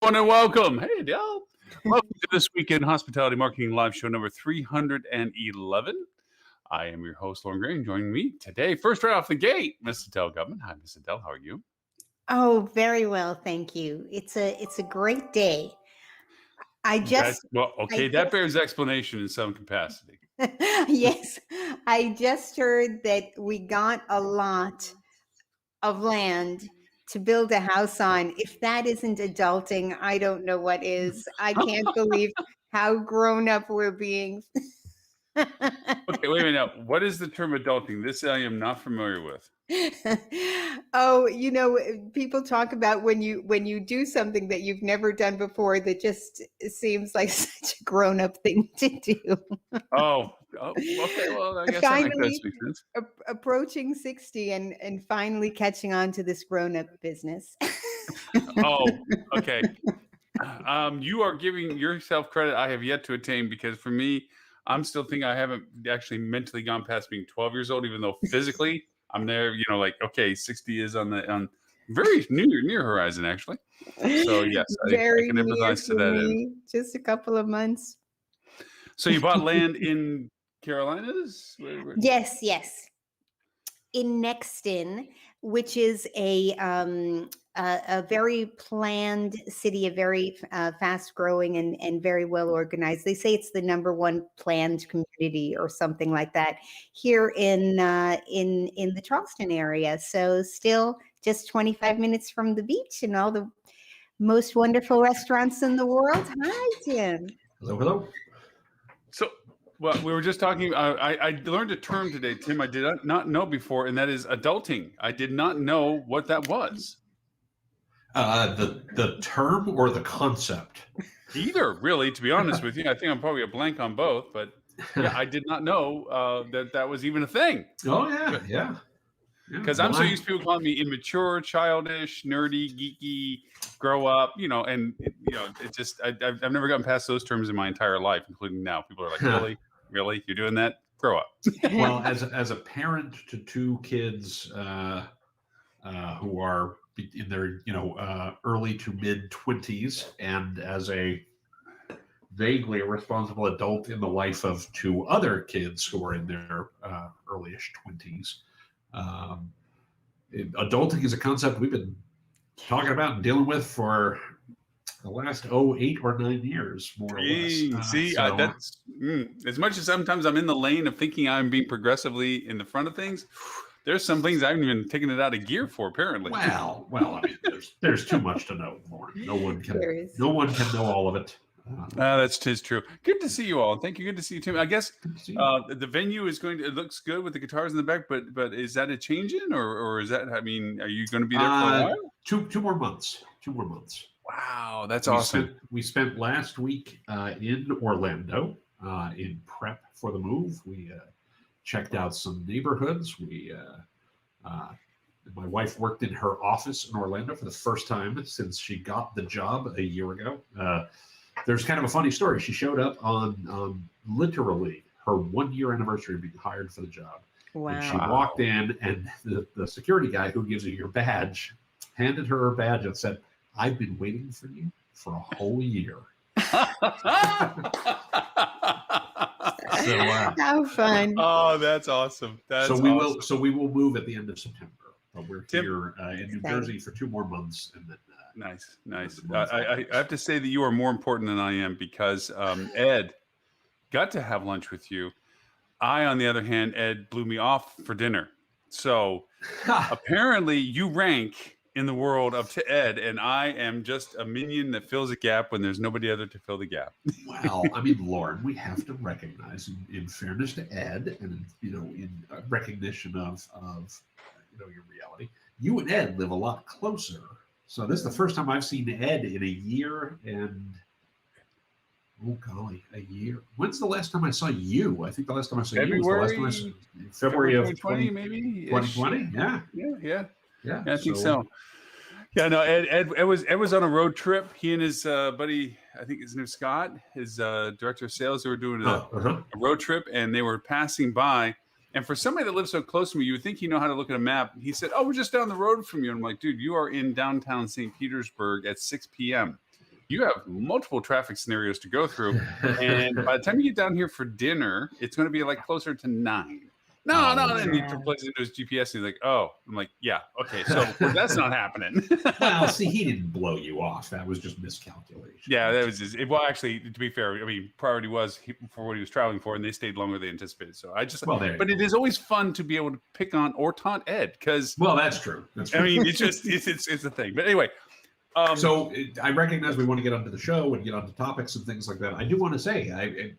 And welcome. Hey, Dale. Welcome to this weekend Hospitality Marketing Live Show number 311. I am your host, Lauren Gray, and joining me today, first right off the gate, Miss Adele Gubman. Hi, Miss Adele. How are you? Oh, very well, thank you. It's a great day. That bears explanation in some capacity. Yes, I just heard that we got a lot of land to build a house on. If that isn't adulting, I don't know what is. I can't believe how grown up we're being. Okay, wait a minute. Now, what is the term adulting? This I am not familiar with. Oh, people talk about when you do something that you've never done before that just seems like such a grown-up thing to do. Okay. Well, I guess that makes sense. Approaching 60 and finally catching on to this grown-up business. Oh, okay. You are giving yourself credit I have yet to attain, because for me, I'm still thinking I haven't actually mentally gone past being 12 years old, even though physically I'm there. 60 is on very near horizon, actually. So yes, I can empathize to that end. Just a couple of months. So you bought land in Carolinas? Where? Yes. In Nexton, which is a very planned city, a very fast growing and very well organized. They say it's the #1 planned community or something like that here in the Charleston area. So still just 25 minutes from the beach and all the most wonderful restaurants in the world. Hi, Tim. Hello. So, well, we were just talking. I learned a term today, Tim, I did not know before, and that is adulting. I did not know what that was. The term or the concept? Either, really, to be honest with you. I think I'm probably a blank on both, but yeah, I did not know that was even a thing. Oh, yeah. Because I'm so used to people calling me immature, childish, nerdy, geeky, grow up, and it just, I've never gotten past those terms in my entire life, including now. People are like, really? You're doing that? Grow up. Well, as a parent to two kids who are in their, early to mid 20s, and as a vaguely responsible adult in the life of two other kids who are in their early-ish 20s. Adulting is a concept we've been talking about and dealing with for the last 8 or 9 years, more or less. That's as much as sometimes I'm in the lane of thinking I'm being progressively in the front of things. There's some things I haven't even taken it out of gear for, apparently. Well, I mean, there's too much to know, Lauren. No one can know all of it. That's true. Good to see you all. Thank you. Good to see you, Tim. I guess the venue is it looks good with the guitars in the back, but is that a change in, or is that, are you going to be there for a while? Two more months. Wow, that's awesome. We spent last week in Orlando in prep for the move. We checked out some neighborhoods. My wife worked in her office in Orlando for the first time since she got the job a year ago. There's kind of a funny story. She showed up on literally her 1-year anniversary of being hired for the job. Wow. And she walked in, and the security guy who gives you your badge handed her badge and said, "I've been waiting for you for a whole year." How fun! Oh, that's awesome. So we will move at the end of September, but we're here in New Jersey for 2 more months, and then. Nice. I have to say that you are more important than I am, because Ed got to have lunch with you. I, on the other hand, Ed blew me off for dinner. So apparently you rank in the world up to Ed, and I am just a minion that fills a gap when there's nobody other to fill the gap. Well, I mean, Lauren, we have to recognize, in fairness to Ed, and in recognition of your reality, you and Ed live a lot closer. So this is the first time I've seen Ed in a year, and a year. When's the last time I saw you? I think the last time I saw you was the last time February of 2020, maybe 2020. Yeah, I think so. Yeah, no, Ed was on a road trip. He and his buddy, I think his name is Scott, his director of sales, they were doing a road trip, and they were passing by. And for somebody that lives so close to me, you would think you know how to look at a map. He said, "Oh, we're just down the road from you." And I'm like, "Dude, you are in downtown St. Petersburg at 6 p.m. you have multiple traffic scenarios to go through. And by the time you get down here for dinner, it's going to be like closer to 9. No, Oh, and he yeah. plugs into his GPS and he's like, oh, I'm like, yeah, okay, so that's not happening. Well, see, he didn't blow you off. That was just miscalculation. Yeah, that was well, actually, to be fair, I mean, priority was for what he was traveling for, and they stayed longer than anticipated. So I just, Well, there you but go. it is always fun to be able to pick on or taunt Ed because, Well, that's true. That's true. I mean, it's just it's a thing. But anyway, So I recognize we want to get onto the show and get onto topics and things like that. I do want to say,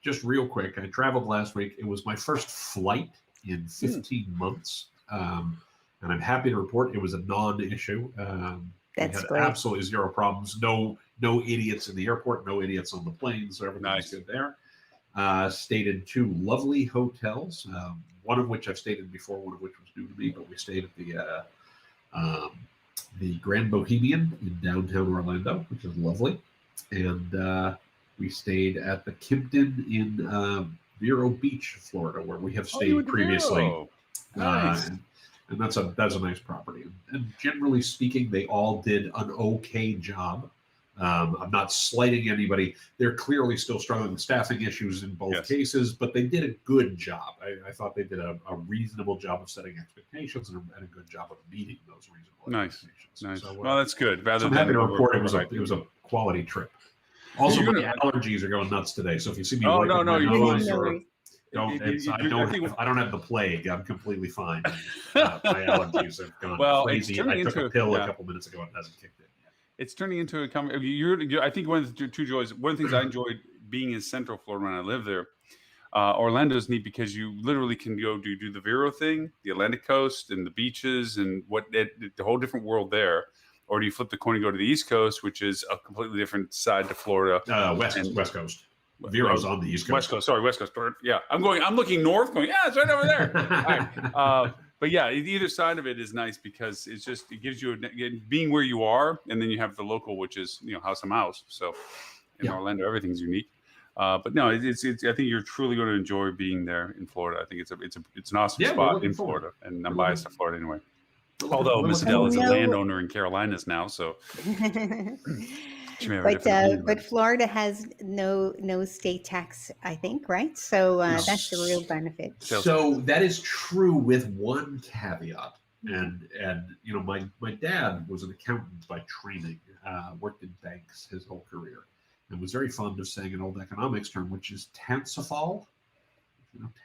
just real quick, I traveled last week. It was my first flight in 15 months, and I'm happy to report it was a non-issue. That's we had great. absolutely zero problems. No idiots in the airport. No idiots on the plane. So everything was good there. Stayed in 2 lovely hotels. One of which I've stayed in before. One of which was new to me. But we stayed at the Grand Bohemian in downtown Orlando, which is lovely, and we stayed at the Kimpton in Vero Beach, Florida, where we have stayed previously. Nice. And that's a nice property. And generally speaking, they all did an okay job. I'm not slighting anybody. They're clearly still struggling with staffing issues in both cases, but they did a good job. I thought they did a reasonable job of setting expectations and a good job of meeting those reasonable expectations. Nice. So, Well, that's good. so I'm happy to report it was a quality trip. Also, my allergies are going nuts today. So if you see me wiping my nose or I don't have the plague. I'm completely fine. My allergies have gone crazy. I took a pill a couple minutes ago and it hasn't kicked in yet. It's turning into a I think one of the two joys. One of the things I enjoyed being in Central Florida when I lived there. Orlando is neat because you literally can go do the Vero thing, the Atlantic coast and the beaches and the whole different world there. Or do you flip the coin and go to the East Coast, which is a completely different side to Florida? West Coast. Vero's on the East Coast. West Coast. Sorry, West Coast. Yeah, I'm looking north. Going, yeah, it's right over there. All right. But yeah, either side of it is nice because it gives you being where you are, and then you have the local, which is house to mouse. So in Orlando, everything's unique. But no, it's I think you're truly going to enjoy being there in Florida. I think it's an awesome spot in Florida, and I'm biased to Florida anyway. Although Miss Adele is a landowner in Carolinas now, so. But Florida has no state tax, I think, right? So that's the real benefit. So that is true with one caveat. And my dad was an accountant by training, worked in banks his whole career, and was very fond of saying an old economics term, which is tansifal.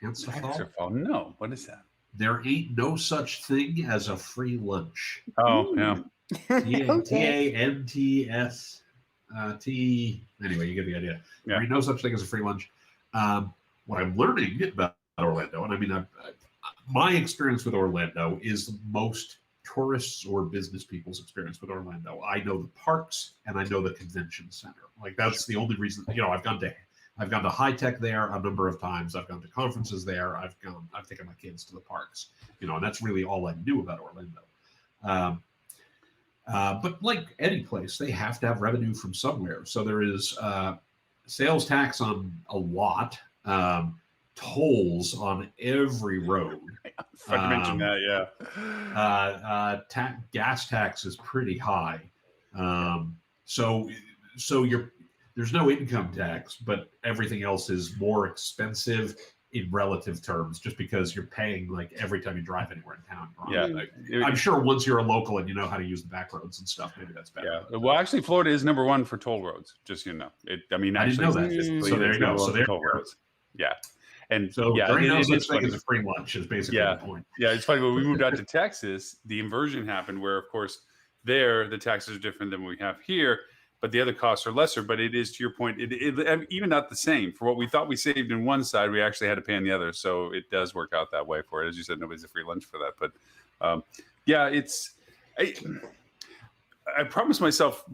Tansifal? No, what is that? There ain't no such thing as a free lunch. Oh, yeah. TANTS. Anyway, you get the idea. There ain't no such thing as a free lunch. What I'm learning about Orlando, and I mean, my experience with Orlando is most tourists or business people's experience with Orlando. I know the parks and I know the convention center. Like that's the only reason. I've gone to high tech there a number of times. I've gone to conferences there. I've taken my kids to the parks. And that's really all I knew about Orlando. But like any place, they have to have revenue from somewhere. So there is sales tax on a lot, tolls on every road. I mentioned that, yeah. Gas tax is pretty high. So there's no income tax, but everything else is more expensive in relative terms, just because you're paying like every time you drive anywhere in town. Yeah, I'm sure once you're a local and you know how to use the back roads and stuff, maybe that's better. Yeah, well, actually, Florida is number 1 for toll roads. Just I didn't know that. So there you go. So there toll roads. Yeah, and so there ain't no such thing as a free lunch is basically the point. Yeah, it's funny when we moved out to Texas, the inversion happened where, of course, there the taxes are different than we have here. But the other costs are lesser. But it is, to your point, it even not the same. For what we thought we saved in one side, we actually had to pay on the other. So it does work out that way for it. As you said, nobody's a free lunch for that. But I promised myself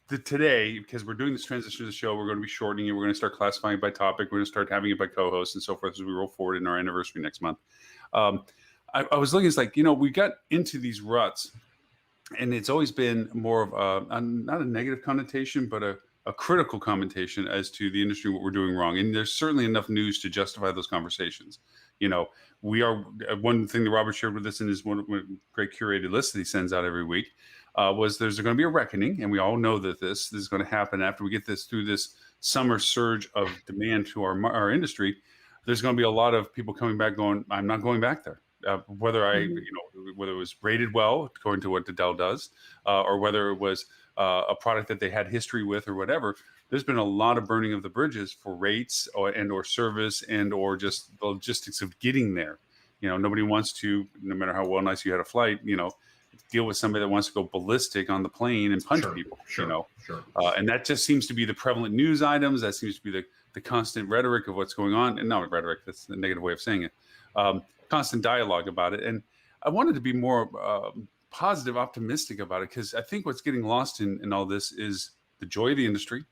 that today, because we're doing this transition of the show, we're going to be shortening it. We're going to start classifying it by topic. We're going to start having it by co-hosts and so forth as we roll forward in our anniversary next month. I was looking, it's like, we got into these ruts. And it's always been more of not a negative connotation, but a critical connotation as to the industry, what we're doing wrong. And there's certainly enough news to justify those conversations. We are one thing that Robert shared with us in his one great curated list that he sends out every week. was there's going to be a reckoning, and we all know that this is going to happen after we get this through this summer surge of demand to our industry. There's going to be a lot of people coming back going, I'm not going back there. Whether whether it was rated well according to what the Dell does, or whether it was a product that they had history with or whatever, there's been a lot of burning of the bridges for rates or service or just the logistics of getting there. Nobody wants to, no matter how well nice you had a flight, deal with somebody that wants to go ballistic on the plane and punch people. Sure. And that just seems to be the prevalent news items. That seems to be the constant rhetoric of what's going on. And not rhetoric, that's the negative way of saying it. Constant dialogue about it. And I wanted to be more positive, optimistic about it, because I think what's getting lost in all this is the joy of the industry,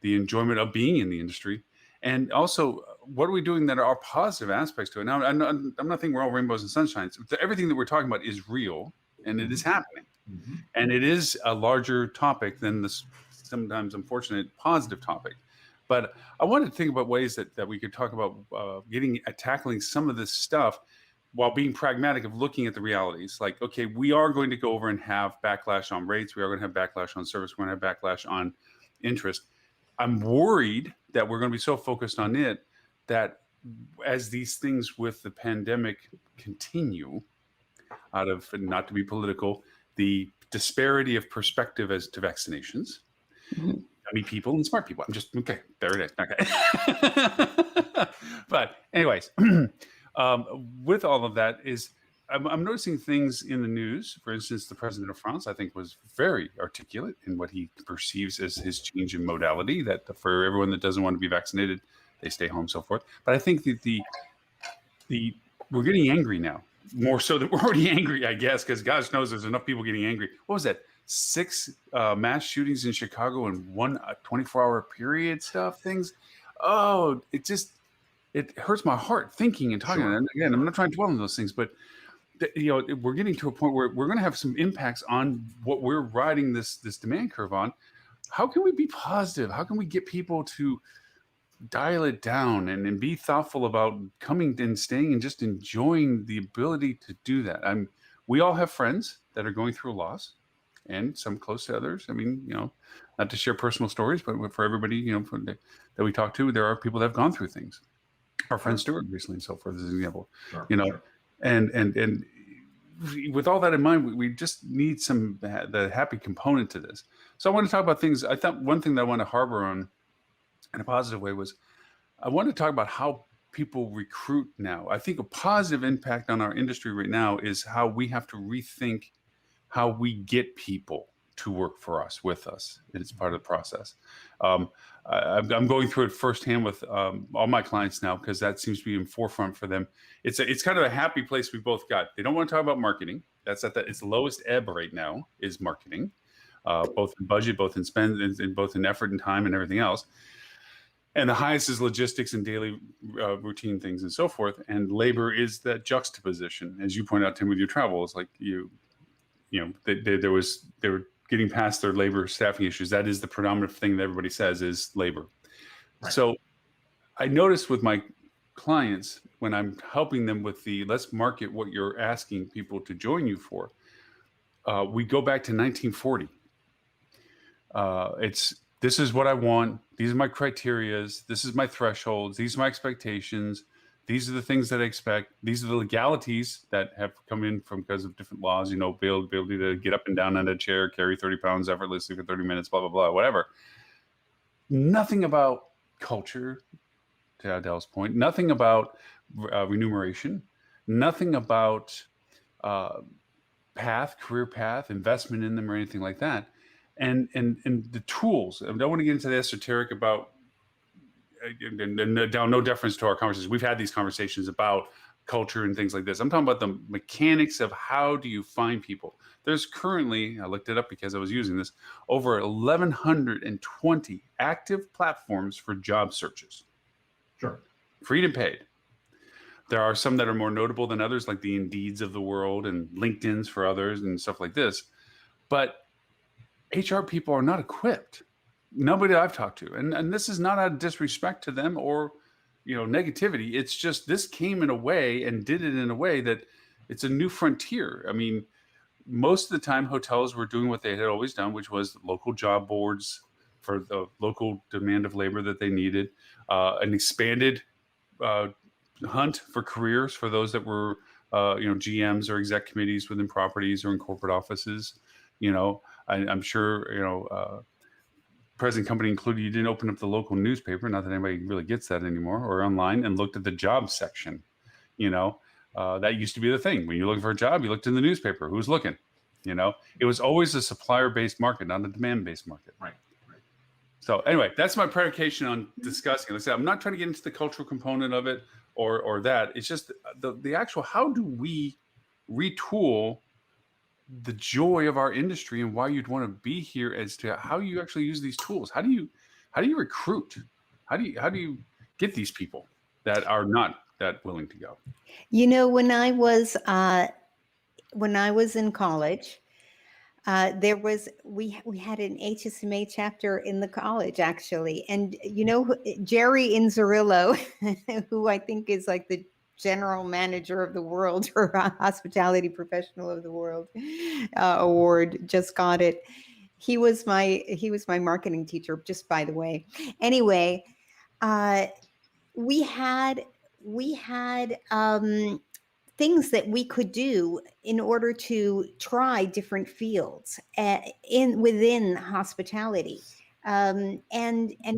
the enjoyment of being in the industry, and also what are we doing that are positive aspects to it. Now, I'm not thinking we're all rainbows and sunshines. Everything that we're talking about is real, and it is happening. Mm-hmm. And it is a larger topic than this sometimes unfortunate positive topic. But I wanted to think about ways that we could talk about tackling some of this stuff while being pragmatic of looking at the realities. Like, okay, we are going to go over and have backlash on rates. We are going to have backlash on service. We're going to have backlash on interest. I'm worried that we're going to be so focused on it that as these things with the pandemic continue, out of, not to be political, the disparity of perspective as to vaccinations, dummy people and smart people. I'm just, okay, there it is. Okay. But anyways, with all of that I'm noticing things in the news. For instance, the president of France, I think, was very articulate in what he perceives as his change in modality, that for everyone that doesn't want to be vaccinated, they stay home, so forth. But I think that we're getting angry now, more so than we're already angry, I guess, because gosh knows there's enough people getting angry. What was that? 6 mass shootings in Chicago in one 24-hour period things. Oh, it hurts my heart thinking and talking. Sure. And again, I'm not trying to dwell on those things, but we're getting to a point where we're going to have some impacts on what we're riding this demand curve on. How can we be positive? How can we get people to dial it down and be thoughtful about coming and staying and just enjoying the ability to do that? We all have friends that are going through a loss, and some close to others. I mean, not to share personal stories, but for everybody, that we talk to, there are people that have gone through things. Our friend Stuart recently and so forth as an example. Sure. And with all that in mind, we just need the happy component to this. So I want to talk about things. I thought one thing that I want to harbor on in a positive way was I want to talk about how people recruit now. I think a positive impact on our industry right now is how we have to rethink how we get people to work for us, with us. It's part of the process. I'm going through it firsthand with all my clients now, because that seems to be in forefront for them. It's kind of a happy place we both got. They don't want to talk about marketing. That's at its lowest ebb right now is marketing, both in budget, both in spend, and both in effort and time and everything else. And the highest is logistics and daily routine things and so forth. And labor is that juxtaposition, as you point out, Tim, with your travel. It's like they were getting past their labor staffing issues. That is the predominant thing that everybody says is labor. Right. So I noticed with my clients, when I'm helping them with let's market what you're asking people to join you for, we go back to 1940. This is what I want. These are my criterias. This is my thresholds. These are my expectations. These are the things that I expect. These are the legalities that have come in because of different laws, ability to get up and down on a chair, carry 30 pounds effortlessly for 30 minutes, blah, blah, blah, whatever. Nothing about culture, to Adele's point, nothing about remuneration, nothing about career path, investment in them or anything like that. And the tools. I don't want to get into the esoteric about, and no deference to our conversations. We've had these conversations about culture and things like this. I'm talking about the mechanics of how do you find people. There's currently, I looked it up because I was using this, over 1,120 active platforms for job searches. Sure. Free and paid. There are some that are more notable than others, like the Indeeds of the world and LinkedIn's for others and stuff like this. But HR people are not equipped. Nobody I've talked to. And this is not out of disrespect to them or, negativity. It's just this came in a way and did it in a way that it's a new frontier. I mean, most of the time hotels were doing what they had always done, which was local job boards for the local demand of labor that they needed, an expanded uh, hunt for careers for those that were GMs or exec committees within properties or in corporate offices. I'm sure present company included, you didn't open up the local newspaper, not that anybody really gets that anymore, or online and looked at the job section. That used to be the thing. When you're looking for a job, you looked in the newspaper. Who's looking? It was always a supplier-based market, not a demand-based market. Right. So anyway, that's my predication on discussing. Like I said, I'm not trying to get into the cultural component of it or that. It's just the actual, how do we retool the joy of our industry and why you'd want to be here, as to how you actually use these tools. How do you recruit? How do you get these people that are not that willing to go? When I was in college, we had an HSMA chapter in the college, actually, and Jerry Inzerillo, who I think is like the general manager of the world, or hospitality professional of the world award, just got it. He was my marketing teacher, just by the way. Anyway, we had things that we could do in order to try different fields within hospitality, and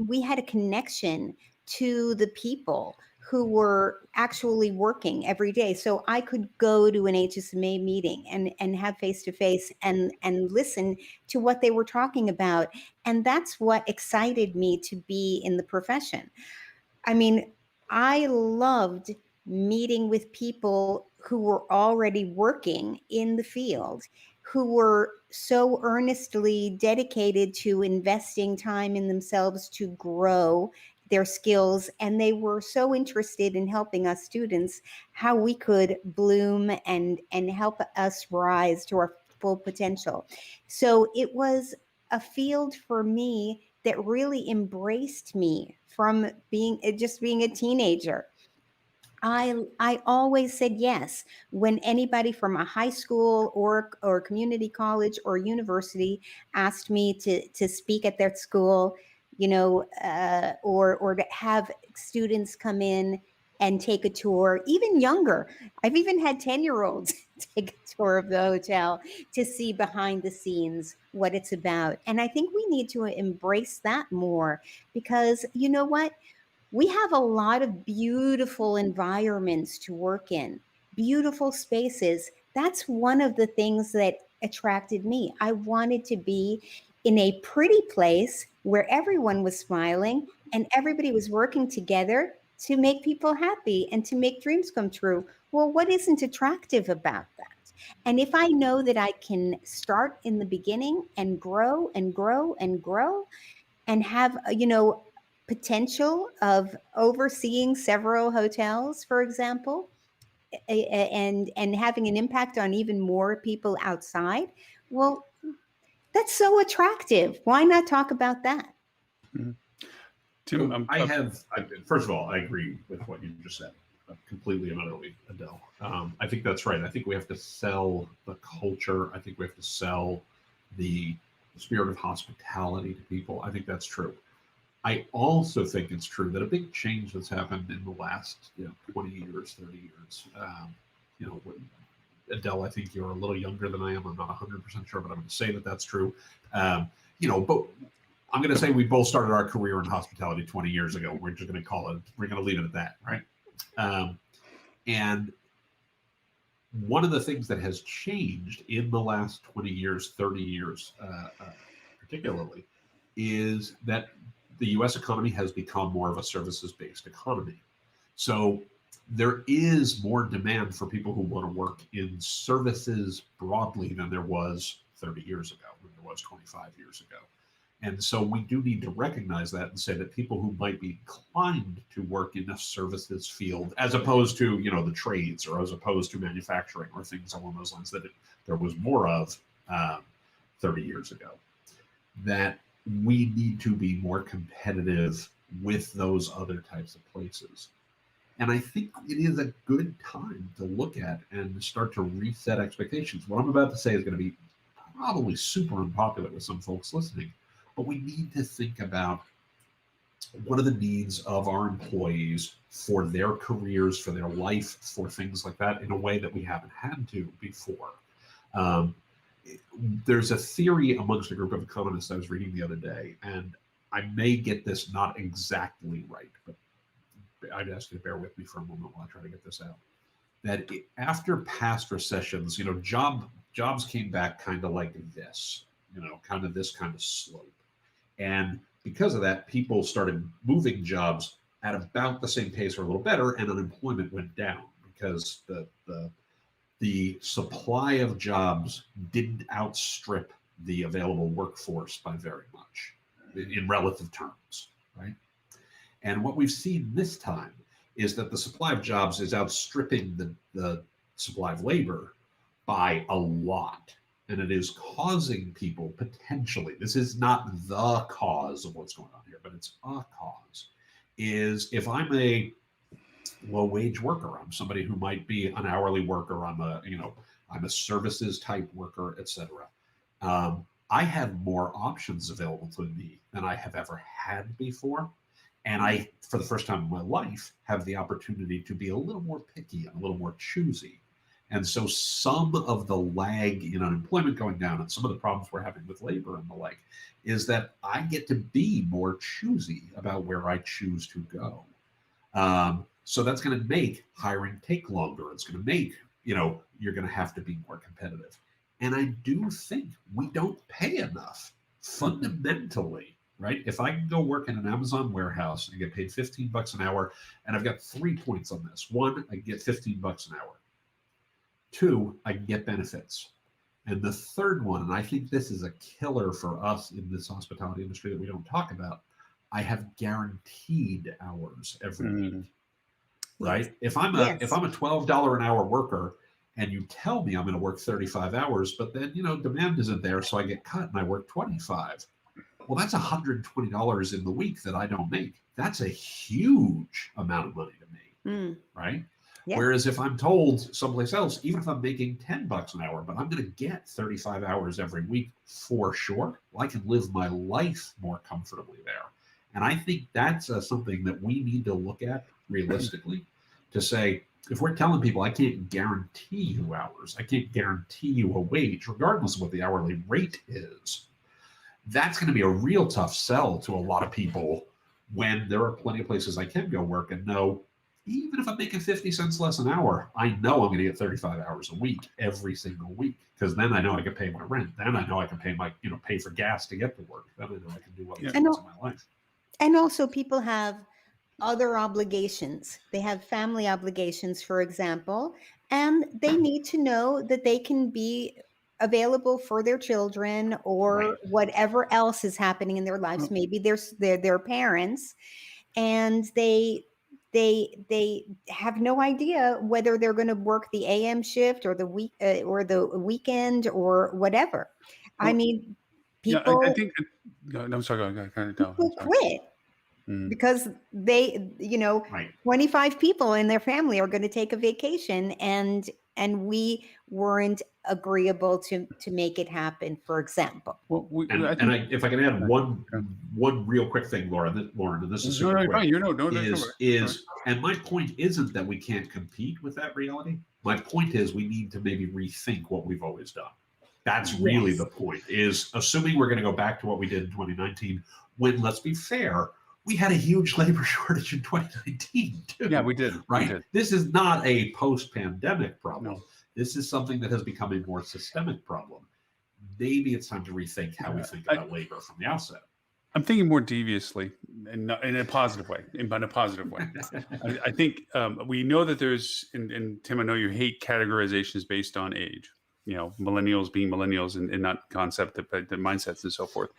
we had a connection to the people who were actually working every day. So I could go to an HSMA meeting and have face-to-face and listen to what they were talking about. And that's what excited me to be in the profession. I mean, I loved meeting with people who were already working in the field, who were so earnestly dedicated to investing time in themselves to grow their skills. And they were so interested in helping us students, how we could bloom and help us rise to our full potential. So it was a field for me that really embraced me from being a teenager. I always said yes when anybody from a high school or community college or university asked me to speak at their school, or to have students come in and take a tour. Even younger, I've even had 10-year-olds take a tour of the hotel to see behind the scenes what it's about. And I think we need to embrace that more, because you know what? We have a lot of beautiful environments to work in, beautiful spaces. That's one of the things that attracted me. I wanted to be in a pretty place where everyone was smiling and everybody was working together to make people happy and to make dreams come true. Well, what isn't attractive about that? And if I know that I can start in the beginning and grow and grow and grow and have, potential of overseeing several hotels, for example, and having an impact on even more people outside, well, that's so attractive. Why not talk about that? Mm-hmm. Tim, first of all, I agree with what you just said, completely and utterly, Adele. I think that's right. I think we have to sell the culture. I think we have to sell the spirit of hospitality to people. I think that's true. I also think it's true that a big change that's happened in the last 20 years, 30 years, Adele, I think you're a little younger than I am. I'm not 100% sure, but I'm going to say that that's true. But I'm going to say we both started our career in hospitality 20 years ago. We're just going to we're going to leave it at that, right? And one of the things that has changed in the last 20 years, 30 years particularly, is that the U.S. economy has become more of a services-based economy. So there is more demand for people who want to work in services broadly than there was 30 years ago, than there was 25 years ago. And so we do need to recognize that and say that people who might be inclined to work in a services field, as opposed to, the trades, or as opposed to manufacturing or things along those lines that there was more of 30 years ago, that we need to be more competitive with those other types of places. And I think it is a good time to look at and start to reset expectations. What I'm about to say is going to be probably super unpopular with some folks listening, but we need to think about what are the needs of our employees for their careers, for their life, for things like that in a way that we haven't had to before. Um, there's a theory amongst a group of economists I was reading the other day, and I may get this not exactly right, but I'd ask you to bear with me for a moment while I try to get this out. That after past recessions, jobs came back kind of like this, kind of this kind of slope. And because of that, people started moving jobs at about the same pace or a little better, and unemployment went down because the supply of jobs didn't outstrip the available workforce by very much in relative terms, right? And what we've seen this time is that the supply of jobs is outstripping the supply of labor by a lot. And it is causing people potentially, this is not the cause of what's going on here, but it's a cause, is if I'm a low wage worker, I'm somebody who might be an hourly worker, I'm a services type worker, etc. I have more options available to me than I have ever had before. And I, for the first time in my life, have the opportunity to be a little more picky and a little more choosy. And so some of the lag in unemployment going down and some of the problems we're having with labor and the like is that I get to be more choosy about where I choose to go. So that's going to make hiring take longer. It's going to make, you're going to have to be more competitive. And I do think we don't pay enough fundamentally, right? If I can go work in an Amazon warehouse and get paid $15 an hour, and I've got 3 points on this. One, I get $15 an hour. 2, I can get benefits. And the third one, and I think this is a killer for us in this hospitality industry that we don't talk about, I have guaranteed hours every week, right? Yes. If I'm a $12 an hour worker and you tell me I'm going to work 35 hours, but then, demand isn't there, so I get cut and I work 25. Well, that's $120 in the week that I don't make. That's a huge amount of money to me, right? Yeah. Whereas if I'm told someplace else, even if I'm making $10 an hour, but I'm going to get 35 hours every week for sure, well, I can live my life more comfortably there. And I think that's something that we need to look at realistically to say, if we're telling people I can't guarantee you hours, I can't guarantee you a wage, regardless of what the hourly rate is, that's going to be a real tough sell to a lot of people when there are plenty of places I can go work and know, even if I'm making 50 cents less an hour, I know I'm going to get 35 hours a week every single week, because then I know I can pay my rent. Then I know I can pay pay for gas to get to work. Then I know I can do other things in my life. And also people have other obligations. They have family obligations, for example, and they need to know that they can be available for their children or whatever else is happening in their lives. Maybe they're parents, and they have no idea whether they're going to work the AM shift or the weekend or whatever. I mean, people. Yeah, I think. I'm sorry. People quit because they, 25 people in their family are going to take a vacation, and we weren't agreeable to make it happen, for example. Well, if I can add one real quick thing, Lauren, and this is super quick, and my point isn't that we can't compete with that reality. My point is we need to maybe rethink what we've always done. That's really the point, is assuming we're going to go back to what we did in 2019, when, let's be fair, we had a huge labor shortage in 2019 too. Yeah, we did. Right? We did. This is not a post-pandemic problem. No. This is something that has become a more systemic problem. Maybe it's time to rethink how we think about labor from the outset. I'm thinking more deviously, and in a positive way. I think we know that there's, and Tim, I know you hate categorizations based on age. Millennials being millennials and not concept, but the mindsets and so forth.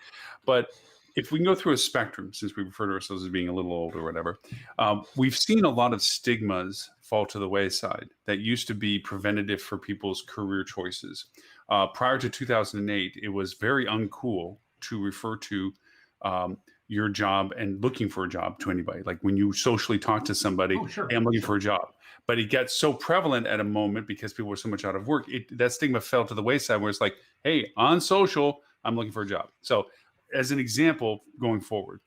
But if we can go through a spectrum, since we refer to ourselves as being a little old or whatever, we've seen a lot of stigmas fall to the wayside that used to be preventative for people's career choices. Prior to 2008, it was very uncool to refer to your job and looking for a job to anybody. Like when you socially talk to somebody, Oh, sure. hey, I'm looking Sure. for a job. But it got so prevalent at a moment because people were so much out of work. That stigma fell to the wayside where it's like, hey, on social, I'm looking for a job. So as an example, going forward,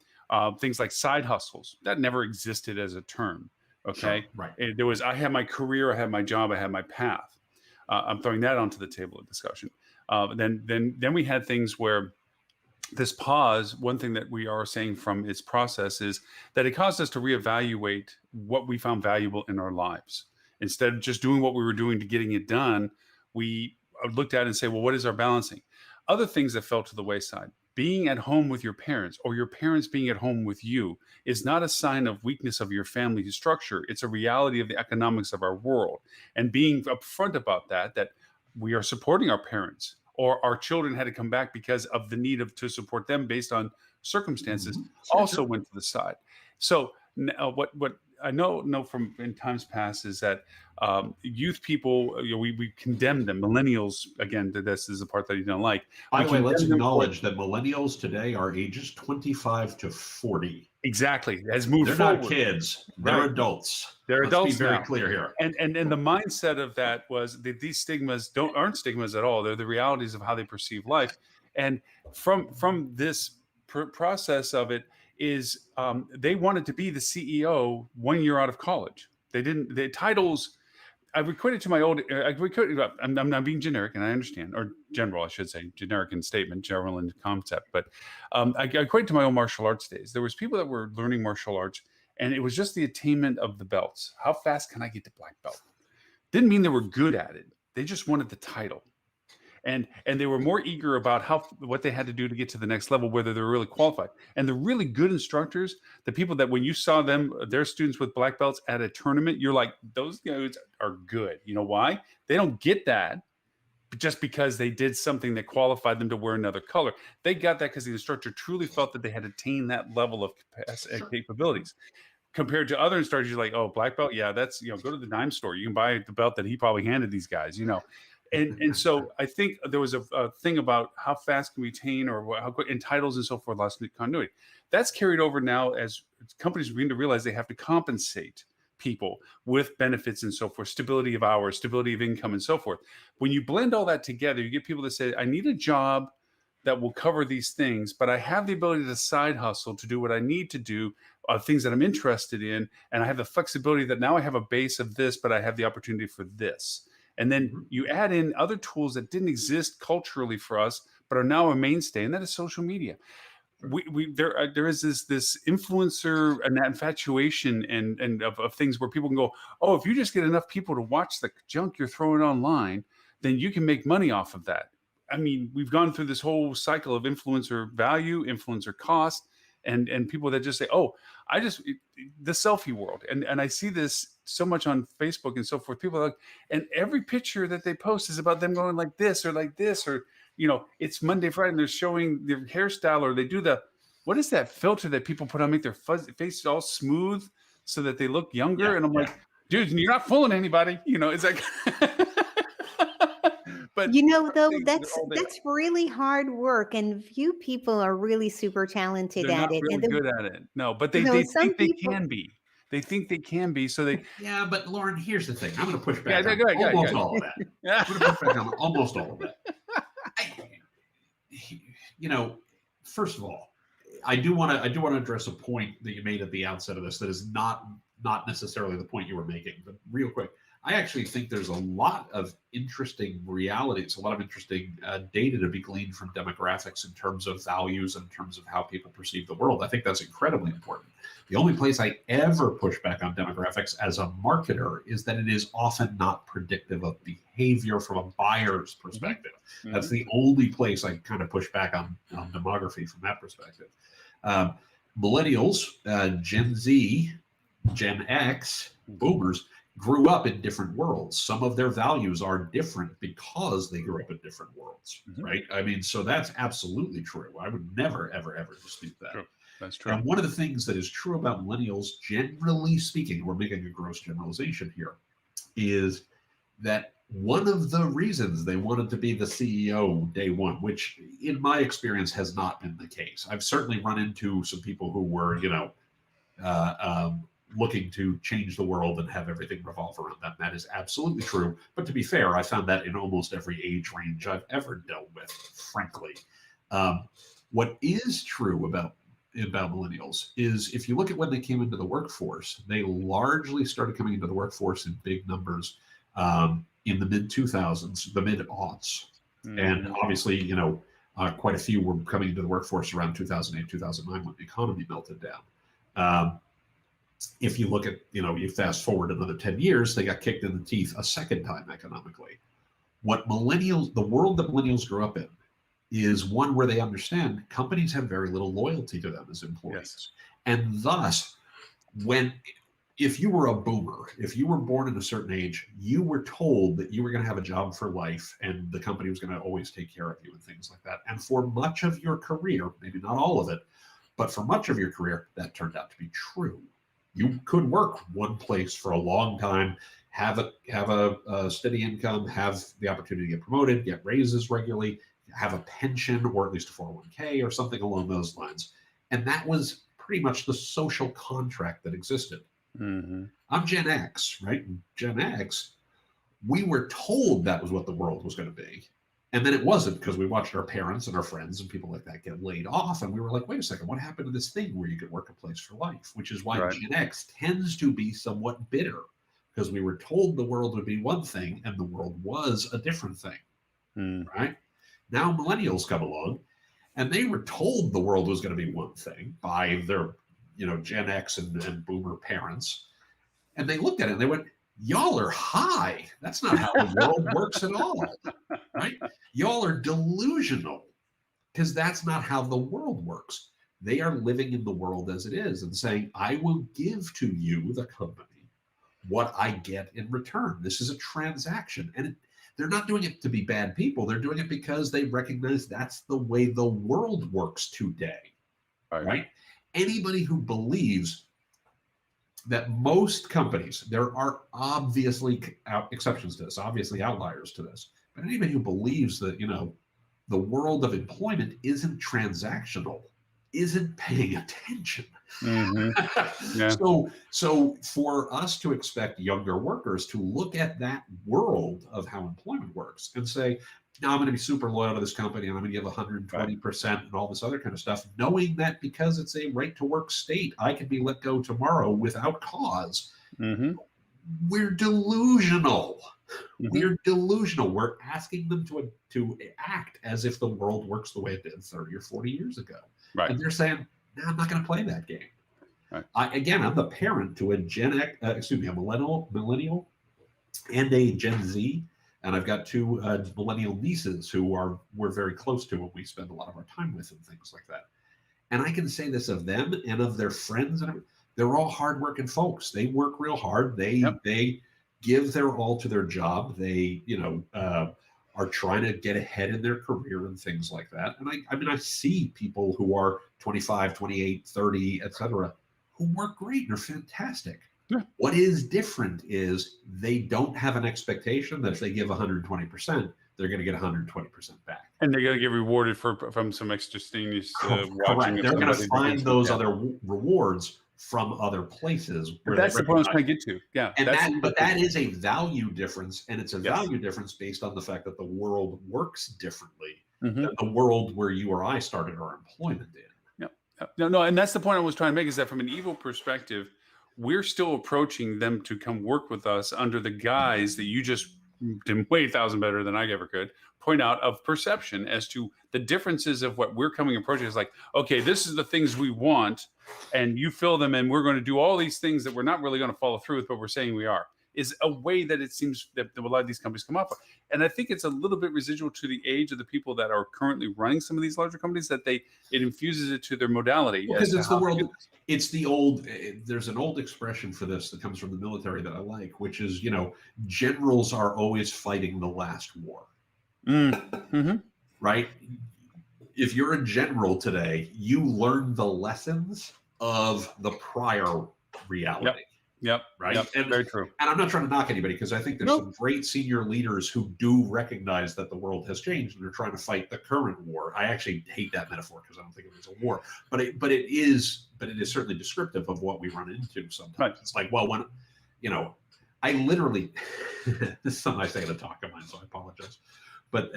things like side hustles, that never existed as a term. Sure. Okay. Right. There was, I had my career, I had my job, I had my path. I'm throwing that onto the table of discussion. Then we had things where this pause, one thing that we are saying from its process is that it caused us to reevaluate what we found valuable in our lives. Instead of just doing what we were doing to getting it done, we looked at it and say, well, what is our balancing? Other things that fell to the wayside. Being at home with your parents or your parents being at home with you is not a sign of weakness of your family structure. It's a reality of the economics of our world. And being upfront about that we are supporting our parents or our children had to come back because of the need to support them based on circumstances Sure. also Sure. went to the side. So what I know from in times past is that youth people, we condemn them. Millennials, again, this is the part that you don't like. By We the way, let's condemn them for acknowledge that millennials today are ages 25 to 40. exactly has moved They're forward. not kids. They're Right. adults. They're Let's adults be very now. clear here. And the mindset of that was that these stigmas aren't stigmas at all. They're the realities of how they perceive life. And from this process of it is they wanted to be the CEO 1 year out of college. They didn't. The titles. I've equated to my old. I'm being generic, and I understand, or general, I should say, generic in statement, general in concept. But I equate to my own martial arts days. There was people that were learning martial arts, and it was just the attainment of the belts. How fast can I get to black belt? Didn't mean they were good at it. They just wanted the title. And they were more eager about what they had to do to get to the next level, whether they're really qualified. And the really good instructors, the people that when you saw them, their students with black belts at a tournament, you're like, those guys are good. You know why? They don't get that just because they did something that qualified them to wear another color. They got that because the instructor truly felt that they had attained that level of capabilities. Compared to other instructors, you're like, oh, black belt, yeah, that's go to the dime store. You can buy the belt that he probably handed these guys. And so I think there was a thing about how fast can we attain or how quick, and titles and so forth, lost continuity. That's carried over now as companies begin to realize they have to compensate people with benefits and so forth, stability of hours, stability of income, and so forth. When you blend all that together, you get people that say, I need a job that will cover these things, but I have the ability to side hustle to do what I need to do, things that I'm interested in, and I have the flexibility that now I have a base of this, but I have the opportunity for this. And then you add in other tools that didn't exist culturally for us, but are now a mainstay, and that is social media. There is this influencer and that infatuation and of things where people can go, oh, if you just get enough people to watch the junk you're throwing online, then you can make money off of that. I mean, we've gone through this whole cycle of influencer value, influencer cost, and people that just say, oh, the selfie world. And I see this so much on Facebook and so forth. People are like, and every picture that they post is about them going like this, or it's Monday, Friday, and they're showing their hairstyle, or they do what is that filter that people put on, make their face all smooth so that they look younger? Yeah, and I'm like, dude, you're not fooling anybody. It's like, but though, that's really hard work, and few people are really super talented they're at not it. really And good at it. No, but they some think they people, can be. They think they can be. So they. Yeah, but Lauren, here's the thing. I'm going to push back Yeah, on go ahead, almost go ahead. all of that. I'm going to push back on almost all of that. First of all, I do want to address a point that you made at the outset of this that is not necessarily the point you were making, but real quick. I actually think there's a lot of interesting realities, a lot of interesting data to be gleaned from demographics in terms of values and in terms of how people perceive the world. I think that's incredibly important. The only place I ever push back on demographics as a marketer is that it is often not predictive of behavior from a buyer's perspective. Mm-hmm. That's the only place I kind of push back on demography from that perspective. Millennials, Gen Z, Gen X, boomers, grew up in different worlds. Some of their values are different because they grew up in different worlds, right? I mean, so that's absolutely true. I would never, ever, ever dispute that. True. That's true. And one of the things that is true about millennials, generally speaking, we're making a gross generalization here, is that one of the reasons they wanted to be the CEO day one, which in my experience has not been the case. I've certainly run into some people who were, looking to change the world and have everything revolve around that. That is absolutely true. But to be fair, I found that in almost every age range I've ever dealt with, frankly. What is true about millennials is if you look at when they came into the workforce, they largely started coming into the workforce in big numbers in the mid 2000s, the mid aughts. And obviously, quite a few were coming into the workforce around 2008, 2009 when the economy melted down. If you look at, you fast forward another 10 years, they got kicked in the teeth a second time economically. The world that millennials grew up in is one where they understand companies have very little loyalty to them as employees. Yes. And thus, if you were a boomer, if you were born at a certain age, you were told that you were going to have a job for life and the company was going to always take care of you and things like that. And for much of your career, maybe not all of it, but for much of your career, that turned out to be true. You could work one place for a long time, have a steady income, have the opportunity to get promoted, get raises regularly, have a pension or at least a 401k or something along those lines. And that was pretty much the social contract that existed. I'm Gen X, right? Gen X, we were told that was what the world was going to be. And then it wasn't, because we watched our parents and our friends and people like that get laid off. And we were like, wait a second, what happened to this thing where you could work a place for life? Which is why Gen X tends to be somewhat bitter, because we were told the world would be one thing and the world was a different thing, right? Now millennials come along and they were told the world was going to be one thing by their, Gen X and boomer parents. And they looked at it and they went, y'all are high. That's not how the world works at all, right? Y'all are delusional, because that's not how the world works. They are living in the world as it is and saying, I will give to you, the company, what I get in return. This is a transaction. And they're not doing it to be bad people. They're doing it because they recognize that's the way the world works today, right? Anybody who believes that most companies, there are obviously exceptions to this, obviously outliers to this, but anybody who believes that, the world of employment isn't transactional, isn't paying attention. So for us to expect younger workers to look at that world of how employment works and say, now I'm going to be super loyal to this company and I'm going to give 120% and all this other kind of stuff, knowing that because it's a right to work state, I can be let go tomorrow without cause. We're delusional. We're delusional. We're asking them to act as if the world works the way it did 30 or 40 years ago. And they're saying, no, I'm not going to play that game. I'm the parent to a a millennial and a Gen Z. And I've got two millennial nieces who we're very close to and we spend a lot of our time with and things like that. And I can say this of them and of their friends. And they're all hardworking folks. They work real hard. They give their all to their job. They, are trying to get ahead in their career and things like that. And I see people who are 25, 28, 30, et cetera, who work great and are fantastic. What is different is they don't have an expectation that if they give 120%, they're going to get 120% back. And they're going to get rewarded from some extraneous watching. They're going to find those other rewards from other places. That's the point I was trying to get to. Yeah. And that is a value difference. And it's a value difference based on the fact that the world works differently than the world where you or I started our employment in. No. And that's the point I was trying to make, is that from an evil perspective, we're still approaching them to come work with us under the guise that you just did way 1,000 better than I ever could point out, of perception as to the differences of what we're coming approaching. Is like, okay, this is the things we want and you fill them in. We're going to do all these things that we're not really going to follow through with, but we're saying we are, is a way that it seems that a lot of these companies come up with. And I think it's a little bit residual to the age of the people that are currently running some of these larger companies, that it infuses it to their modality. Because it's the world. It's the old, there's an old expression for this that comes from the military that I like, which is, generals are always fighting the last war. Right? If you're a general today, you learn the lessons of the prior reality. Yep. right? Yep. And Very true. I'm not trying to knock anybody, because I think there's some great senior leaders who do recognize that the world has changed and they're trying to fight the current war. I actually hate that metaphor because I don't think it was a war, but it is certainly descriptive of what we run into sometimes. Right. It's like, well, when, I literally, this is something I say at a talk of mine, so I apologize. But,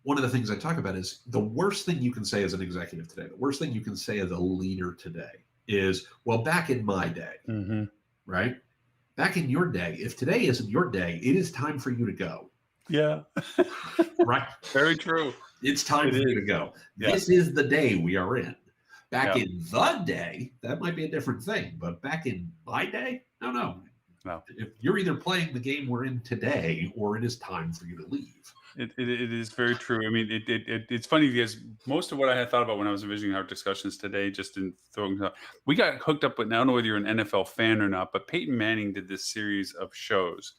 one of the things I talk about is the worst thing you can say as an executive today, the worst thing you can say as a leader today is, well, back in my day, right? Back in your day, if today isn't your day, it is time for you to go. Yeah. Right. Very true. It's time for you to go. Yeah. This is the day we are in. Back in the day, that might be a different thing, but back in my day, no. If you're either playing the game we're in today, or it is time for you to leave. It is very true. I mean, it's funny because most of what I had thought about when I was envisioning our discussions today, just in throwing, we got hooked up with, I don't know whether you're an NFL fan or not, but Peyton Manning did this series of shows.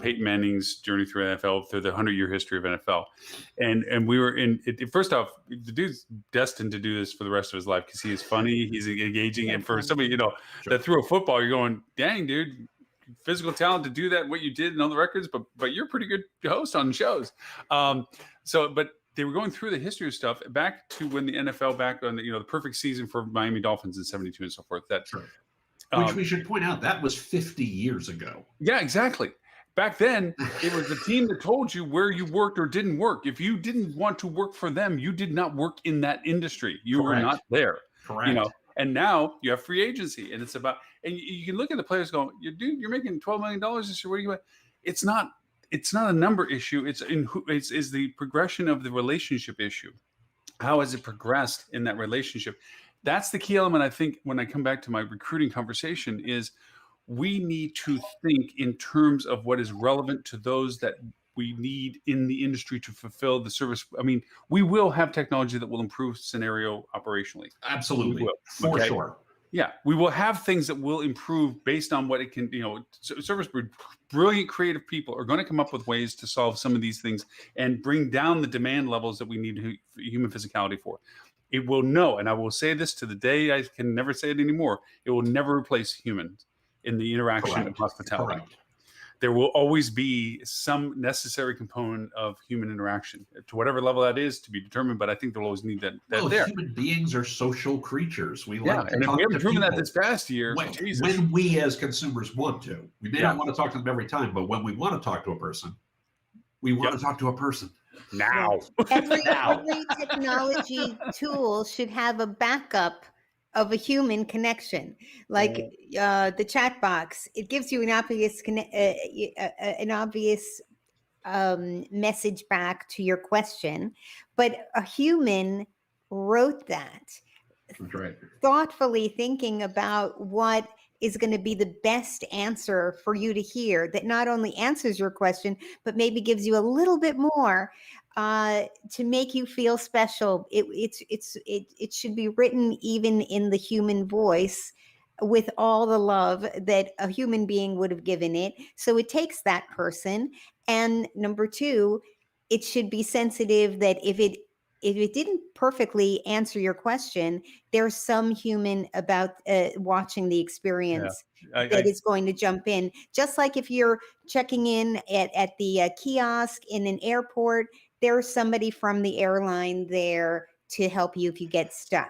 Peyton Manning's journey through NFL, through the 100-year history of NFL. And we were in it. First off, the dude's destined to do this for the rest of his life because he is funny, he's engaging. And for somebody, that threw a football, you're going, dang, dude, physical talent to do that, what you did and all the records, but you're a pretty good host on shows. But they were going through the history of stuff back to when the NFL, back on the perfect season for Miami Dolphins in 72 and so forth. Which we should point out, that was 50 years ago. Yeah, exactly. Back then, it was the team that told you where you worked or didn't work. If you didn't want to work for them, you did not work in that industry. You were not there. Correct. And now you have free agency, and it's about, and you can look at the players going, dude, you're making $12 million this year. What are you? It's not a number issue. It's the progression of the relationship issue. How has it progressed in that relationship? That's the key element. I think when I come back to my recruiting conversation is we need to think in terms of what is relevant to those that we need in the industry to fulfill the service. I mean, we will have technology that will improve scenario operationally. Absolutely. For sure. Yeah, we will have things that will improve based on what it can, service brilliant creative people are going to come up with ways to solve some of these things and bring down the demand levels that we need human physicality for. It will and I will say this to the day I can never say it anymore, it will never replace humans in the interaction of hospitality. Correct. There will always be some necessary component of human interaction, to whatever level that is, to be determined. But I think they'll always need that there. Human beings are social creatures. We like to and talk if we haven't proven that this past year, when we as consumers want to, we may not want to talk to them every time, but when we want to talk to a person, we want to talk to a person. Now. Every technology tool should have a backup of a human connection, like the chat box. It gives you an obvious message back to your question, but a human wrote that. That's right. Thoughtfully thinking about what is going to be the best answer for you to hear, that not only answers your question, but maybe gives you a little bit more to make you feel special. It should be written even in the human voice with all the love that a human being would have given it. So it takes that person. And number two, it should be sensitive that if it didn't perfectly answer your question, there's some human about watching the experience that is going to jump in. Just like if you're checking in at the kiosk in an airport, there's somebody from the airline there to help you if you get stuck,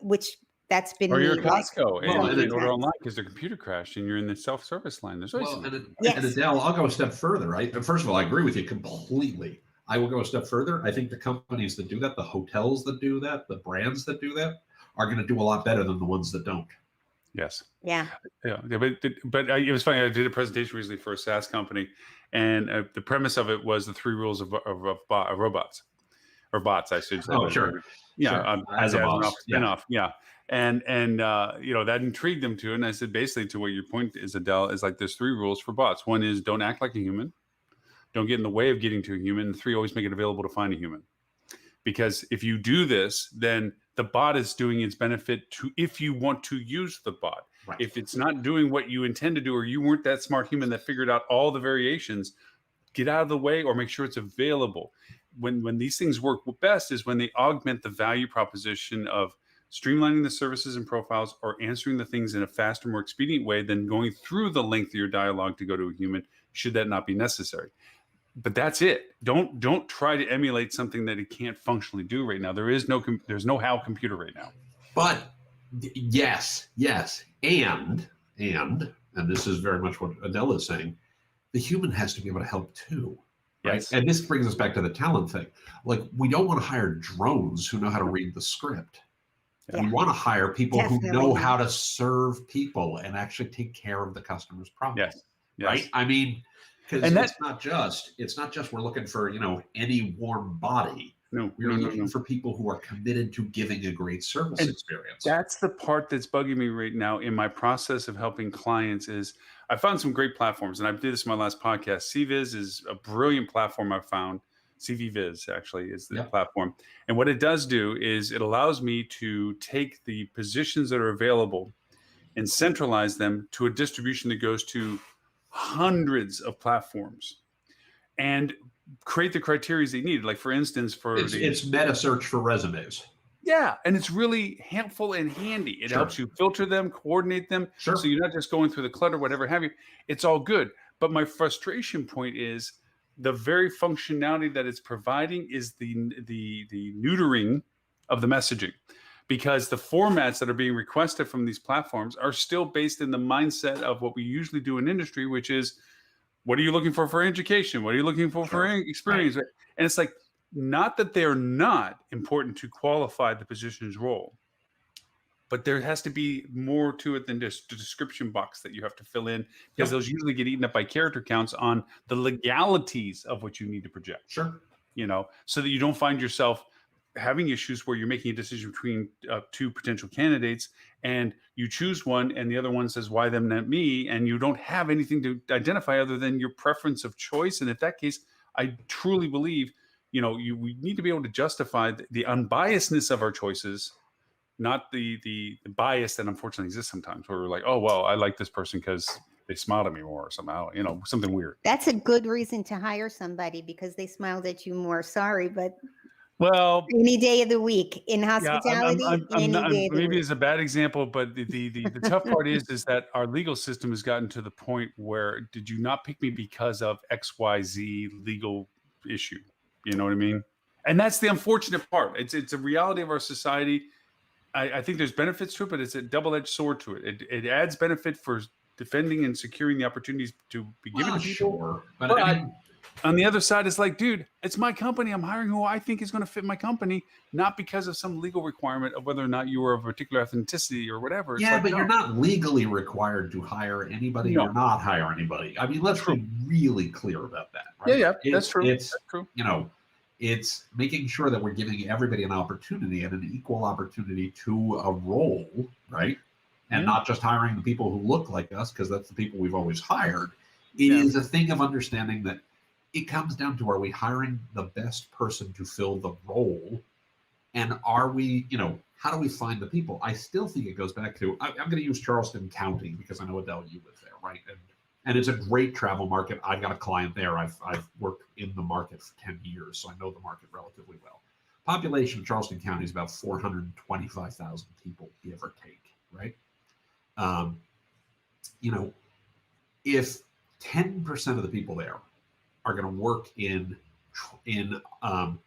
which that's been. Or you're at Costco and you order online because their computer crashed and you're in the self-service line. There's always and Adele, I'll go a step further, right? First of all, I agree with you completely. I will go a step further. I think the companies that do that, the hotels that do that, the brands that do that are going to do a lot better than the ones that don't. Yes. Yeah. But it was funny. I did a presentation recently for a SaaS company, and the premise of it was the 3 rules of robots, or bots, I should say. Oh, sure. Yeah. Sure. As a boss. Spinoff. Yeah. And that intrigued them too. And I said, basically, to what your point is, Adele, is like there's 3 rules for bots. One is don't act like a human. Don't get in the way of getting to a human. And 3, always make it available to find a human. Because if you do this, then the bot is doing its benefit to, if you want to use the bot. Right. If it's not doing what you intend to do, or you weren't that smart human that figured out all the variations, get out of the way or make sure it's available. When these things work best is when they augment the value proposition of streamlining the services and profiles, or answering the things in a faster, more expedient way than going through the length of your dialogue to go to a human, should that not be necessary. But that's it. Don't try to emulate something that it can't functionally do right now. There's no HAL computer right now. But yes, and this is very much what Adele is saying. The human has to be able to help too, right? Yes. And this brings us back to the talent thing. Like, we don't want to hire drones who know how to read the script. Yeah. We want to hire people who know Definitely. how to serve people and actually take care of the customer's problem. Yes. Right? I mean, because And it's not just we're looking for, any warm body. We're looking for people who are committed to giving a great service experience. That's the part that's bugging me right now in my process of helping clients. Is I found some great platforms, and I did this in my last podcast. CViz is a brilliant platform I found. CVviz actually is the platform. And what it does do is it allows me to take the positions that are available and centralize them to a distribution that goes to hundreds of platforms and create the criteria they need. Like, for instance, it's meta search for resumes. Yeah, and it's really helpful and handy. It helps you filter them, coordinate them, so you're not just going through the clutter, whatever have you. It's all good. But my frustration point is the very functionality that it's providing is the neutering of the messaging, because the formats that are being requested from these platforms are still based in the mindset of what we usually do in industry, which is, what are you looking for education? What are you looking for experience? Right. And it's like, not that they're not important to qualify the position's role, but there has to be more to it than just the description box that you have to fill in, because those usually get eaten up by character counts on the legalities of what you need to project. Sure. So that you don't find yourself having issues where you're making a decision between two potential candidates, and you choose one and the other one says, why them, not me? And you don't have anything to identify other than your preference of choice. And in that case, I truly believe, we need to be able to justify the unbiasedness of our choices, not the bias that unfortunately exists sometimes, where we're like, oh, well, I like this person because they smiled at me more somehow, something weird. That's a good reason to hire somebody, because they smiled at you more. Sorry, but well, any day of the week in hospitality. Maybe it's a bad example, but the tough part is that our legal system has gotten to the point where, did you not pick me because of XYZ legal issue? You know what I mean? And that's the unfortunate part. It's a reality of our society. I think there's benefits to it, but it's a double-edged sword to it. It adds benefit for defending and securing the opportunities to be given to people. Sure. But on the other side, it's like, dude, it's my company. I'm hiring who I think is going to fit my company, not because of some legal requirement of whether or not you are of a particular ethnicity or whatever. It's but you're not legally required to hire anybody or not hire anybody. I mean, let's be really clear about that. Right? Yeah, that's true. That's true. It's making sure that we're giving everybody an opportunity and an equal opportunity to a role, right? And not just hiring the people who look like us, because that's the people we've always hired. It is a thing of understanding that it comes down to, are we hiring the best person to fill the role? And are we, how do we find the people? I still think it goes back to, I'm going to use Charleston County because I know Adele, you live there, right? And it's a great travel market. I've got a client there. I've worked in the market for 10 years, so I know the market relatively well. Population of Charleston County is about 425,000 people, give or take, right? If 10% of the people there are going to work in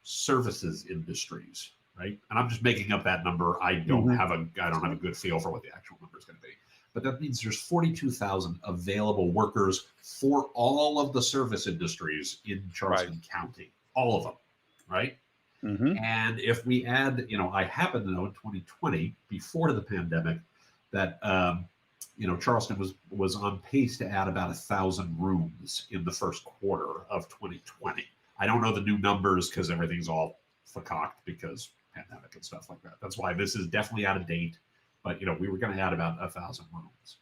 services industries, right? And I'm just making up that number. I don't have a good feel for what the actual number is going to be. But that means there's 42,000 available workers for all of the service industries in Charleston County, all of them, right? And if we add, I happen to know in 2020, before the pandemic, that Charleston was on pace to add about 1,000 rooms in the first quarter of 2020. I don't know the new numbers because everything's all fakaked because pandemic and stuff like that. That's why this is definitely out of date. But we were going to add about 1,000 rooms,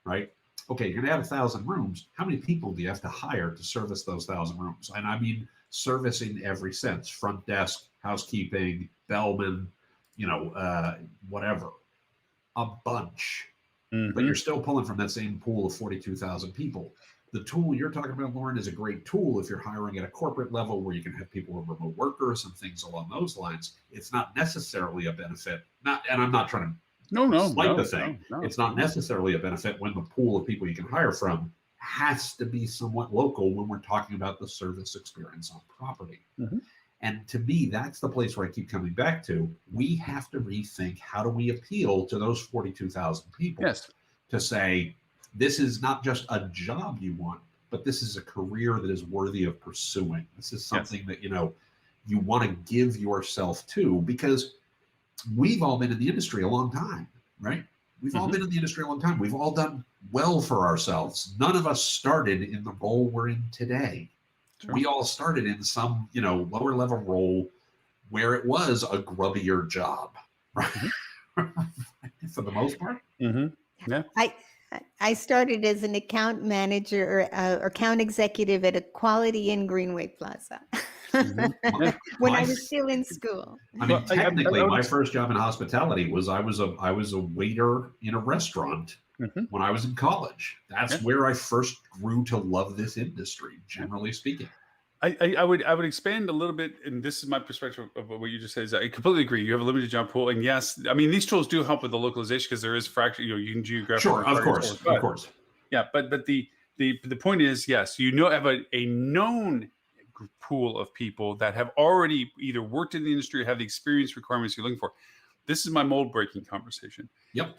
right? Okay, you're going to add 1,000 rooms. How many people do you have to hire to service those 1,000 rooms? And I mean service in every sense: front desk, housekeeping, bellman, whatever. A bunch. But you're still pulling from that same pool of 42,000 people. the tool you're talking about, Lauren, is a great tool if you're hiring at a corporate level where you can have people who are remote workers and things along those lines. It's not necessarily a benefit. And I'm not trying to slight the thing. It's not necessarily a benefit when the pool of people you can hire from has to be somewhat local when we're talking about the service experience on property. And to me, that's the place where I keep coming back to. We have to rethink, how do we appeal to those 42,000 people to say, this is not just a job you want, but this is a career that is worthy of pursuing. This is something that, you want to give yourself to, because we've all been in the industry a long time, right? We've all been in the industry a long time. We've all done well for ourselves. None of us started in the role we're in today. We all started in some, lower level role where it was a grubbier job, right? For the most part. I started as an account manager or account executive at a Quality Inn Greenway Plaza when I was still in school. I mean, technically, my first job in hospitality was I was a waiter in a restaurant when I was in college. That's where I first grew to love this industry, generally speaking. I would expand a little bit, and this is my perspective of what you just said. Is I completely agree. You have a limited job pool, and yes, I mean these tools do help with the localization because there is fracture. You can geographically. Sure, of course. Yeah, but the point is, yes, have a known pool of people that have already either worked in the industry or have the experience requirements you're looking for. This is my mold breaking conversation. Yep.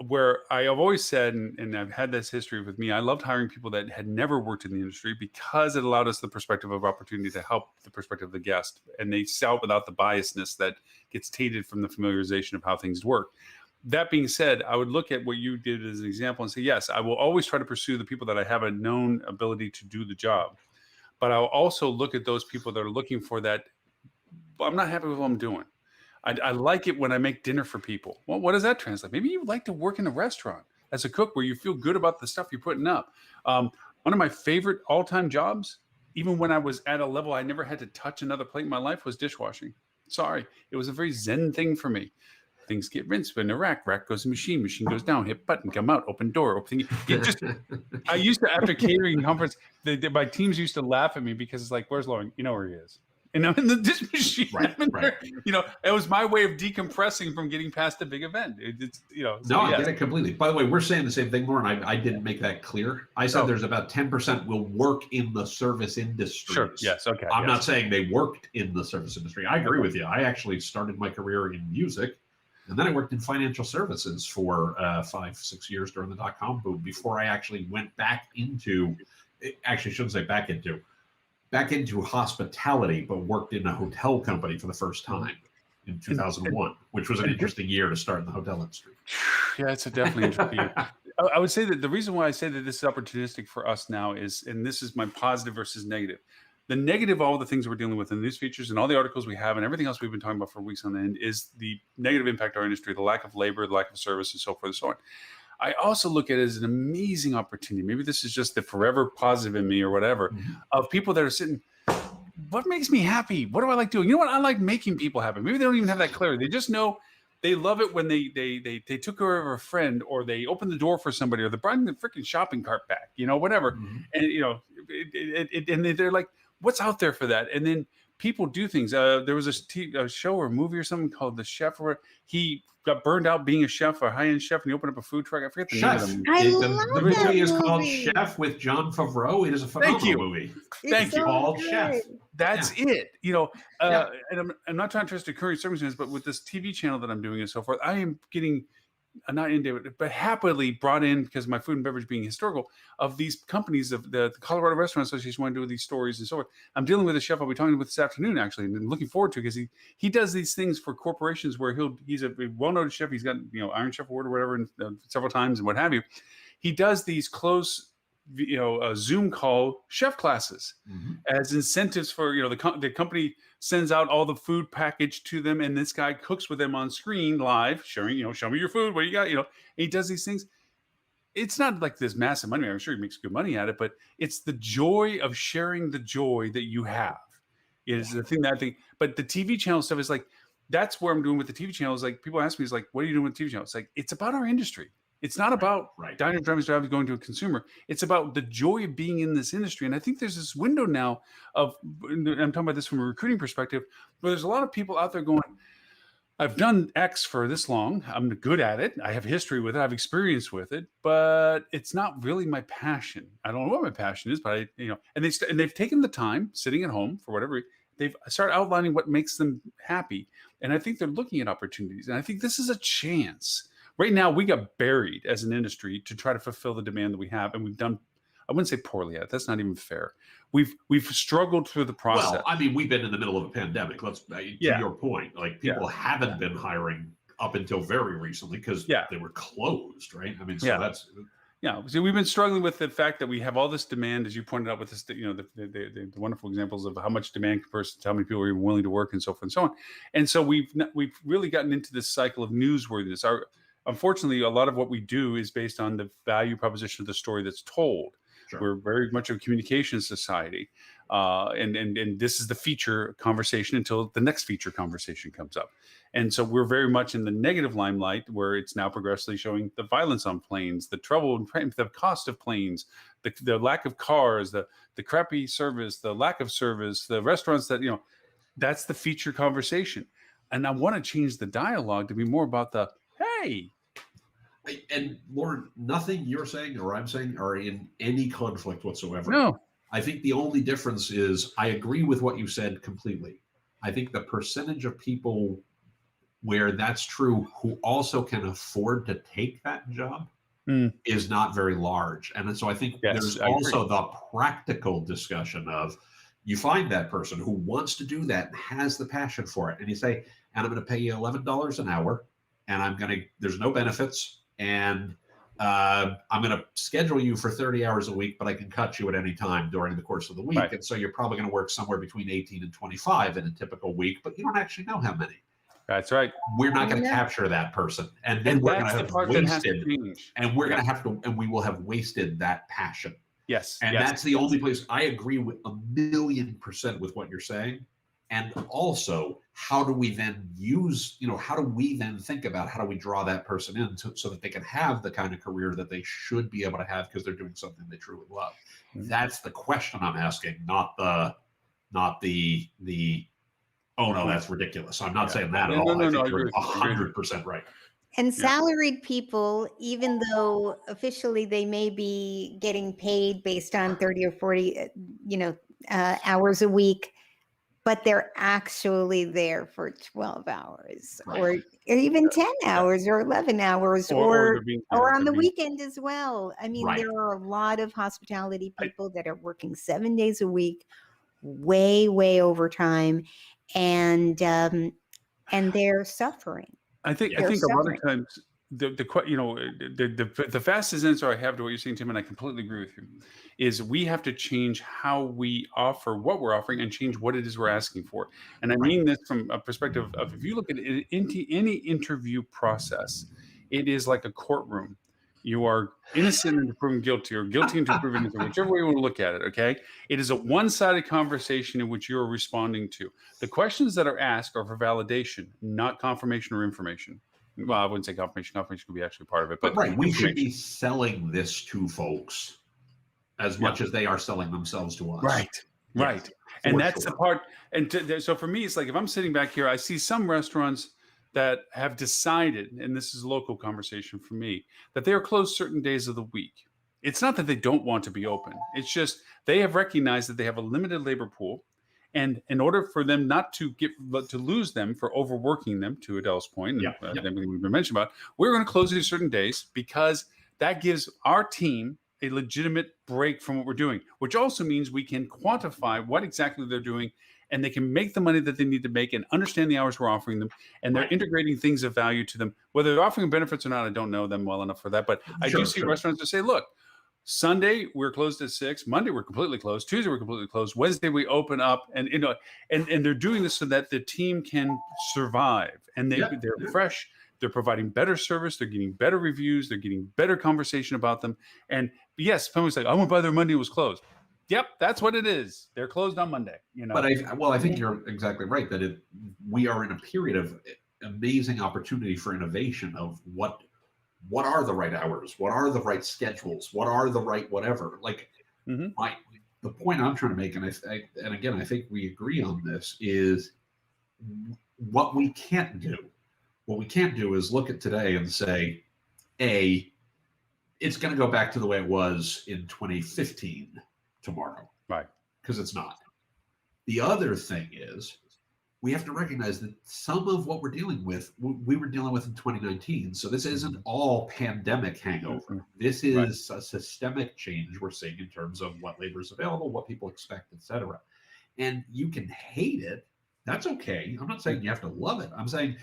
Where I have always said, and I've had this history with me, I loved hiring people that had never worked in the industry because it allowed us the perspective of opportunity to help the perspective of the guest. And they sell without the biasness that gets tainted from the familiarization of how things work. That being said, I would look at what you did as an example and say, yes, I will always try to pursue the people that I have a known ability to do the job. But I'll also look at those people that are looking for that. I'm not happy with what I'm doing. I like it when I make dinner for people. Well, what does that translate? Maybe you like to work in a restaurant as a cook where you feel good about the stuff you're putting up. One of my favorite all-time jobs, even when I was at a level I never had to touch another plate in my life, was dishwashing. Sorry. It was a very zen thing for me. Things get rinsed in a rack goes in machine goes down, hit button, come out, open door, open. I used to, after catering conference, my teams used to laugh at me because it's like, where's Lauren? You know where he is. And I'm in the dish machine. Right. It was my way of decompressing from getting past a big event. I get it completely. By the way, we're saying the same thing, Lauren. I didn't make that clear. I said there's about 10% will work in the service industry. Sure. Yes. Okay. I'm not saying they worked in the service industry. I agree with you. I actually started my career in music, and then I worked in financial services for 5-6 years during the .com boom before I actually went back into. Actually, shouldn't say back into hospitality, but worked in a hotel company for the first time in 2001, which was an interesting year to start in the hotel industry. Yeah, it's a definitely interesting year. I would say that the reason why I say that this is opportunistic for us now is, and this is my positive versus negative. The negative, all the things we're dealing with in the news features and all the articles we have and everything else we've been talking about for weeks on end is the negative impact on our industry, the lack of labor, the lack of service, and so forth and so on. I also look at it as an amazing opportunity. Maybe this is just the forever positive in me or whatever, of people that are sitting, what makes me happy? What do I like doing? You know what? I like making people happy. Maybe they don't even have that clarity. They just know they love it when they took care of a friend, or they opened the door for somebody, or they brought the freaking shopping cart back, whatever. And, and they're like, what's out there for that? And then people do things. There was a show or a movie or something called The Chef, where he got burned out being a chef, a high-end chef, and he opened up a food truck. I forget the name of the movie is called Chef with John Favreau. It is a phenomenal movie. Thank you. Called Chef. That's it. And I'm not trying to trust the current circumstances, but with this TV channel that I'm doing and so forth, I am getting not inundated, but happily brought in, because of my food and beverage being historical, of these companies of the Colorado Restaurant Association want to do these stories and so forth. I'm dealing with a chef I'll be talking with this afternoon, actually, and I'm looking forward to it, because he does these things for corporations where he's a well-known chef. He's got Iron Chef Award or whatever, and several times and what have you. He does these close Zoom call chef classes as incentives for the company sends out all the food package to them, and this guy cooks with them on screen live, sharing show me your food, what do you got, and he does these things. It's not like this massive money. I'm sure he makes good money at it, but it's the joy of sharing the joy that you have is the thing that I think. But the TV channel stuff is like, that's where I'm doing with the TV channel. Is like, people ask me, is like, what are you doing with the TV channel? It's like, it's about our industry. It's not about Right. diner drivers going to a consumer. It's about the joy of being in this industry. And I think there's this window now of, and I'm talking about this from a recruiting perspective, where there's a lot of people out there going, I've done X for this long. I'm good at it. I have history with it. I have experience with it, but it's not really my passion. I don't know what my passion is, but and they've taken the time sitting at home for whatever. They've started outlining what makes them happy. And I think they're looking at opportunities. And I think this is a chance. Right now, we got buried as an industry to try to fulfill the demand that we have. And we've done, I wouldn't say poorly at it. That's not even fair. We've struggled through the process. Well, I mean, we've been in the middle of a pandemic. To your point, like people haven't been hiring up until very recently because they were closed, right? I mean, so that's so we've been struggling with the fact that we have all this demand, as you pointed out, with this, the wonderful examples of how much demand versus how many people are even willing to work and so forth and so on. And so we've really gotten into this cycle of newsworthiness. Unfortunately, a lot of what we do is based on the value proposition of the story that's told. Sure. We're very much a communication society. And this is the feature conversation until the next feature conversation comes up. And so we're very much in the negative limelight, where it's now progressively showing the violence on planes, the trouble, the cost of planes, the lack of cars, the crappy service, the lack of service, the restaurants that, that's the feature conversation. And I want to change the dialogue to be more about the, hey. And Lauren, nothing you're saying or I'm saying are in any conflict whatsoever. No. I think the only difference is I agree with what you said completely. I think the percentage of people where that's true who also can afford to take that job is not very large. And so I think there's also the practical discussion of, you find that person who wants to do that and has the passion for it. And you say, and I'm going to pay you $11 an hour, and there's no benefits. And I'm going to schedule you for 30 hours a week, but I can cut you at any time during the course of the week. Right. And so you're probably going to work somewhere between 18 and 25 in a typical week, but you don't actually know how many. That's right. We're not going to capture that person. And then we're going to have wasted, and we're going to have to, and we will have wasted that passion. Yes. And that's the only place I agree with 1,000,000% with what you're saying. And also, how do we then how do we then think about how do we draw that person in so that they can have the kind of career that they should be able to have because they're doing something they truly love? Mm-hmm. That's the question I'm asking, not the oh no, that's ridiculous. I'm not saying that at all. I think you're 100% right. And salaried people, even though officially they may be getting paid based on 30 or 40, hours a week, but they're actually there for 12 hours or even 10 hours or 11 hours or on the weekend as well. I mean, there are a lot of hospitality people that are working 7 days a week, way, way overtime, and they're suffering. I think a lot of times the fastest answer I have to what you're saying, Tim, and I completely agree with you, is we have to change how we offer what we're offering and change what it is we're asking for. And I mean this from a perspective of, if you look at it, into any interview process, it is like a courtroom. You are innocent until proven guilty, or guilty until proven innocent, whichever way you want to look at it, okay? It is a one-sided conversation in which you're responding to. The questions that are asked are for validation, not confirmation or information. Well, I wouldn't say confirmation. Confirmation could be actually part of it. But we should be selling this to folks as much as they are selling themselves to us. Right. Yes, and that's the part. And so for me, it's like if I'm sitting back here, I see some restaurants that have decided, and this is a local conversation for me, that they are closed certain days of the week. It's not that they don't want to be open. It's just they have recognized that they have a limited labor pool. And in order for them not to lose them for overworking them, to Adele's point, everything we've been mentioning about, we're going to close these certain days because that gives our team a legitimate break from what we're doing, which also means we can quantify what exactly they're doing, and they can make the money that they need to make and understand the hours we're offering them, and they're integrating things of value to them. Whether they're offering benefits or not, I don't know them well enough for that, but I do see restaurants that say, look, Sunday we're closed at 6. Monday we're completely closed. Tuesday we're completely closed. Wednesday we open up, and and they're doing this so that the team can survive. And they're fresh. They're providing better service. They're getting better reviews. They're getting better conversation about them. And yes, someone's like, I went by there Monday, it was closed. Yep, that's what it is. They're closed on Monday. But I think you're exactly right that we are in a period of amazing opportunity for innovation of what what are the right hours? What are the right schedules? What are the right whatever? Like the point I'm trying to make, and and again, I think we agree on this, is what we can't do. What we can't do is look at today and say, it's going to go back to the way it was in 2015 tomorrow. Right. Because it's not. The other thing is, we have to recognize that some of what we're dealing with, we were dealing with in 2019. So this isn't all pandemic hangover. This is a systemic change we're seeing in terms of what labor is available, what people expect, et cetera. And you can hate it. That's okay. I'm not saying you have to love it. I'm saying,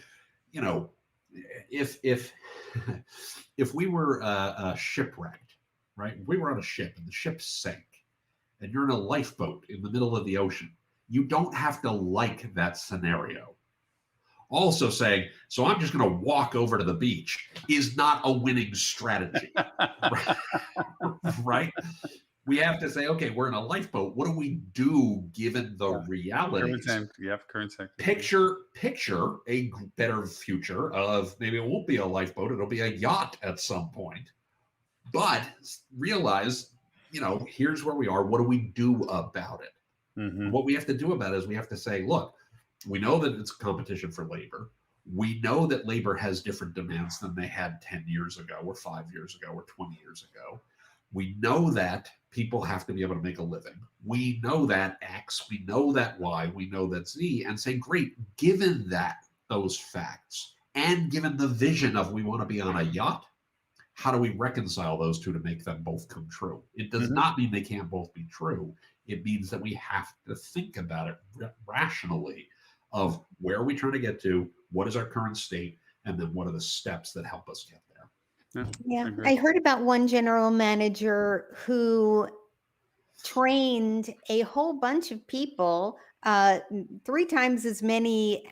you know, if we were shipwrecked, right? If we were on a ship and the ship sank, and you're in a lifeboat in the middle of the ocean, you don't have to like that scenario. Also saying, so I'm just going to walk over to the beach is not a winning strategy, right? We have to say, okay, we're in a lifeboat. What do we do given the realities? Current sector. Picture a better future of maybe it won't be a lifeboat. It'll be a yacht at some point. But realize, you know, here's where we are. What do we do about it? What we have to do about it is we have to say, look, we know that it's competition for labor. We know that labor has different demands than they had 10 years ago or 5 years ago or 20 years ago. We know that people have to be able to make a living. We know that X, we know that Y, we know that Z, and say, great, given those facts and given the vision of we want to be on a yacht, how do we reconcile those two to make them both come true? It does not mean they can't both be true. It means that we have to think about it rationally of where are we trying to get to, what is our current state, and then what are the steps that help us get there. Yeah, I heard about one general manager who trained a whole bunch of people, 3 times as many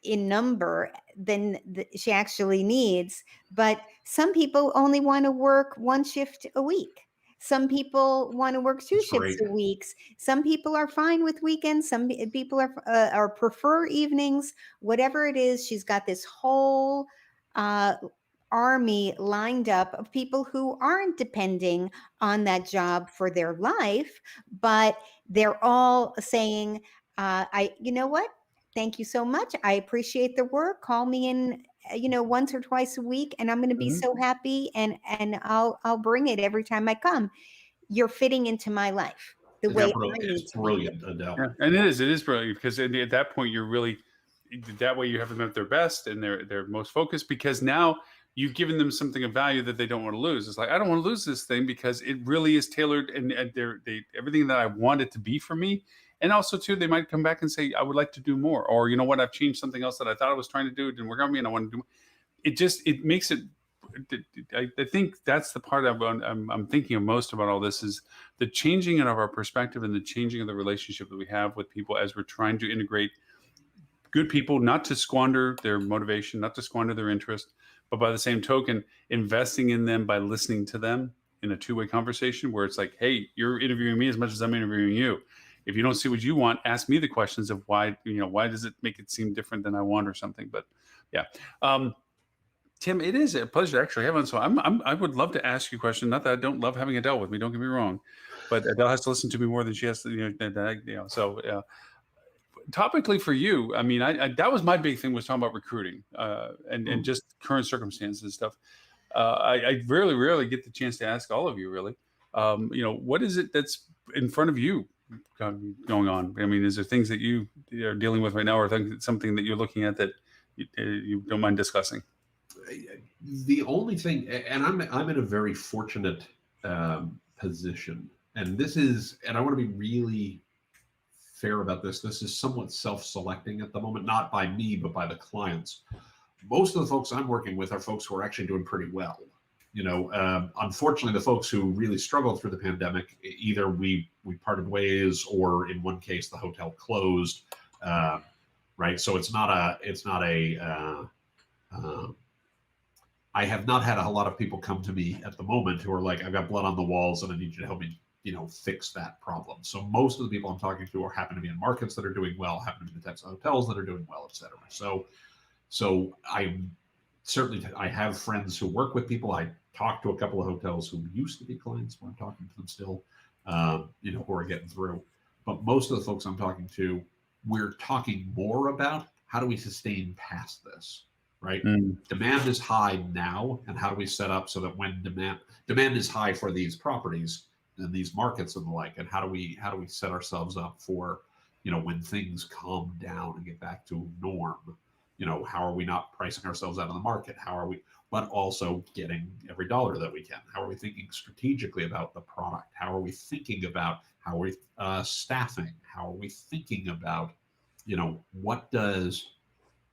in number than she actually needs. But some people only want to work 1 shift a week. Some people want to work 2 shifts a week. Some people are fine with weekends. Some people are prefer evenings. Whatever it is, she's got this whole army lined up of people who aren't depending on that job for their life, but they're all saying, you know what? Thank you so much. I appreciate the work. Call me in, you know, once or twice a week, and I'm going to be so happy, and I'll bring it every time I come. You're fitting into my life the way I need it's to brilliant, Adele. Yeah, and it is brilliant because at that point you're really that way you have them at their best and they're most focused because now you've given them something of value that they don't want to lose. It's like, I don't want to lose this thing because it really is tailored and they everything that I want it to be for me. And also too, they might come back and say, I would like to do more, or you know what, I've changed something else that I thought I was trying to do. It didn't work out for me and I want to do more. It makes it, I think that's the part I'm thinking of most about all this is the changing of our perspective and the changing of the relationship that we have with people as we're trying to integrate good people, not to squander their motivation, not to squander their interest, but by the same token, investing in them by listening to them in a two-way conversation where it's like, hey, you're interviewing me as much as I'm interviewing you. If you don't see what you want, ask me the questions of why, you know, why does it make it seem different than I want or something? But yeah. Tim, it is a pleasure to actually have on. So I would love to ask you a question. Not that I don't love having Adele with me, don't get me wrong, but Adele has to listen to me more than she has to, you know, so topically for you, I mean, I that was my big thing was talking about recruiting and just current circumstances and stuff. I rarely get the chance to ask all of you really, you know, what is it that's in front of you going on? I mean, is there things that you are dealing with right now or something that you're looking at that you don't mind discussing? The only thing, and I'm in a very fortunate position, and this is, and I want to be really fair about this. This is somewhat self-selecting at the moment, not by me, but by the clients. Most of the folks I'm working with are folks who are actually doing pretty well. You know, unfortunately, the folks who really struggled through the pandemic, either we parted ways, or in one case, the hotel closed. Right, so it's not a. I have not had a lot of people come to me at the moment who are like, I've got blood on the walls and I need you to help me, you know, fix that problem. So most of the people I'm talking to happen to be in markets that are doing well, happen to be the types of hotels that are doing well, et cetera. So I'm certainly I have friends who work with people. I talk to a couple of hotels who used to be clients, but I'm talking to them still, who are getting through. But most of the folks I'm talking to, we're talking more about how do we sustain past this, right? Demand is high now, and how do we set up so that when demand is high for these properties and these markets and the like, and how do we set ourselves up for, when things calm down and get back to norm? How are we not pricing ourselves out of the market? How are we, but also getting every dollar that we can? How are we thinking strategically about the product? How are we thinking about how are we staffing? How are we thinking about, what does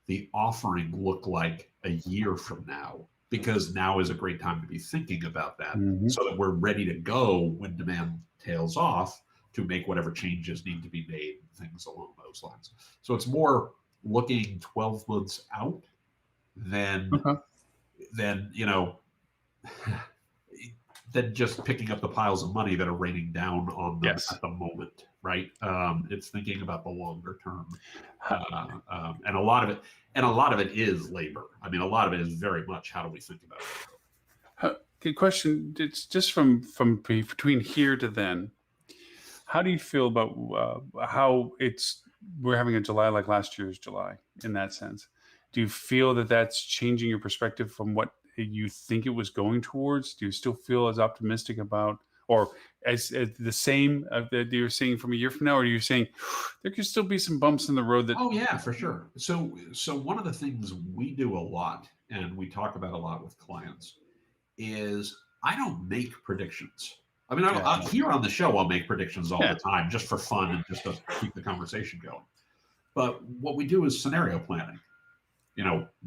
the offering look like a year from now? Because now is a great time to be thinking about that so that we're ready to go when demand tails off to make whatever changes need to be made, things along those lines. So it's more looking 12 months out than than just picking up the piles of money that are raining down on them at the moment, right? It's thinking about the longer term, and a lot of it is labor. I mean, a lot of it is very much how do we think about it. Good question. It's just from between here to then. How do you feel about how we're having a July like last year's July in that sense? Do you feel that that's changing your perspective from what you think it was going towards? Do you still feel as optimistic about, or as the same that you're seeing from a year from now, or are you saying there could still be some bumps in the road that? Oh yeah, for sure. So one of the things we do a lot and we talk about a lot with clients is I don't make predictions. I mean, here on the show, I'll make predictions all the time just for fun and just to keep the conversation going. But what we do is scenario planning.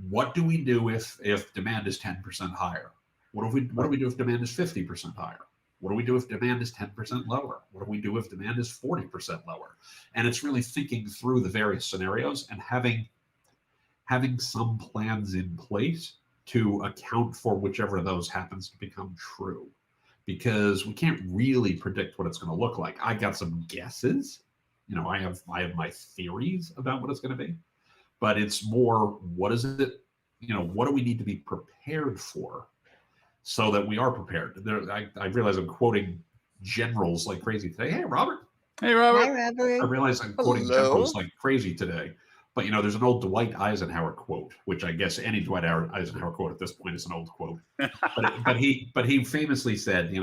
What do we do if demand is 10% higher? What do we do if demand is 50% higher? What do we do if demand is 10% lower? What do we do if demand is 40% lower? And it's really thinking through the various scenarios and having some plans in place to account for whichever of those happens to become true. Because we can't really predict what it's going to look like. I got some guesses. I have my theories about what it's going to be. But it's more, what is it? What do we need to be prepared for so that we are prepared? I realize I'm quoting generals like crazy today. Hey, Robert. Hey, Robert. Hi, Robert. I realize I'm quoting generals like crazy today. But, there's an old Dwight Eisenhower quote, which I guess any Dwight Eisenhower quote at this point is an old quote. but he famously said,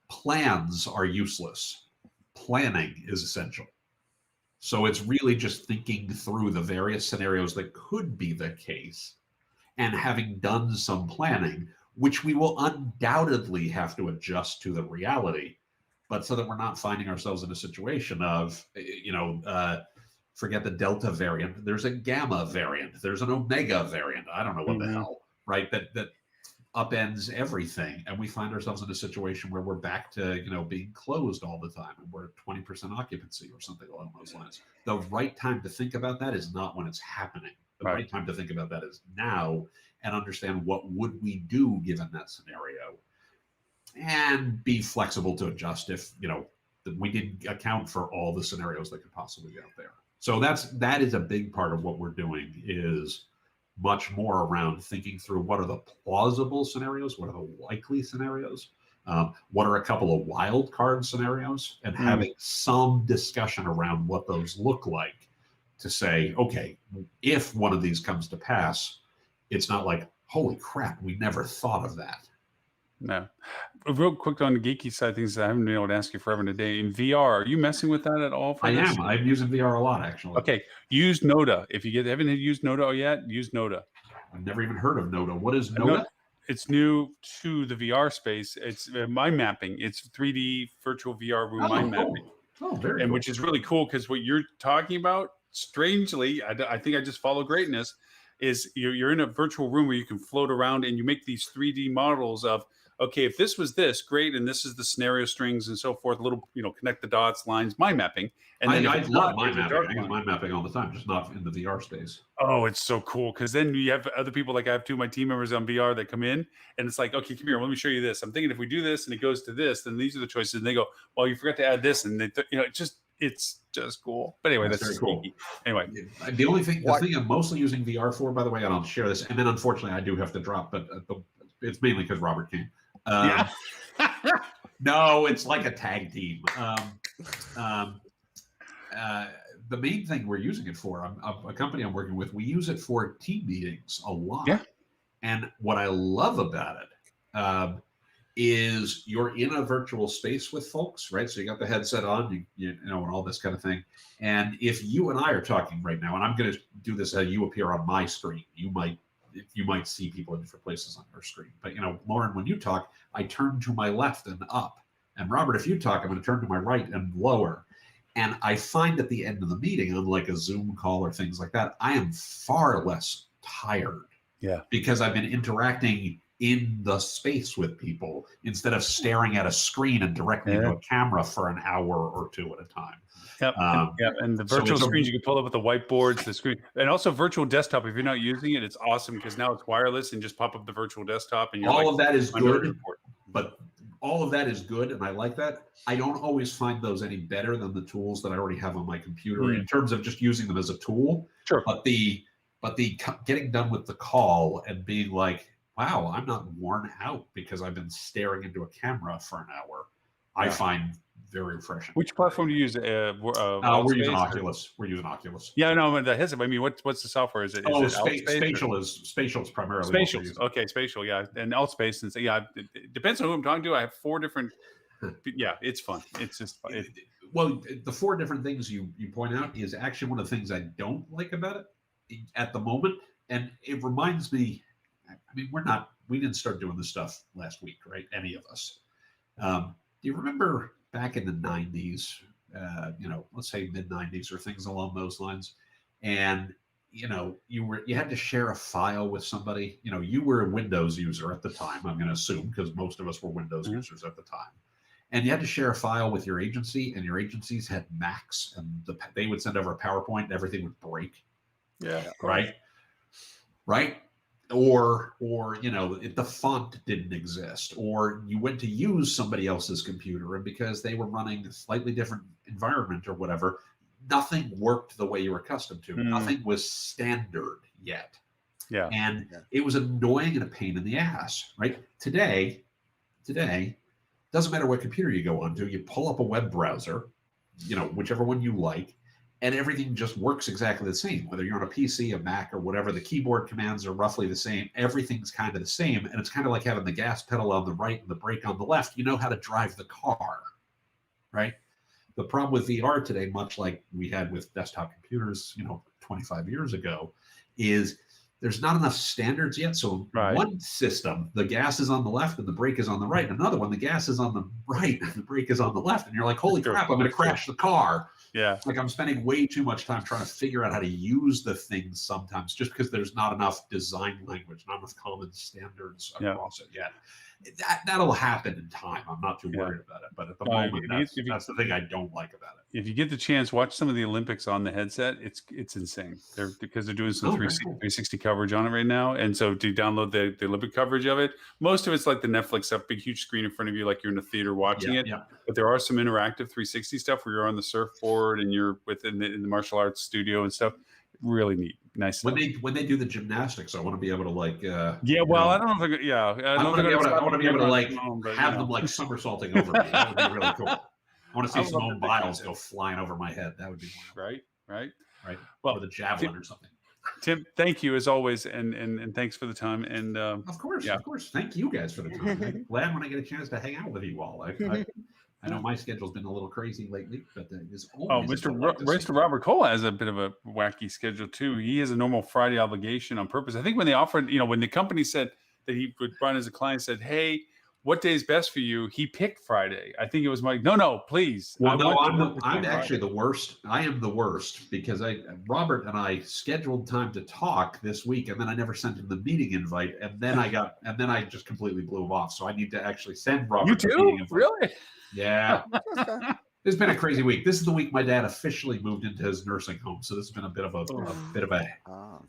plans are useless. Planning is essential. So it's really just thinking through the various scenarios that could be the case and having done some planning, which we will undoubtedly have to adjust to the reality, but so that we're not finding ourselves in a situation of, forget the Delta variant. There's a Gamma variant. There's an Omega variant. I don't know what the hell, right? That upends everything. And we find ourselves in a situation where we're back to, being closed all the time and we're at 20% occupancy or something along those lines. The right time to think about that is not when it's happening. The right time to think about that is now and understand what would we do given that scenario and be flexible to adjust if, we didn't account for all the scenarios that could possibly be out there. So that is a big part of what we're doing is much more around thinking through what are the plausible scenarios, what are the likely scenarios, what are a couple of wild card scenarios, and having some discussion around what those look like to say, okay, if one of these comes to pass, it's not like, holy crap, we never thought of that. No. Real quick on the geeky side of things that I haven't been able to ask you forever today. In VR, are you messing with that at all? I am. I'm using VR a lot, actually. Okay. Use Noda. If you haven't used Noda yet, use Noda. I've never even heard of Noda. What is Noda? It's new to the VR space. It's mind mapping. It's 3D virtual VR room mind mapping. Oh, very cool. Which is really cool because what you're talking about, strangely, I think I just follow greatness, is you're in a virtual room where you can float around and you make these 3D models of, okay, if this was this, great, and this is the scenario strings and so forth, little, connect the dots, lines, mind mapping. And then I love mind mapping. I use mind mapping all the time, just not in the VR space. Oh, it's so cool because then you have other people, like I have two of my team members on VR that come in and it's like, okay, come here, let me show you this. I'm thinking if we do this and it goes to this, then these are the choices. And they go, well, you forgot to add this. And they, it's just cool. But anyway, That's that's very cool. sneaky. Anyway, the thing I'm mostly using VR for, by the way, and I'll share this, and then unfortunately I do have to drop, but it's mainly because Robert came. yeah. No, it's like a tag team. The main thing we're using it for, a company I'm working with, we use it for team meetings a lot. Yeah. And what I love about it is you're in a virtual space with folks, right? So you got the headset on, you know, and all this kind of thing. And if you and I are talking right now, and I'm going to do this as you appear on my screen, you might see people in different places on your screen. But, you know, Lauren, when you talk, I turn to my left and up. And Robert, if you talk, I'm going to turn to my right and lower. And I find at the end of the meeting, on like a Zoom call or things like that, I am far less tired. Yeah. Because I've been interacting in the space with people instead of staring at a screen and directly into a camera for an hour or two at a time. Yep. And the virtual screens you can pull up with the whiteboards, the screen, and also virtual desktop. If you're not using it, it's awesome because now it's wireless and just pop up the virtual desktop and you're all of that is good. But all of that is good, and I like that. I don't always find those any better than the tools that I already have on my computer in terms of just using them as a tool. Sure. But the getting done with the call and being like, wow, I'm not worn out because I've been staring into a camera for an hour, I find very refreshing. Which platform do you use? We're using Oculus. We're using Oculus. Yeah, no, the headset. I mean, what's the software? Is it? Spatial is primarily. Spatial. Okay, spatial. Yeah, and Altspace. And it depends on who I'm talking to. I have 4 different. Yeah, it's fun. It's just fun. Well, the 4 different things you point out is actually one of the things I don't like about it at the moment, and it reminds me. I mean, we didn't start doing this stuff last week, right? Any of us. Do you remember back in the 90s, you know, let's say mid 90s or things along those lines, and you know, you had to share a file with somebody. You know, you were a Windows user at the time, I'm going to assume, because most of us were Windows users at the time. And you had to share a file with your agency, and your agencies had Macs, and they would send over a PowerPoint, and everything would break. Yeah. Right. Or you know, the font didn't exist, or you went to use somebody else's computer, and because they were running a slightly different environment or whatever, nothing worked the way you were accustomed to. Nothing was standard yet. Yeah. And it was annoying and a pain in the ass, right? Today, doesn't matter what computer you go onto, you pull up a web browser, you know, whichever one you like, and everything just works exactly the same. Whether you're on a PC, a Mac, or whatever, the keyboard commands are roughly the same. Everything's kind of the same. And it's kind of like having the gas pedal on the right and the brake on the left. You know how to drive the car, right? The problem with VR today, much like we had with desktop computers, you know, 25 years ago, is there's not enough standards yet. So one system, the gas is on the left and the brake is on the right. Another one, the gas is on the right and the brake is on the left. And you're like, holy crap, I'm going to crash the car. Yeah. Like I'm spending way too much time trying to figure out how to use the things sometimes just because there's not enough design language, not enough common standards across it yet. That'll happen in time. I'm not too worried about it. But at the moment, that's the thing I don't like about it. If you get the chance, watch some of the Olympics on the headset. It's insane. Because they're doing some 360 coverage on it right now. And so to download the Olympic coverage of it, most of it's like the Netflix stuff, big, huge screen in front of you, like you're in a theater watching it. Yeah. But there are some interactive 360 stuff where you're on the surfboard and you're within the martial arts studio and stuff. Really neat. Nice. When they do the gymnastics, I want to be able to like. I don't know if I want to be able to like have them like somersaulting over me. That would be really cool. I want to see Simone Biles go flying over my head. That would be right. Well, or the javelin or something. Tim, thank you as always, and thanks for the time. And of course, thank you guys for the time. I'm glad when I get a chance to hang out with you all. I know my schedule's been a little crazy lately, but it's always Mr. Robert Cole has a bit of a wacky schedule too. He has a normal Friday obligation on purpose. I think when they offered, when the company said that he would run as a client, said, "Hey, what day is best for you?" He picked Friday. I think it was Mike. No, please. Well, I'm actually the worst. I am the worst because Robert and I scheduled time to talk this week, and then I never sent him the meeting invite, and then I just completely blew him off. So I need to actually send Robert. You too? The meeting invite. Really? Yeah. It's been a crazy week. This is the week my dad officially moved into his nursing home. So this has been a bit of a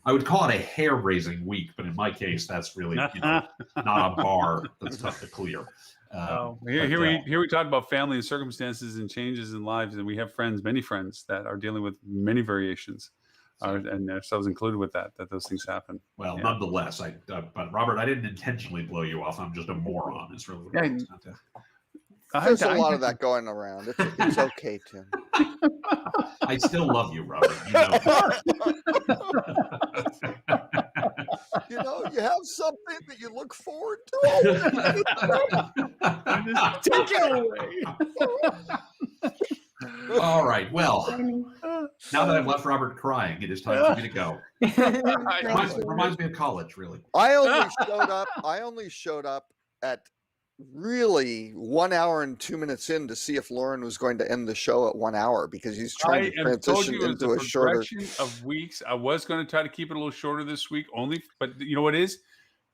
I would call it a hair-raising week, but in my case, that's really not a bar that's tough to clear. Here we talk about family and circumstances and changes in lives, and we have friends, many friends, that are dealing with many variations, and ourselves included with that those things happen. Well, nonetheless, but Robert, I didn't intentionally blow you off. I'm just a moron. It's really there's a lot of that going around. It's okay, Tim. I still love you, Robert. You know. You know, you have something that you look forward to. Just take it away. All right. Well, now that I've left Robert crying, it is time for me to go. Reminds me of college, really. I only showed up at really 1 hour and 2 minutes in to see if Lauren was going to end the show at 1 hour, because he's trying to transition into a shorter of weeks. I was going to try to keep it a little shorter this week but you know what is?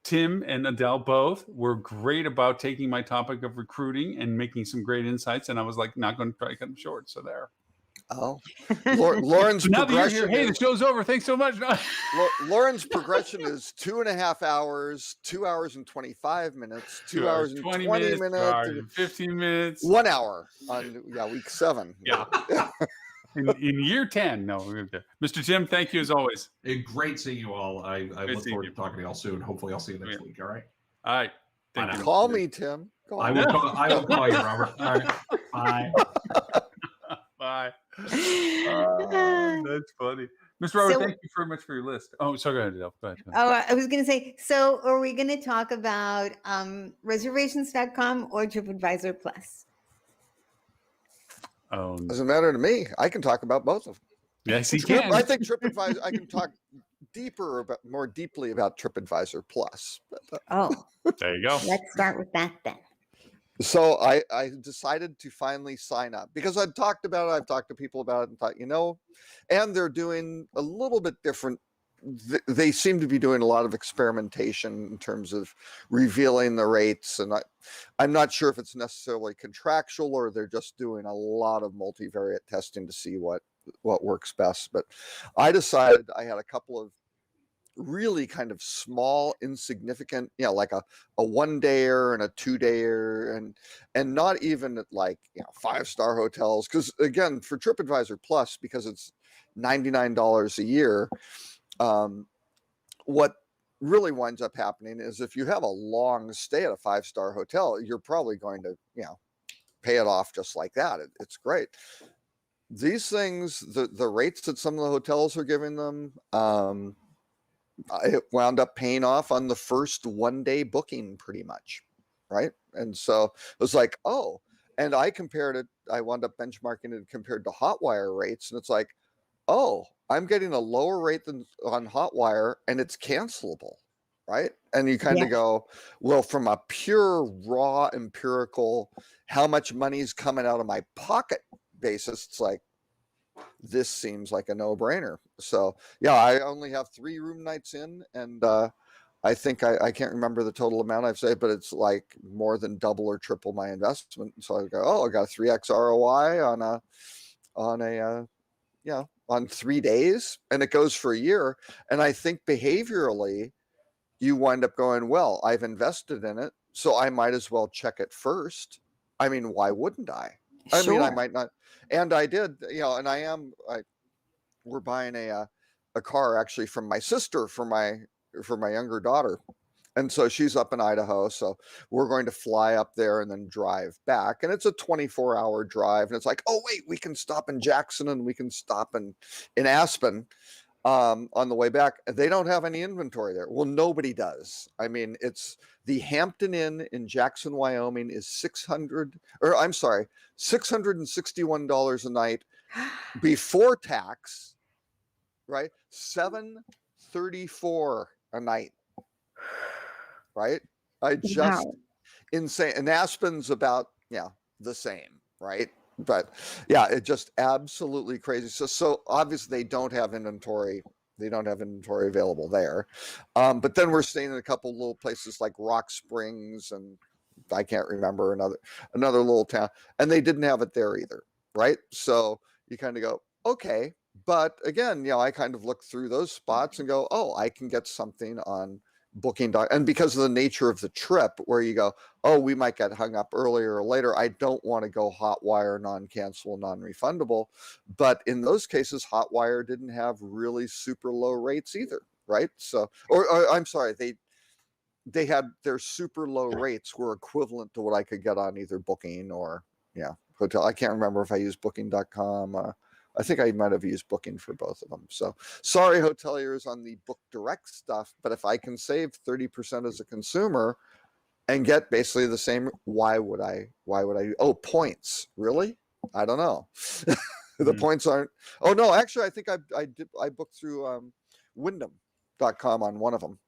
Tim and Adele both were great about taking my topic of recruiting and making some great insights, and I was like, not going to try to cut them short. So there. Oh, Lauren's now that you're here, hey, the show's over. Thanks so much. Lauren's progression is 2.5 hours, 2 hours and 25 minutes, 2 hours and 20 minutes, 15 minutes, 1 hour on week 7. Yeah. in year 10. No, Mr. Tim, thank you as always. Great seeing you all. I look forward to talking to you all soon. Hopefully, I'll see you next week. All right. All right. Thank you. Call me, Tim. I will call you, Robert. All right. Bye. Bye. That's funny. Mr. Robert, thank you very much for your list. Oh, sorry, go ahead, Adele. Go ahead. Oh, I was going to say, so are we going to talk about reservations.com or TripAdvisor Plus? Doesn't matter to me. I can talk about both of them. Yes, he can. I think TripAdvisor, I can talk more deeply about TripAdvisor Plus. There you go. Let's start with that then. So I decided to finally sign up because I've talked about it. I've talked to people about it and thought, and they're doing a little bit different. They seem to be doing a lot of experimentation in terms of revealing the rates. And I'm not sure if it's necessarily contractual or they're just doing a lot of multivariate testing to see what works best. But I decided I had a couple of really kind of small, insignificant, like a 1-dayer and a 2-dayer and not even at 5-star hotels. Because again, for TripAdvisor Plus, because it's $99 a year, what really winds up happening is if you have a long stay at a 5-star hotel, you're probably going to, pay it off just like that. It's great. These things, the rates that some of the hotels are giving them, it wound up paying off on the first 1-day booking pretty much, right? And so it was like, and I compared it, I wound up benchmarking it compared to Hotwire rates, and it's like, I'm getting a lower rate than on Hotwire, and it's cancelable, right? And you kind of go, well, from a pure, raw, empirical, how much money is coming out of my pocket basis, it's like, this seems like a no-brainer. So I only have 3 room nights in, and I think I can't remember the total amount I've said, but it's like more than double or triple my investment. So I go, I got a 3x ROI on 3 days, and it goes for a year. And I think behaviorally, you wind up going, well, I've invested in it, so I might as well check it first. I mean, why wouldn't I? I mean, I might not. And I did, and we're buying a car actually from my sister for my younger daughter. And so she's up in Idaho. So we're going to fly up there and then drive back. And it's a 24-hour drive. And it's like, wait, we can stop in Jackson and we can stop in Aspen on the way back. They don't have any inventory there. Well, nobody does. I mean, it's the Hampton Inn in Jackson, Wyoming is $661 a night before tax, right? $734 a night, right? Insane. And Aspen's about, the same, right? But it's just absolutely crazy. So obviously they don't have inventory. They don't have inventory available there. But then we're staying in a couple little places like Rock Springs and I can't remember another little town, and they didn't have it there either, right? So you kind of go, okay. But again, I kind of look through those spots and go, I can get something on and because of the nature of the trip where you go, oh, we might get hung up earlier or later, I don't want to go hotwire, non-cancelable, non-refundable. But in those cases, hotwire didn't have really super low rates either, right? So, or I'm sorry, they had their super low rates were equivalent to what I could get on either Booking or hotel. I can't remember if I used Booking.com. I think I might have used Booking for both of them. So sorry, hoteliers, on the Book Direct stuff, but if I can save 30% as a consumer and get basically the same, why would I? Oh, points, really? I don't know. The points aren't. Oh no, actually, I think I booked through Wyndham.com on one of them.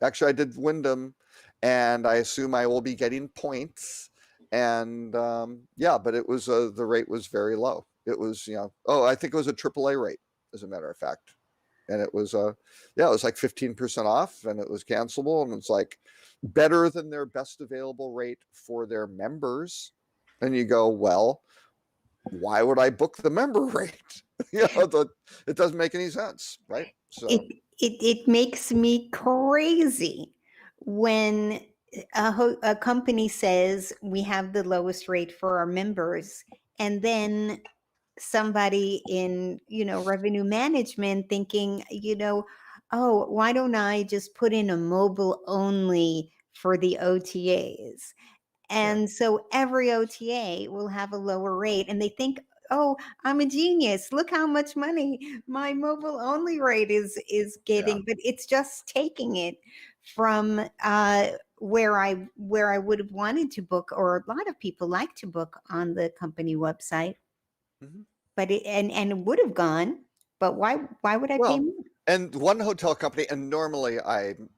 Actually, I did Wyndham, and I assume I will be getting points. And but it was the rate was very low. It was, I think it was a AAA rate, as a matter of fact. And it was it was like 15% off, and it was cancelable, and it's like better than their best available rate for their members. And you go, well, why would I book the member rate? It doesn't make any sense, right? So it makes me crazy when a company says we have the lowest rate for our members, and then somebody in revenue management thinking, oh, why don't I just put in a mobile only for the OTAs? And so every OTA will have a lower rate, and they think, oh, I'm a genius. Look how much money my mobile only rate is getting. But it's just taking it from where I would have wanted to book, or a lot of people like to book on the company website. But it would have gone, but why would I pay more? And one hotel company, and normally I'm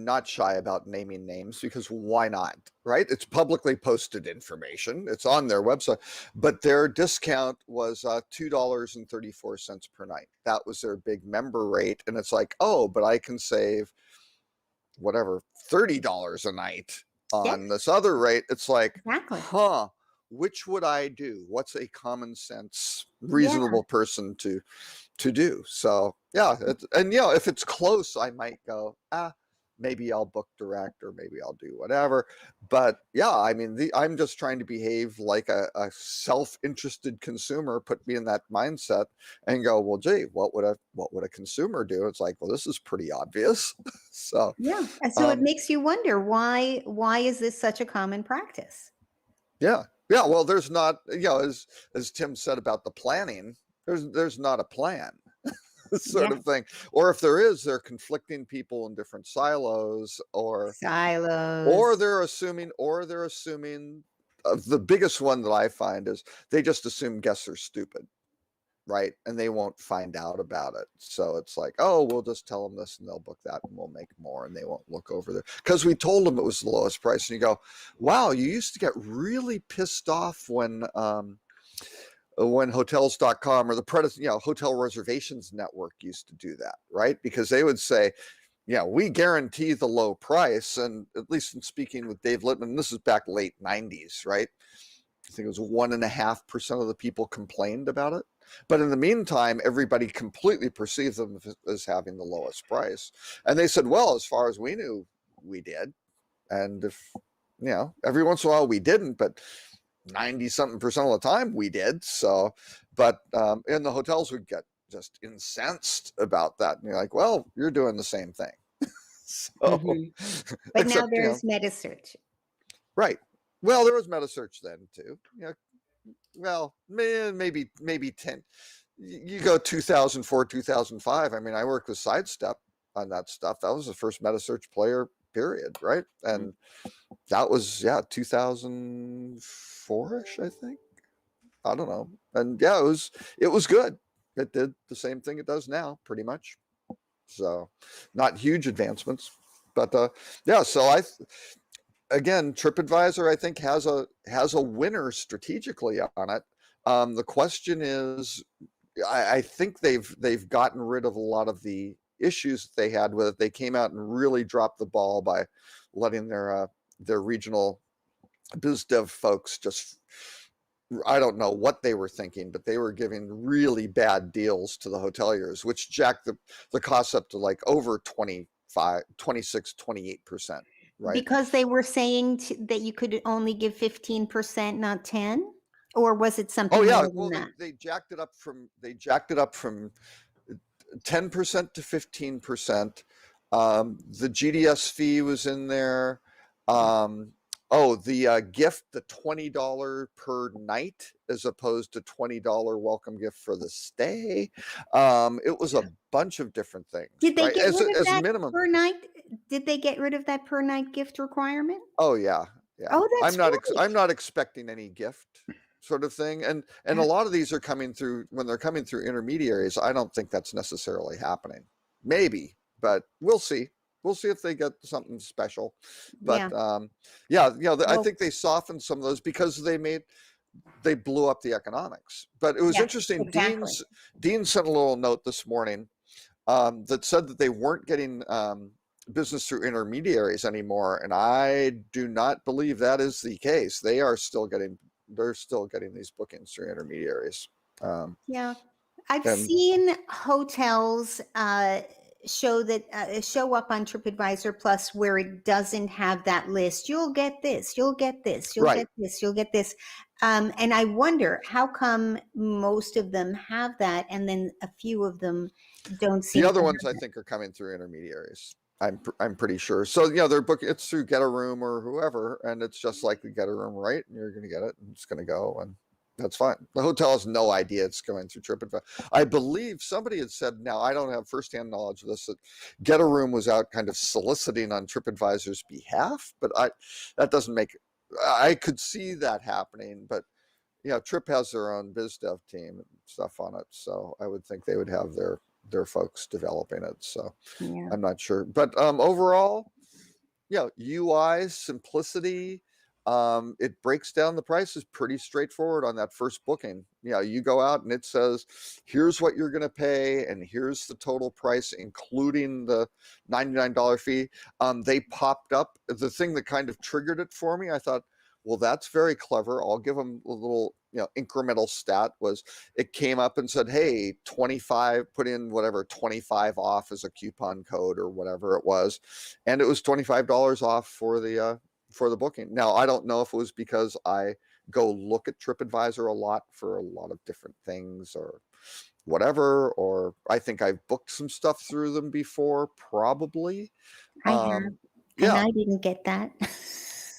not shy about naming names, because why not, right? It's publicly posted information. It's on their website. But their discount was $2.34 per night. That was their big member rate. And it's like, oh, but I can save whatever, $30 a night on this other rate. It's like, huh, which would I do? What's a common sense, reasonable person to do? So if it's close, I might go, maybe I'll book direct, or maybe I'll do whatever. But I mean, I'm just trying to behave like a self-interested consumer, put me in that mindset and go, well, gee, what would a consumer do? It's like, well, this is pretty obvious. So and so it makes you wonder, why is this such a common practice? Well, there's not, as Tim said about the planning, there's not a plan. Sort of thing. Or if there is, they're conflicting people in different silos, or they're assuming the biggest one that I find is they just assume guests are stupid, right? And they won't find out about it. So it's like, oh, we'll just tell them this and they'll book that and we'll make more, and they won't look over there because we told them it was the lowest price. And you go, wow, you used to get really pissed off when hotels.com or the hotel reservations network used to do that, right? Because they would say, we guarantee the low price. And at least in speaking with Dave Littman, this is back late 90s, right? I think it was 1.5% of the people complained about it. But in the meantime, everybody completely perceived them as having the lowest price. And they said, well, as far as we knew, we did. And if, every once in a while we didn't, but 90-something% of the time we did. So, but and the hotels would get just incensed about that. And you're like, well, you're doing the same thing. So, but now there's MetaSearch. Right. Well, there was MetaSearch then too. Well, maybe 10. You go 2004, 2005. I mean, I worked with Sidestep on that stuff. That was the first MetaSearch player, period, right? And that was 2004-ish, I think. I don't know. And it was good. It did the same thing it does now, pretty much. So not huge advancements, but so again, TripAdvisor, I think, has a winner strategically on it. The question is, I think they've gotten rid of a lot of the issues that they had with it. They came out and really dropped the ball by letting their regional biz dev folks just, I don't know what they were thinking, but they were giving really bad deals to the hoteliers, which jacked the cost up to like over 20 26, 28%, right? Because they were saying that you could only give 15%, not 10, or was it something Oh yeah, more than well that? they jacked it up from 10% to 15%. The GDS fee was in there. The gift, the $20 per night as opposed to $20 welcome gift for the stay. It was a bunch of different things. Did they right? get rid of As that minimum. per night? Did they get rid of that per night gift requirement? Oh yeah, yeah. Oh, that's I'm great. not expecting any gift sort of thing, and a lot of these are coming through when they're coming through intermediaries. I don't think that's necessarily happening. Maybe, but we'll see. We'll see if they get something special. But Yeah. I think they softened some of those because they blew up the economics. But it was Yes, interesting. exactly. Dean sent a little note this morning that said that they weren't getting business through intermediaries anymore, and I do not believe that is the case. They're still getting these bookings through intermediaries. Yeah, I've And seen hotels show up on TripAdvisor Plus where it doesn't have that list. You'll get this, you'll get this, you'll Right. get this, you'll get this. And I wonder how come most of them have that and then a few of them don't seem the other to ones have I think are coming through intermediaries. I'm pretty sure. So they're booking it's through Get a Room or whoever, and it's just like the Get a Room, right? And you're going to get it, and it's going to go, and that's fine. The hotel has no idea it's going through TripAdvisor. I believe somebody had said, now I don't have firsthand knowledge of this, that Get a Room was out kind of soliciting on TripAdvisor's behalf, but that doesn't make. I could see that happening, but Trip has their own biz dev team and stuff on it, so I would think they would have their folks developing it. So Yeah. I'm not sure, but overall, UI simplicity. It breaks down the prices pretty straightforward on that first booking. You go out and it says, here's what you're going to pay, and here's the total price, including the $99 fee. They popped up. The thing that kind of triggered it for me, I thought, well, that's very clever. I'll give them a little, incremental stat was it came up and said, hey, 25, put in whatever, 25 off as a coupon code or whatever it was. And it was $25 off for the booking. Now, I don't know if it was because I go look at TripAdvisor a lot for a lot of different things or whatever, or I think I've booked some stuff through them before, probably. I have, and I didn't get that.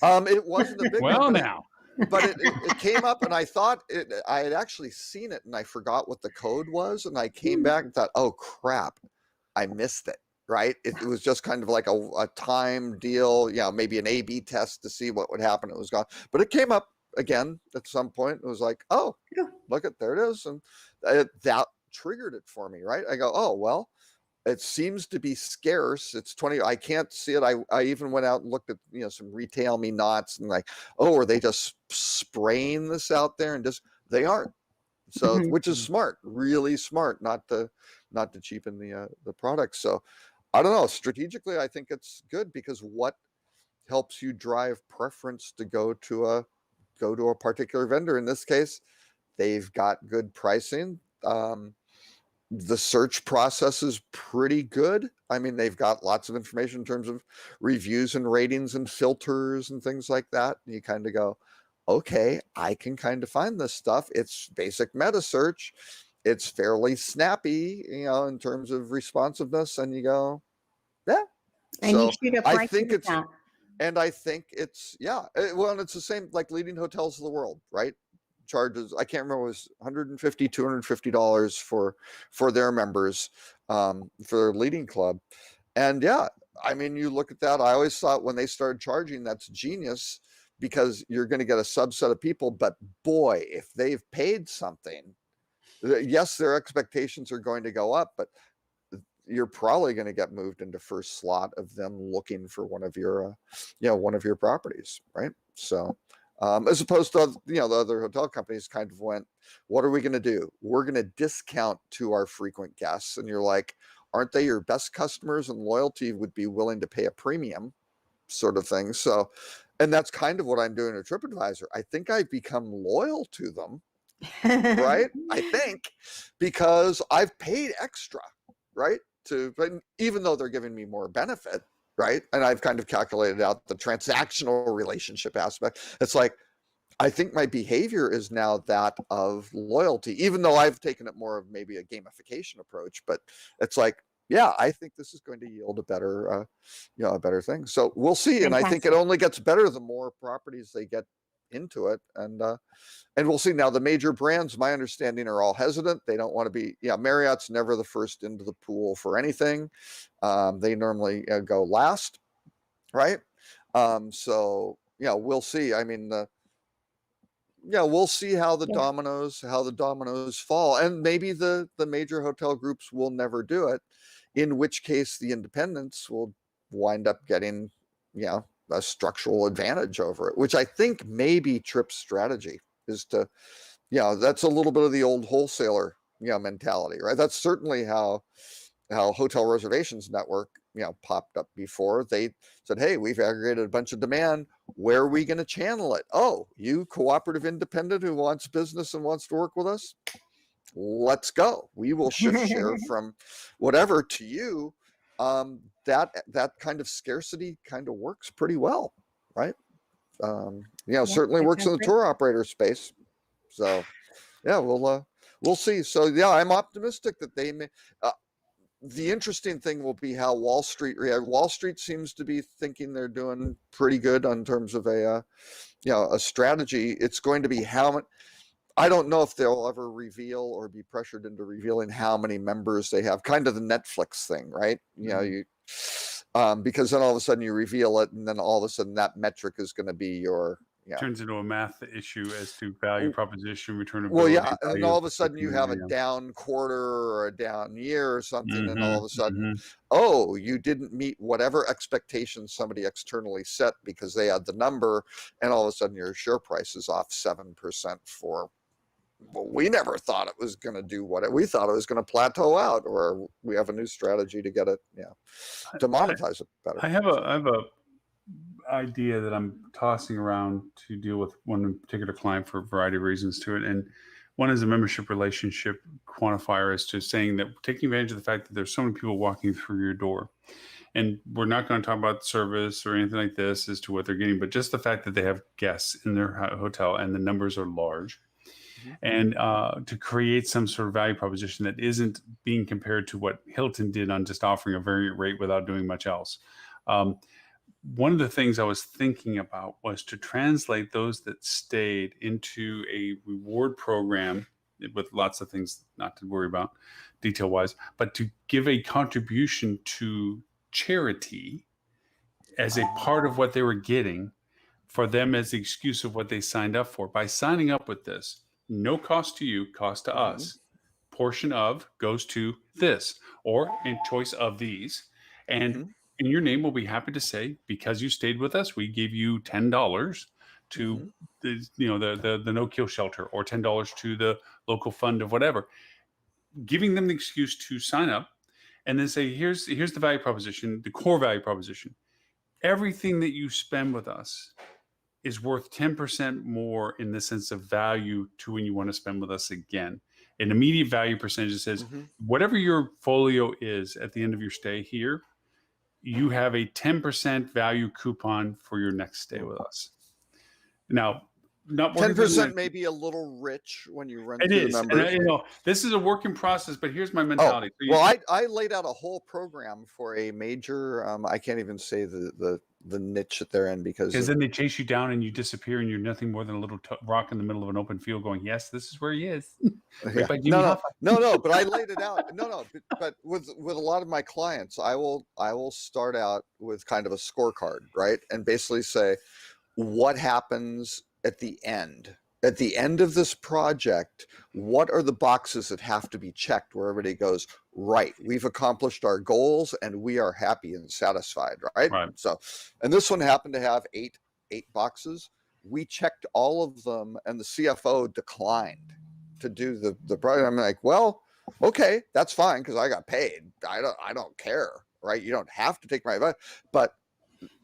It wasn't a big Well, one, now. but it came up, and I thought I had actually seen it, and I forgot what the code was, and I came back and thought, oh crap, I missed it. Right? It was just kind of like a time deal, maybe an A/B test to see what would happen. It was gone, but it came up again at some point. It was like, oh, look at there it is, and that triggered it for me. Right? I go, oh well, it seems to be scarce. It's 20. I can't see it. I even went out and looked at some Retail Me Nots and like, oh, are they just spraying this out there? And they aren't. So which is smart, really smart, not to cheapen the product. So I don't know. Strategically, I think it's good because what helps you drive preference to go to a particular vendor? In this case, they've got good pricing. The search process is pretty good. I mean, they've got lots of information in terms of reviews and ratings and filters and things like that. And you kind of go, okay, I can kind of find this stuff. It's basic meta search. It's fairly snappy, in terms of responsiveness. And you go, yeah. And so you shoot up right I think to the it's, top. and I think it's, well, and it's the same like leading hotels of the world, right? Charges, I can't remember, it was $150, $250 for their members, for their leading club. And I mean, you look at that, I always thought when they started charging, that's genius, because you're going to get a subset of people. But boy, if they've paid something, yes, their expectations are going to go up, but you're probably going to get moved into first slot of them looking for one of your properties, right? So as opposed to the other hotel companies kind of went, what are we going to do? We're going to discount to our frequent guests. And you're like, aren't they your best customers, and loyalty would be willing to pay a premium sort of thing? So, and that's kind of what I'm doing at TripAdvisor. I think I've become loyal to them, right? I think, because I've paid extra, right? but even though they're giving me more benefit, right? And I've kind of calculated out the transactional relationship aspect. It's like, I think my behavior is now that of loyalty, even though I've taken it more of maybe a gamification approach, but it's like, yeah, I think this is going to yield a better, a better thing. So we'll see. And I think it only gets better the more properties they get into it. And we'll see. Now the major brands, my understanding, are all hesitant. They don't want to be, Marriott's never the first into the pool for anything. They normally go last, right? So we'll see. I mean, we'll see how the dominoes fall, and maybe the major hotel groups will never do it, in which case the independents will wind up getting, a structural advantage over it, which I think maybe Tripp's strategy is to, that's a little bit of the old wholesaler, mentality, right? That's certainly how Hotel Reservations Network, popped up before. They said, hey, we've aggregated a bunch of demand. Where are we going to channel it? Oh, you cooperative independent who wants business and wants to work with us? Let's go. We will shift share from whatever to you. That kind of scarcity kind of works pretty well, right? Certainly works in the tour operator space. So we'll see. So I'm optimistic that they may. The interesting thing will be how Wall Street reacts. Wall Street seems to be thinking they're doing pretty good in terms of a strategy. It's going to be how much. I don't know if they'll ever reveal or be pressured into revealing how many members they have. Kind of the Netflix thing, right? Because then all of a sudden you reveal it, and then all of a sudden that metric is going to be your. Turns into a math issue as to value proposition, returnability. Well, and all of a sudden you have a down quarter or a down year or something, and all of a sudden, oh, you didn't meet whatever expectations somebody externally set because they had the number, and all of a sudden your share price is off 7% for. Well, we never thought it was going to do we thought it was going to plateau out, or we have a new strategy to get it, to monetize it better. I have a idea that I'm tossing around to deal with one particular client for a variety of reasons to it. And one is a membership relationship quantifier, as to saying that taking advantage of the fact that there's so many people walking through your door. And we're not going to talk about service or anything like this as to what they're getting, but just the fact that they have guests in their hotel and the numbers are large. And to create some sort of value proposition that isn't being compared to what Hilton did on just offering a variant rate without doing much else. One of the things I was thinking about was to translate those that stayed into a reward program with lots of things not to worry about detail-wise, but to give a contribution to charity as a part of what they were getting for them as the excuse of what they signed up for. By signing up with this, no cost to you, cost to us. Portion of goes to this, or in choice of these. And in your name, we'll be happy to say, because you stayed with us, we gave you $10 to the no-kill shelter, or $10 to the local fund of whatever. Giving them the excuse to sign up, and then say, here's the value proposition, the core value proposition. Everything that you spend with us is worth 10% more in the sense of value to when you want to spend with us again. An immediate value percentage that says, whatever your folio is at the end of your stay here, you have a 10% value coupon for your next stay with us. Now, not 10% may be a little rich when you run through the numbers. And this is a work in process, but here's my mentality. I laid out a whole program for a major. I can't even say the niche that they're in because then they chase you down and you disappear and you're nothing more than a little rock in the middle of an open field going, yes, this is where he is. No, but I laid it out. But with a lot of my clients, I will start out with kind of a scorecard, right? And basically say, what happens at the end of this project? What are the boxes that have to be checked where everybody goes, right, we've accomplished our goals and we are happy and satisfied, right? So, and this one happened to have eight boxes. We checked all of them, and the CFO declined to do the project. I'm like, well, okay, that's fine, because I got paid. I don't care, right? You don't have to take my advice, but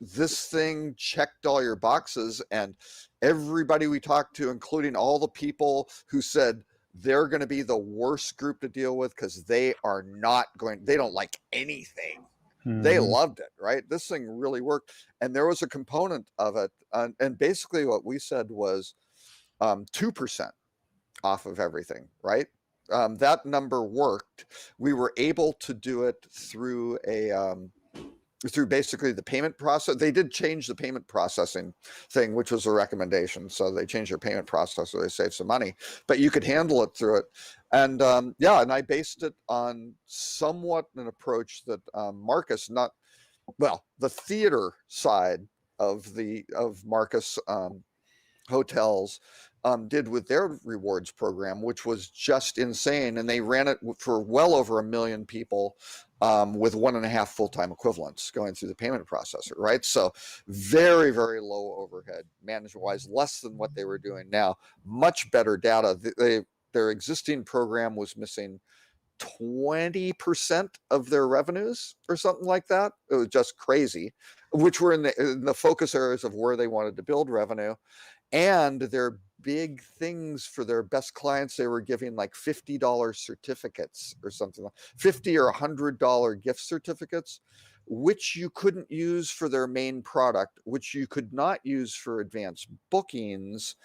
this thing checked all your boxes, and everybody we talked to, including all the people who said, they're going to be the worst group to deal with because they don't like anything. They Mhm. loved it, right? This thing really worked. And there was a component of it. And basically what we said was 2% off of everything, right? That number worked. We were able to do it through through basically the payment process. They did change the payment processing thing, which was a recommendation. So they changed their payment process so they saved some money, but you could handle it through it. And yeah, and I based it on somewhat an approach that Marcus, the theater side of Marcus hotels did with their rewards program, which was just insane. And they ran it for well over 1 million people with 1.5 full-time equivalents going through the payment processor, right? So very, very low overhead management-wise, less than what they were doing now. Much better data. Their existing program was missing 20% of their revenues or something like that. It was just crazy, which were in the focus areas of where they wanted to build revenue. And their big things for their best clients, they were giving like $50 certificates or something like $50 or $100 gift certificates, which you couldn't use for their main product, which you could not use for advanced bookings,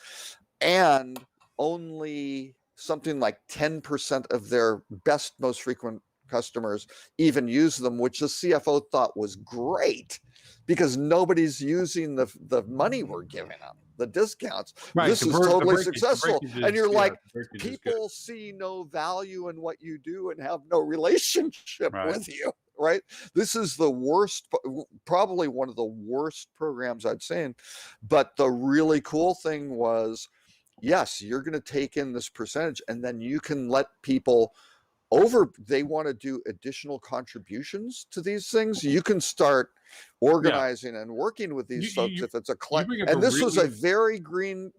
and only something like 10% of their best, most frequent customers even use them, which the CFO thought was great because nobody's using the money we're giving them, the discounts. Right. This is totally successful. And you're like, people see no value in what you do and have no relationship with you, right? This is the worst, probably one of the worst programs I'd seen. But the really cool thing was, yes, you're going to take in this percentage and then you can let people they want to do additional contributions to these things. You can start organizing and working with these folks if it's a client. And this was a very green,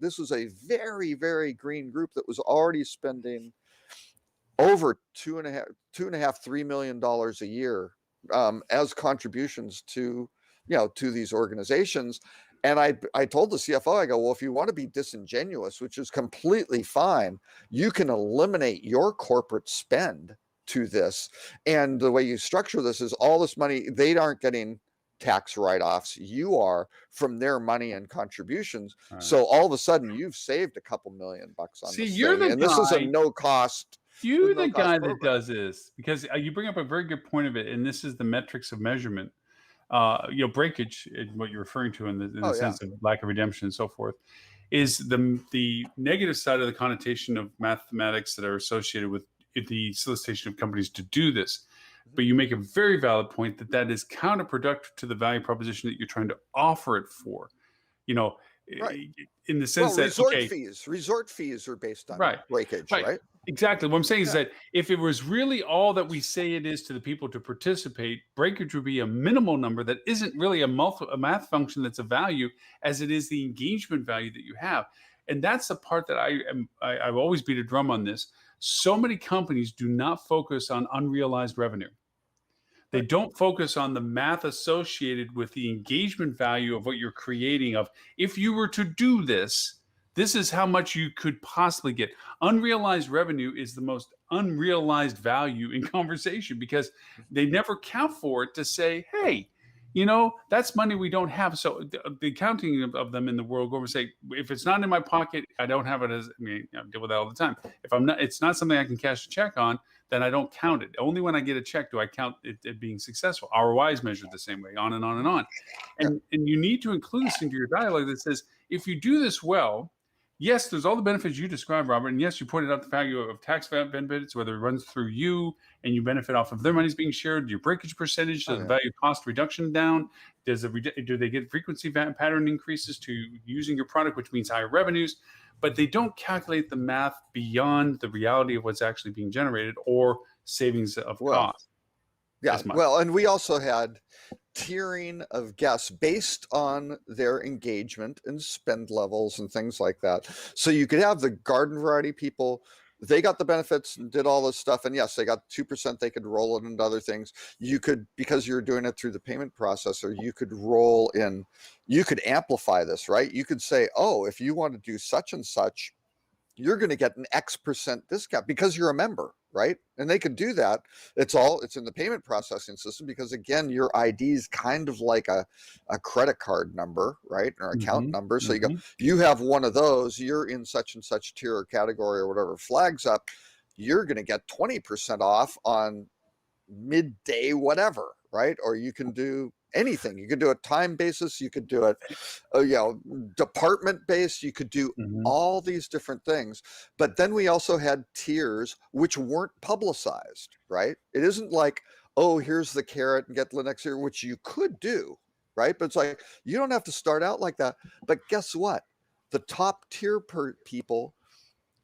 very, very green group that was already spending over $2.5-3 million a year as contributions to these organizations. And I told the CFO, I go, well, if you want to be disingenuous, which is completely fine, you can eliminate your corporate spend to this. And the way you structure this is all this money, they aren't getting tax write-offs. You are from their money and contributions. Right. So all of a sudden you've saved a couple $1 million on this thing. And this is a no cost. You're the guy that does this because you bring up a very good point of it. And this is the metrics of measurement. Breakage, what you're referring to in the sense of lack of redemption and so forth, is the negative side of the connotation of mathematics that are associated with the solicitation of companies to do this. But you make a very valid point that is counterproductive to the value proposition that you're trying to offer it for. Right. In the sense that resort fees are based on breakage, right? Exactly. What I'm saying is that if it was really all that we say it is to the people to participate, breakage would be a minimal number that isn't really a math function that's a value as it is the engagement value that you have. And that's the part that I've always beat a drum on this. So many companies do not focus on unrealized revenue. They don't focus on the math associated with the engagement value of what you're creating of, if you were to do this, this is how much you could possibly get. Unrealized revenue is the most unrealized value in conversation because they never count for it to say, hey, that's money we don't have. So the accounting of them in the world go over and say, if it's not in my pocket, I don't have it I deal with that all the time. If it's not something I can cash a check on, then I don't count it. Only when I get a check do I count it being successful. ROI is measured the same way, on and on and on. And you need to include this into your dialogue that says, if you do this well, yes, there's all the benefits you described, Robert. And yes, you pointed out the value of tax benefits, whether it runs through you and you benefit off of their money's being shared, your breakage percentage, the value cost reduction down. Do they get frequency pattern increases to using your product, which means higher revenues? But they don't calculate the math beyond the reality of what's actually being generated or savings of cost. Yeah, well, and we also had tiering of guests based on their engagement and spend levels and things like that. So you could have the garden variety people, they got the benefits and did all this stuff. And yes, they got 2%, they could roll it into other things. You could, because you're doing it through the payment processor, you could roll in, you could amplify this, right? You could say, oh, if you want to do such and such, you're going to get an X% discount because you're a member, right? And they can do that. It's in the payment processing system because, again, your ID is kind of like a credit card number, right? Or account number. So you have one of those, you're in such and such tier or category or whatever flags up, you're going to get 20% off on midday whatever, right? Or you can do anything. You could do a time basis, you could do it department based, you could do all these different things. But then we also had tiers which weren't publicized, right? It isn't like, oh, here's the carrot and get the next tier, which you could do, right? But it's like, you don't have to start out like that. But guess what? The top tier people,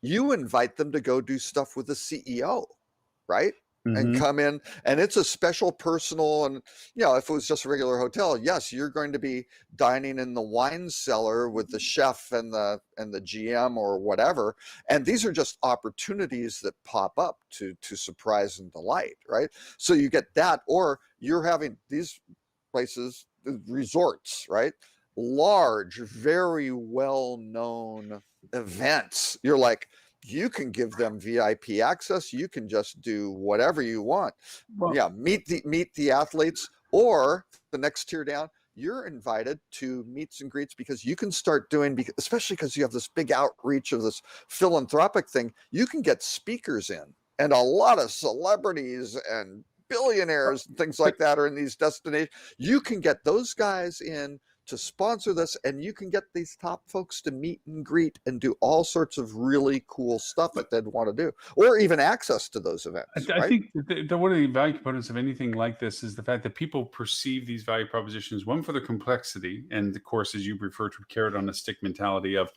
you invite them to go do stuff with the CEO, right? And come in, and it's a special personal, and if it was just a regular hotel, yes, you're going to be dining in the wine cellar with the chef and the GM or whatever, and these are just opportunities that pop up to surprise and delight, right? So you get that, or you're having these places, resorts, right? Large, very well-known events. You're like, you can give them VIP access. You can just do whatever you want. Well, meet the athletes, or the next tier down, you're invited to meets and greets because you can start doing, especially because you have this big outreach of this philanthropic thing, you can get speakers in, and a lot of celebrities and billionaires and things like that are in these destinations. You can get those guys in to sponsor this, and you can get these top folks to meet and greet and do all sorts of really cool stuff that they'd want to do, or even access to those events. I think that one of the value components of anything like this is the fact that people perceive these value propositions, one, for their complexity, and of course, as you refer to, carrot on a stick mentality of,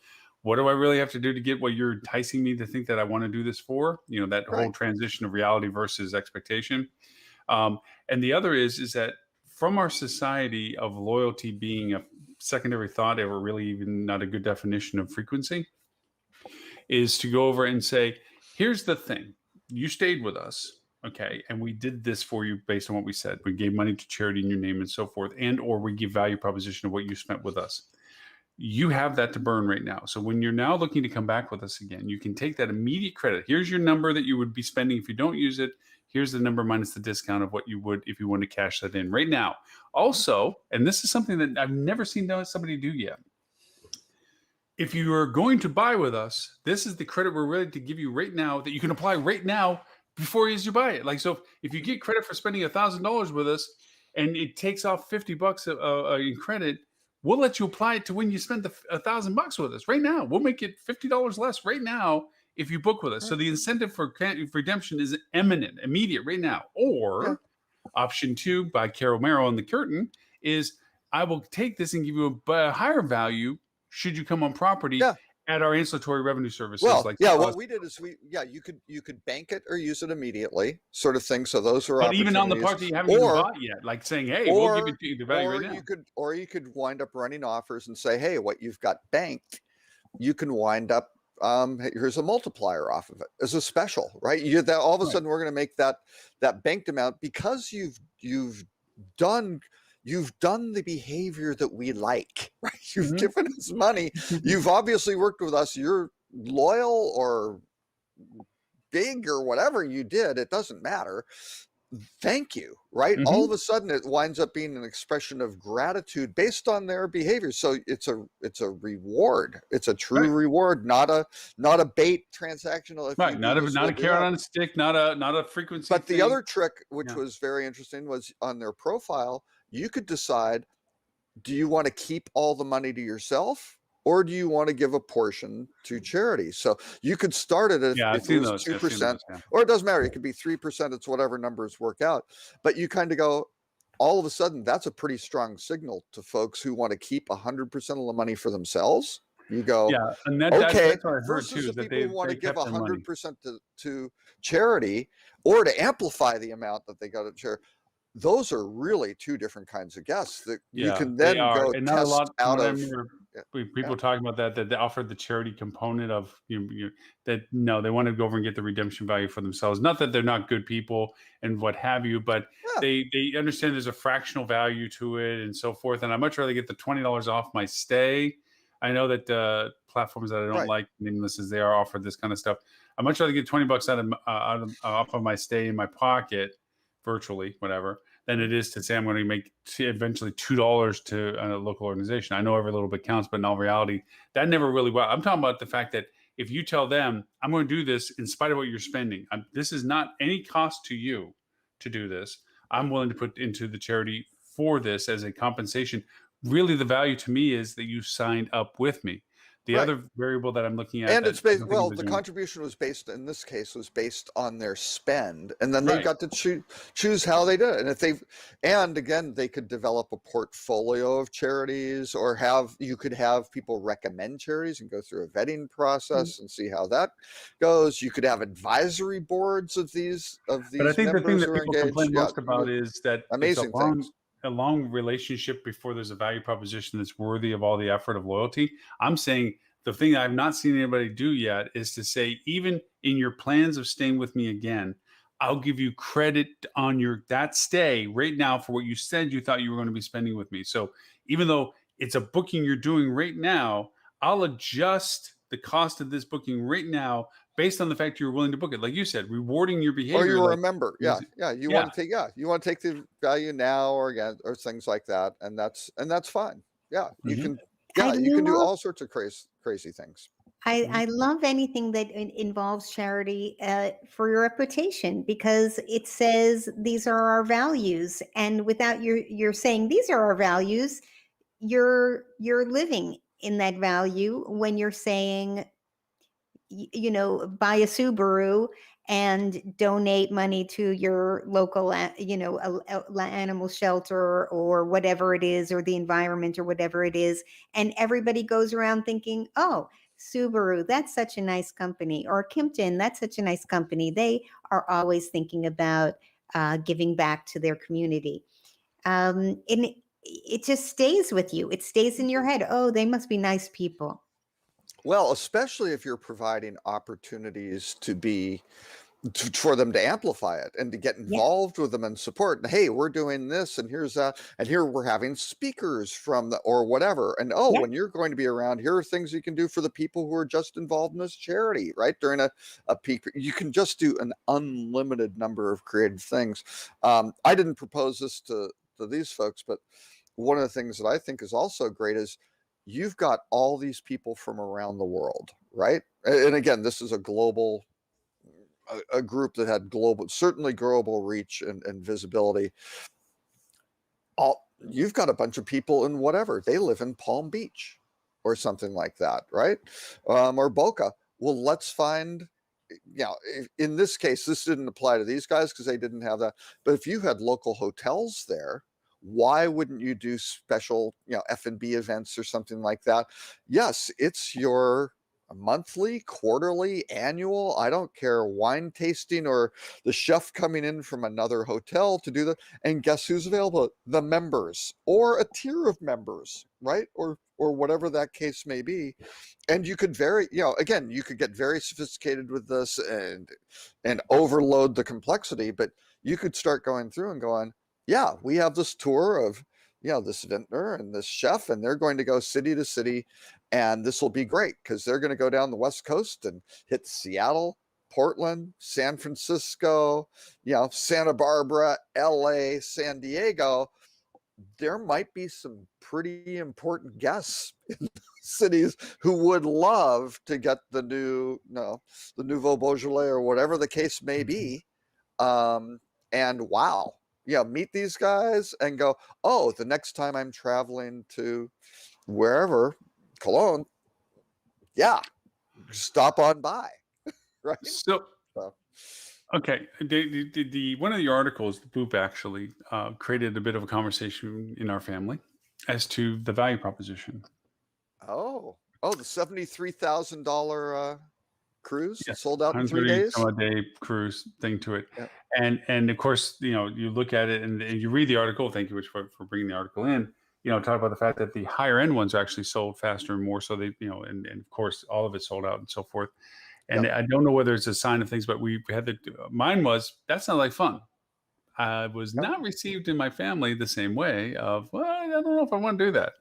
what do I really have to do to get what you're enticing me to think that I want to do this for? That whole transition of reality versus expectation. And the other is that from our society of loyalty being a secondary thought, or really even not a good definition of frequency, is to go over and say, here's the thing. You stayed with us, okay, and we did this for you based on what we said. We gave money to charity in your name and so forth, and or we give value proposition of what you spent with us. You have that to burn right now. So when you're now looking to come back with us again, you can take that immediate credit. Here's your number that you would be spending if you don't use it. Here's the number minus the discount of what you would if you want to cash that in right now. Also, and this is something that I've never seen somebody do yet. If you are going to buy with us, this is the credit we're ready to give you right now that you can apply right now before you buy it. Like, so if you get credit for spending $1,000 with us and it takes off $50 in credit, we'll let you apply it to when you spend the $1,000 with us right now. We'll make it $50 less right now if you book with us. So the incentive for redemption is imminent, immediate, right now. Or option 2 by Carol Merrill on the curtain is, I will take this and give you a higher value should you come on property at our ancillary revenue services. Well, what we did is you could bank it or use it immediately, sort of thing. So those are opportunities. Even on the part that you haven't even bought yet, like saying, hey, we'll give you the value right now. You could wind up running offers and say, hey, what you've got banked, you can wind up, here's a multiplier off of it as a special, right? All of a sudden we're going to make that banked amount because you've done the behavior that we like, right? You've given us money. You've obviously worked with us. You're loyal or big or whatever you did. It doesn't matter. Thank you, right? All of a sudden it winds up being an expression of gratitude based on their behavior. So it's a reward. It's a true reward, not a bait transactional. Right. Not a carrot on a stick, not a frequency. But the other trick, which was very interesting, was on their profile, you could decide, do you want to keep all the money to yourself, or do you want to give a portion to charity? So you could start it if it was 2%, or it doesn't matter. It could be 3%. It's whatever numbers work out. But you kind of go, all of a sudden, that's a pretty strong signal to folks who want to keep 100% of the money for themselves. You go, and that's what I heard versus too, the people who want to give 100% to charity, or to amplify the amount that they got to charity. Those are really two different kinds of guests that you can then go and test out of. People talking about that they offered the charity component of that. No, they want to go over and get the redemption value for themselves. Not that they're not good people and what have you, but they understand there's a fractional value to it and so forth. And I'd much rather get the $20 off my stay. I know that platforms that I don't Right. like, nameless as they are, offer this kind of stuff. I'd much rather get $20 off of my stay in my pocket, virtually, whatever, than it is to say I'm going to make eventually $2 to a local organization. I know every little bit counts, but in all reality, that never really. Well, I'm talking about the fact that if you tell them I'm going to do this in spite of what you're spending, this is not any cost to you to do this. I'm willing to put into the charity for this as a compensation. Really, the value to me is that you signed up with me. The Right. other variable that I'm looking at, And that it's I based, don't think well, we're the doing- contribution was based, in this case, was based on their spend. And then they Right. got to choose how they did it. And if and again, they could develop a portfolio of charities, or you could have people recommend charities and go through a vetting process and see how that goes. You could have advisory boards of these But I think the thing members that who are people engaged. complain Yeah, most about is that it's amazing things. a long relationship before there's a value proposition that's worthy of all the effort of loyalty. I'm saying the thing I've not seen anybody do yet is to say, even in your plans of staying with me again, I'll give you credit on that stay right now for what you said you thought you were going to be spending with me. So even though it's a booking you're doing right now, I'll adjust the cost of this booking right now based on the fact you're willing to book it. Like you said, rewarding your behavior. Or you were like, a member. is- Yeah. You Yeah. want to take, you want to take the value now, or again, or things like that. And that's fine. Yeah. You Mhm. can, I you can do love- all sorts of crazy things. I love anything that involves charity for your reputation, because it says these are our values, and without you're saying these are our values, you're living in that value when you're saying, buy a Subaru and donate money to your local, animal shelter or whatever it is, or the environment or whatever it is. And everybody goes around thinking, oh, Subaru, that's such a nice company, or Kimpton, that's such a nice company. They are always thinking about giving back to their community. And it just stays with you. It stays in your head. Oh, they must be nice people. Well, especially if you're providing opportunities for them to amplify it and to get involved with them and support. And hey, we're doing this, and here's that, and here we're having speakers from or whatever. And when you're going to be around, here are things you can do for the people who are just involved in this charity, right? During a peak, you can just do an unlimited number of creative things. I didn't propose this to these folks, but one of the things that I think is also great is you've got all these people from around the world, right? And again, this is a group that had certainly global reach and visibility. You've got a bunch of people in whatever, they live in Palm Beach or something like that, right? Or Boca. Well, let's find, in this case, this didn't apply to these guys because they didn't have that. But if you had local hotels there, why wouldn't you do special, F&B events or something like that? Yes, it's your monthly, quarterly, annual, I don't care, wine tasting, or the chef coming in from another hotel to do that. And guess who's available? The members, or a tier of members, right? Or whatever that case may be. And you could again, you could get very sophisticated with this and overload the complexity, but you could start going through and going, yeah, we have this tour of, this vintner and this chef, and they're going to go city to city, and this will be great because they're going to go down the West Coast and hit Seattle, Portland, San Francisco, Santa Barbara, LA, San Diego. There might be some pretty important guests in those cities who would love to get the Nouveau Beaujolais or whatever the case may be. And wow. Meet these guys and go, oh, the next time I'm traveling to wherever, Cologne, stop on by, right? So, okay, the one of the articles, the Boop actually created a bit of a conversation in our family as to the value proposition. Oh, the $73,000 cruise sold out in 3 130 days. some odd day cruise thing to it. Yeah. And of course, you look at it and you read the article. Thank you, Rich, for bringing the article in. Talk about the fact that the higher end ones are actually sold faster and more. So they, and of course, all of it sold out and so forth. And I don't know whether it's a sign of things, but we had mine was, that sounds like fun. I was not received in my family the same way of, well, I don't know if I want to do that.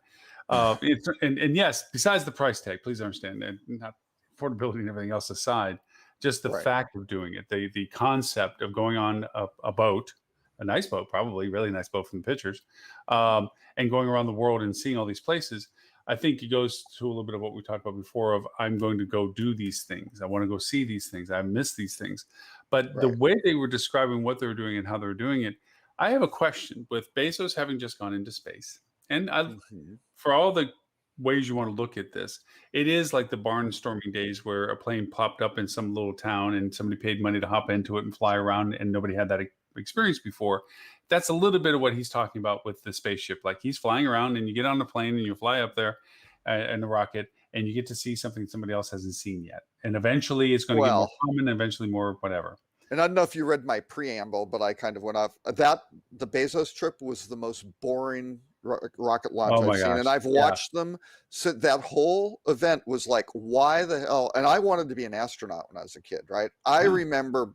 And yes, besides the price tag, please understand, and not affordability and everything else aside, just the Right. fact of doing it, the concept of going on a boat, a nice boat, probably really nice boat from the pictures, and going around the world and seeing all these places. I think it goes to a little bit of what we talked about before of I'm going to go do these things. I want to go see these things. I miss these things. But the Right. way they were describing what they were doing and how they were doing it, I have a question with Bezos having just gone into space. And Mhm. for all the ways you want to look at this, it is like the barnstorming days where a plane popped up in some little town and somebody paid money to hop into it and fly around and nobody had that experience before. That's a little bit of what he's talking about with the spaceship. Like he's flying around and you get on the plane and you fly up there in the rocket and you get to see something somebody else hasn't seen yet. And eventually it's going to get more Well, common, eventually more whatever. and I don't know if you read my preamble, but I kind of went off that the Bezos trip was the most boring rocket launch Oh I've my seen, and gosh. I've Yeah. watched them. So that whole event was like, why the hell? And I wanted to be an astronaut when I was a kid, right? I Yeah. remember,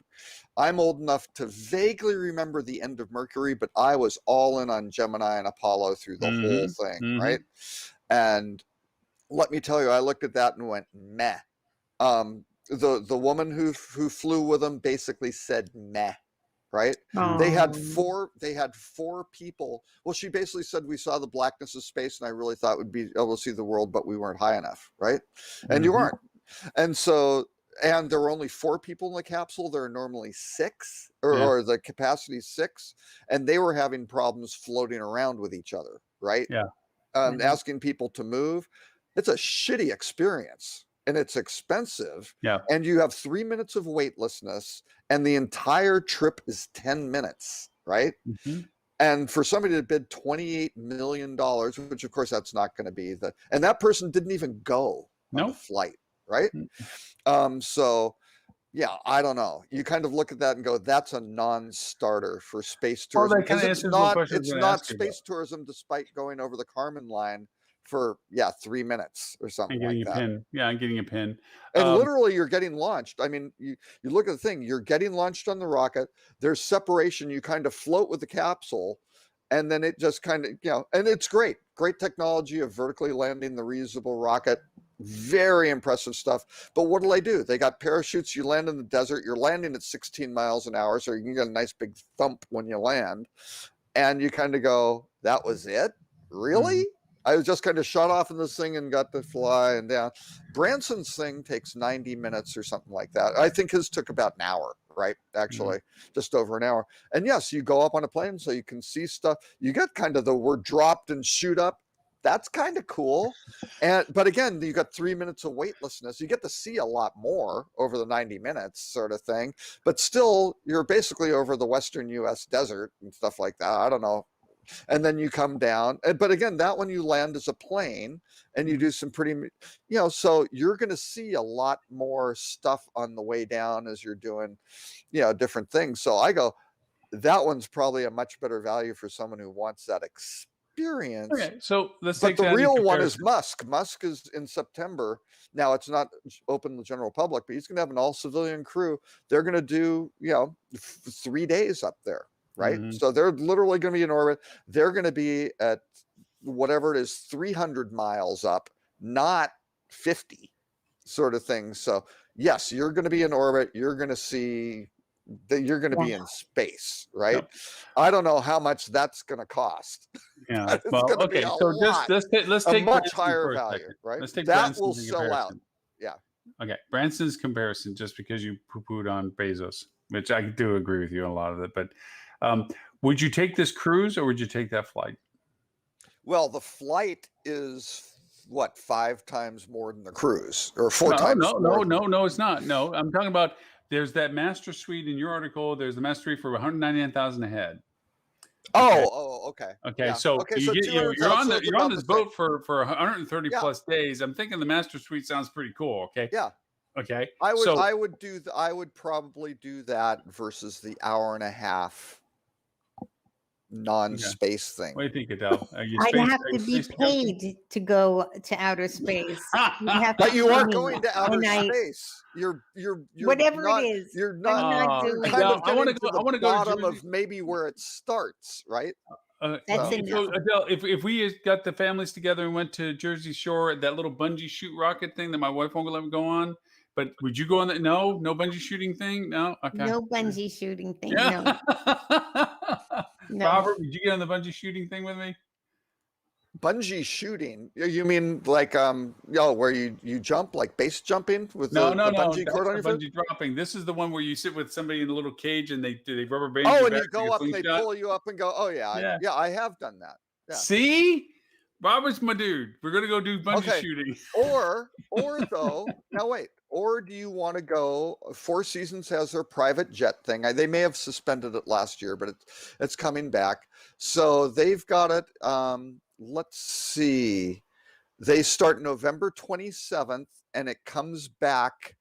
I'm old enough to vaguely remember the end of Mercury, but I was all in on Gemini and Apollo through the whole thing, right? And let me tell you, I looked at that and went, meh. The woman who flew with them basically said meh, right? They had four people. Well, she basically said we saw the blackness of space and I really thought we'd be able to see the world, but we weren't high enough, right? And you weren't. And so, and there were only 4 people in the capsule. There are normally 6, or the capacity is 6, and they were having problems floating around with each other, right? Yeah. Asking people to move. It's a shitty experience. And it's expensive. Yeah. And you have 3 minutes of weightlessness, and the entire trip is 10 minutes, right? And for somebody to bid $28 million, which of course that's not going to be and that person didn't even go on the flight, right? So yeah, I don't know. You kind of look at that and go, that's a non-starter for space tourism. That kind of Because it's not space tourism, despite going over the Kármán line for 3 minutes or something and getting like a that. pin. Yeah, and getting a pin. And literally you're getting launched. I mean, you look at the thing, you're getting launched on the rocket. There's separation. You kind of float with the capsule, and then it just kind of, and it's great. Great technology of vertically landing the reusable rocket. Very impressive stuff. But what do? They got parachutes. You land in the desert. You're landing at 16 miles an hour, so you can get a nice big thump when you land. And you kind of go, that was it? Really? I was just kind of shot off in this thing and got to fly and down. Branson's thing takes 90 minutes or something like that. I think his took about an hour, right? Actually, just over an hour. And yes, you go up on a plane so you can see stuff. You get kind of we're dropped and shoot up. That's kind of cool. But again, you got 3 minutes of weightlessness. You get to see a lot more over the 90 minutes sort of thing. But still, you're basically over the Western US desert and stuff like that. I don't know. And then you come down, but again, that one you land as a plane and you do some pretty, so you're going to see a lot more stuff on the way down as you're doing, different things. So I go, that one's probably a much better value for someone who wants that experience. Okay, so let's But take the real one is Musk. Musk is in September. Now it's not open to the general public, but he's going to have an all civilian crew. They're going to do, 3 days up there. Right. So they're literally going to be in orbit. They're going to be at whatever it is, 300 miles up, not 50 sort of thing. So yes, you're going to be in orbit. You're going to see that you're going to be in space. Right. Yep. I don't know how much that's going to cost. Yeah. Well, okay. So let's take a much higher value. Right. Let's take that will sell out. Yeah. Okay. Branson's comparison, just because you poo-pooed on Bezos, which I do agree with you on a lot of it, but would you take this cruise or would you take that flight? Well, the flight is 5 times more than the cruise, or 4 times. No, it's not. No, I'm talking about there's that master suite in your article. There's the master suite for $199,000 a head. Okay. Okay. Yeah. So okay, you're on this boat for 130 plus days. I'm thinking the master suite sounds pretty cool. Okay. Yeah. Okay. I would probably do that versus the hour and a half non-space thing. What do you think, Adele? I'd have to be paid to go to outer space. But you aren't going to outer space. You're whatever not, it is. You're not. I want to go. Bottom of maybe where it starts, right? That's So- enough. So Adele, if we got the families together and went to Jersey Shore, that little bungee shoot rocket thing that my wife won't let me go on, but would you go on that? No bungee shooting thing. No, okay. No bungee shooting thing. No, Yeah. no. Robert, would you get on the bungee shooting thing with me? Bungee shooting? You mean like where you jump, like base jumping with No, the bungee that's cord on the your foot? bungee dropping. This is the one where you sit with somebody in a little cage and they rubber band Oh, your and back you like go a up and they slingshot. pull you up and go. Oh yeah, Yeah. I have done that. Yeah. See, Robert's my dude. We're gonna go do bungee Okay. shooting. Or though, now wait. Or do you want to go? Four Seasons has their private jet thing. They may have suspended it last year, but it's coming back. So they've got it. Let's see. They start November 27th and it comes back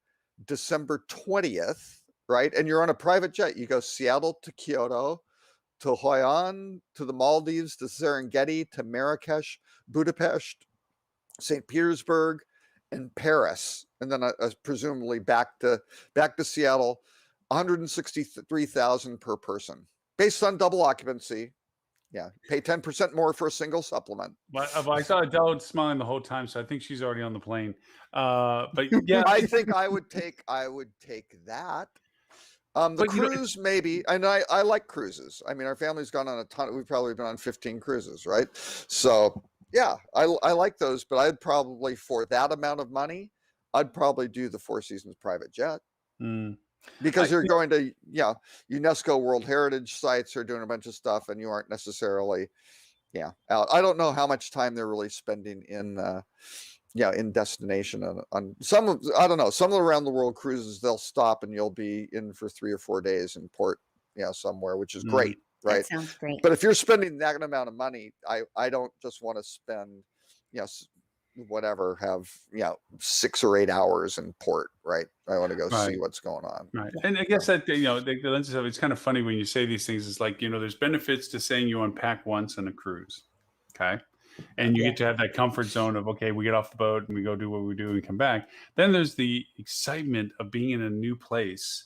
December 20th, right? And you're on a private jet. You go Seattle to Kyoto, to Hoi An, to the Maldives, to Serengeti, to Marrakesh, Budapest, St. Petersburg, and Paris, and then presumably back to Seattle. 163,000 per person, based on double occupancy. Yeah, pay 10% more for a single supplement. But I saw Adele smiling the whole time, so I think she's already on the plane. But yeah, I think I would take that. The But, you know, cruise, maybe, and I like cruises. I mean, our family's gone on a ton. We've probably been on 15 cruises, right? So yeah, I like those, but I'd probably, for that amount of money, I'd probably do the Four Seasons private jet. Because you're going to, UNESCO World Heritage sites, are doing a bunch of stuff, and you aren't necessarily, out. I don't know how much time they're really spending in, in destination on some of, I don't know, some of the around the world cruises, they'll stop and you'll be in for 3 or 4 days in port, somewhere, which is great, right? That sounds great. But if you're spending that amount of money, I don't just want to spend, whatever, have 6 or 8 hours in port, right? I want to go see what's going on. Right. And I guess that, the lenses of it's kind of funny when you say these things. It's like, there's benefits to saying you unpack once on a cruise. Okay. And you get to have that comfort zone of, okay, we get off the boat and we go do what we do and come back. Then there's the excitement of being in a new place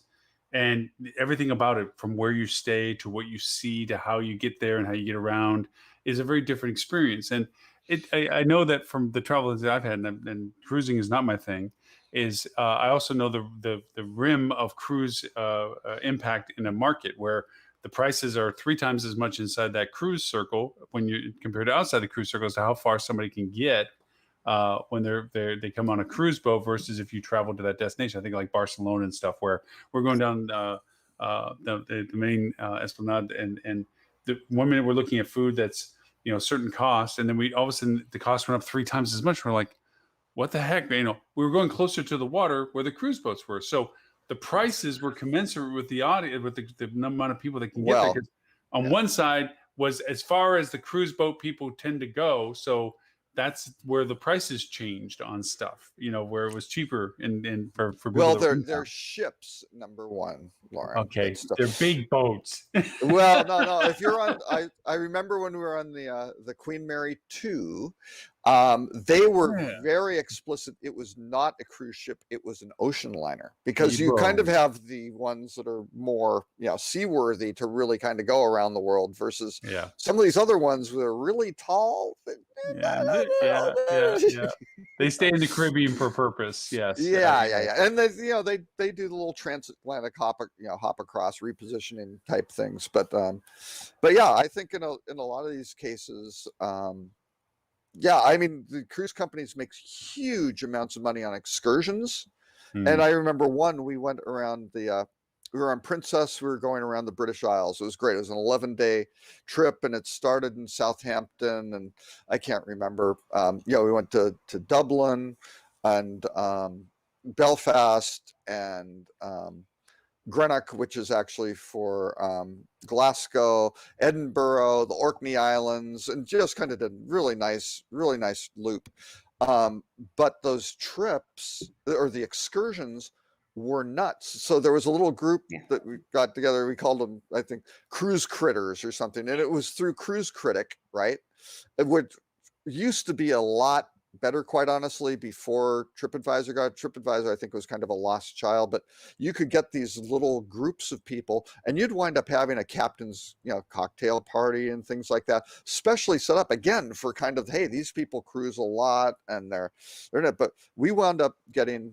and everything about it, from where you stay to what you see to how you get there and how you get around, is a very different experience. And I know that from the travels that I've had, and cruising is not my thing, is I also know the rim of cruise impact in a market where the prices are 3 times as much inside that cruise circle when you compare to outside the cruise circle as to how far somebody can get when they come on a cruise boat versus if you travel to that destination. I think like Barcelona and stuff, where we're going down the main Esplanade, and the 1 minute we're looking at food that's certain cost, and then we all of a sudden the cost went up 3 times as much. We're like, what the heck? We were going closer to the water where the cruise boats were, so the prices were commensurate with the audience, with the amount of people that can get there. 'Cause on one side was as far as the cruise boat people tend to go, so that's where the prices changed on stuff, where it was cheaper and for people. Well, they're ships, number one, Lauren. Okay, they're big boats. Well, no. If you're on, I remember when we were on the Queen Mary 2, they were very explicit. It was not a cruise ship; it was an ocean liner, because you kind of have the ones that are more, seaworthy to really kind of go around the world, versus some of these other ones that are really tall. They stay in the Caribbean for purpose. Yes. And they do the little transatlantic hop across repositioning type things. But yeah, I think in a lot of these cases, I mean, the cruise companies make huge amounts of money on excursions. And I remember we went around we were on Princess. We were going around the British Isles. It was great. It was an 11-day trip, and it started in Southampton, and I can't remember. We went to Dublin and Belfast and Greenock, which is actually for Glasgow, Edinburgh, the Orkney Islands, and just kind of did really nice loop. But those trips, or the excursions, were nuts. So there was a little group that we got together. We called them, I think, Cruise Critters or something. And it was through Cruise Critic, right? It used to be a lot better, quite honestly, before TripAdvisor got TripAdvisor. I think was kind of a lost child, but you could get these little groups of people, and you'd wind up having a captain's, cocktail party and things like that, specially set up again for kind of, hey, these people cruise a lot, and they're not. But we wound up getting.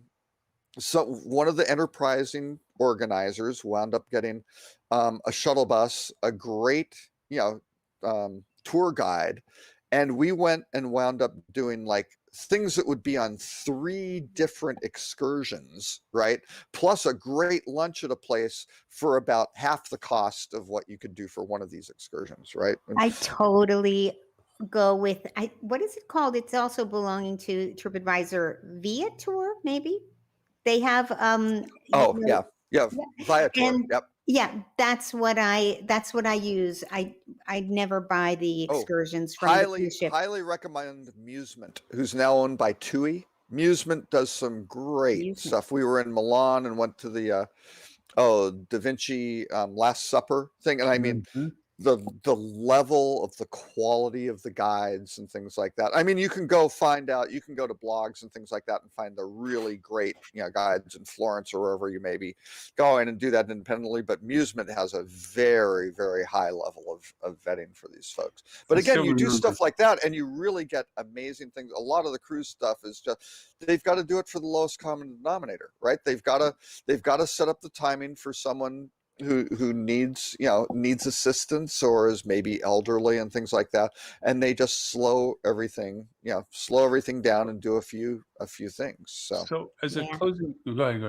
So one of the enterprising organizers wound up getting a shuttle bus, a great, tour guide, and we went and wound up doing like things that would be on 3 different excursions, right? Plus a great lunch at a place for about half the cost of what you could do for one of these excursions, right? I totally go with, what is it called? It's also belonging to TripAdvisor, Via Tour, maybe. They have Oh, yeah. Viator. and Yep. yeah, that's what I use. I never buy the excursions from the cruise ship. Highly recommend Musement, who's now owned by TUI. Musement does some great stuff. We were in Milan and went to the Da Vinci Last Supper thing, and I mean the level of the quality of the guides and things like that. I mean, you can go find out, you can go to blogs and things like that and find the really great, guides in Florence or wherever you may be going, and do that independently. But Musement has a very, very high level of vetting for these folks. But again, you do stuff like that and you really get amazing things. A lot of the cruise stuff is just, they've got to do it for the lowest common denominator, right? They've got to set up the timing for someone who needs assistance or is maybe elderly and things like that, and they just slow everything down and do a few things. So as a closing, go ahead.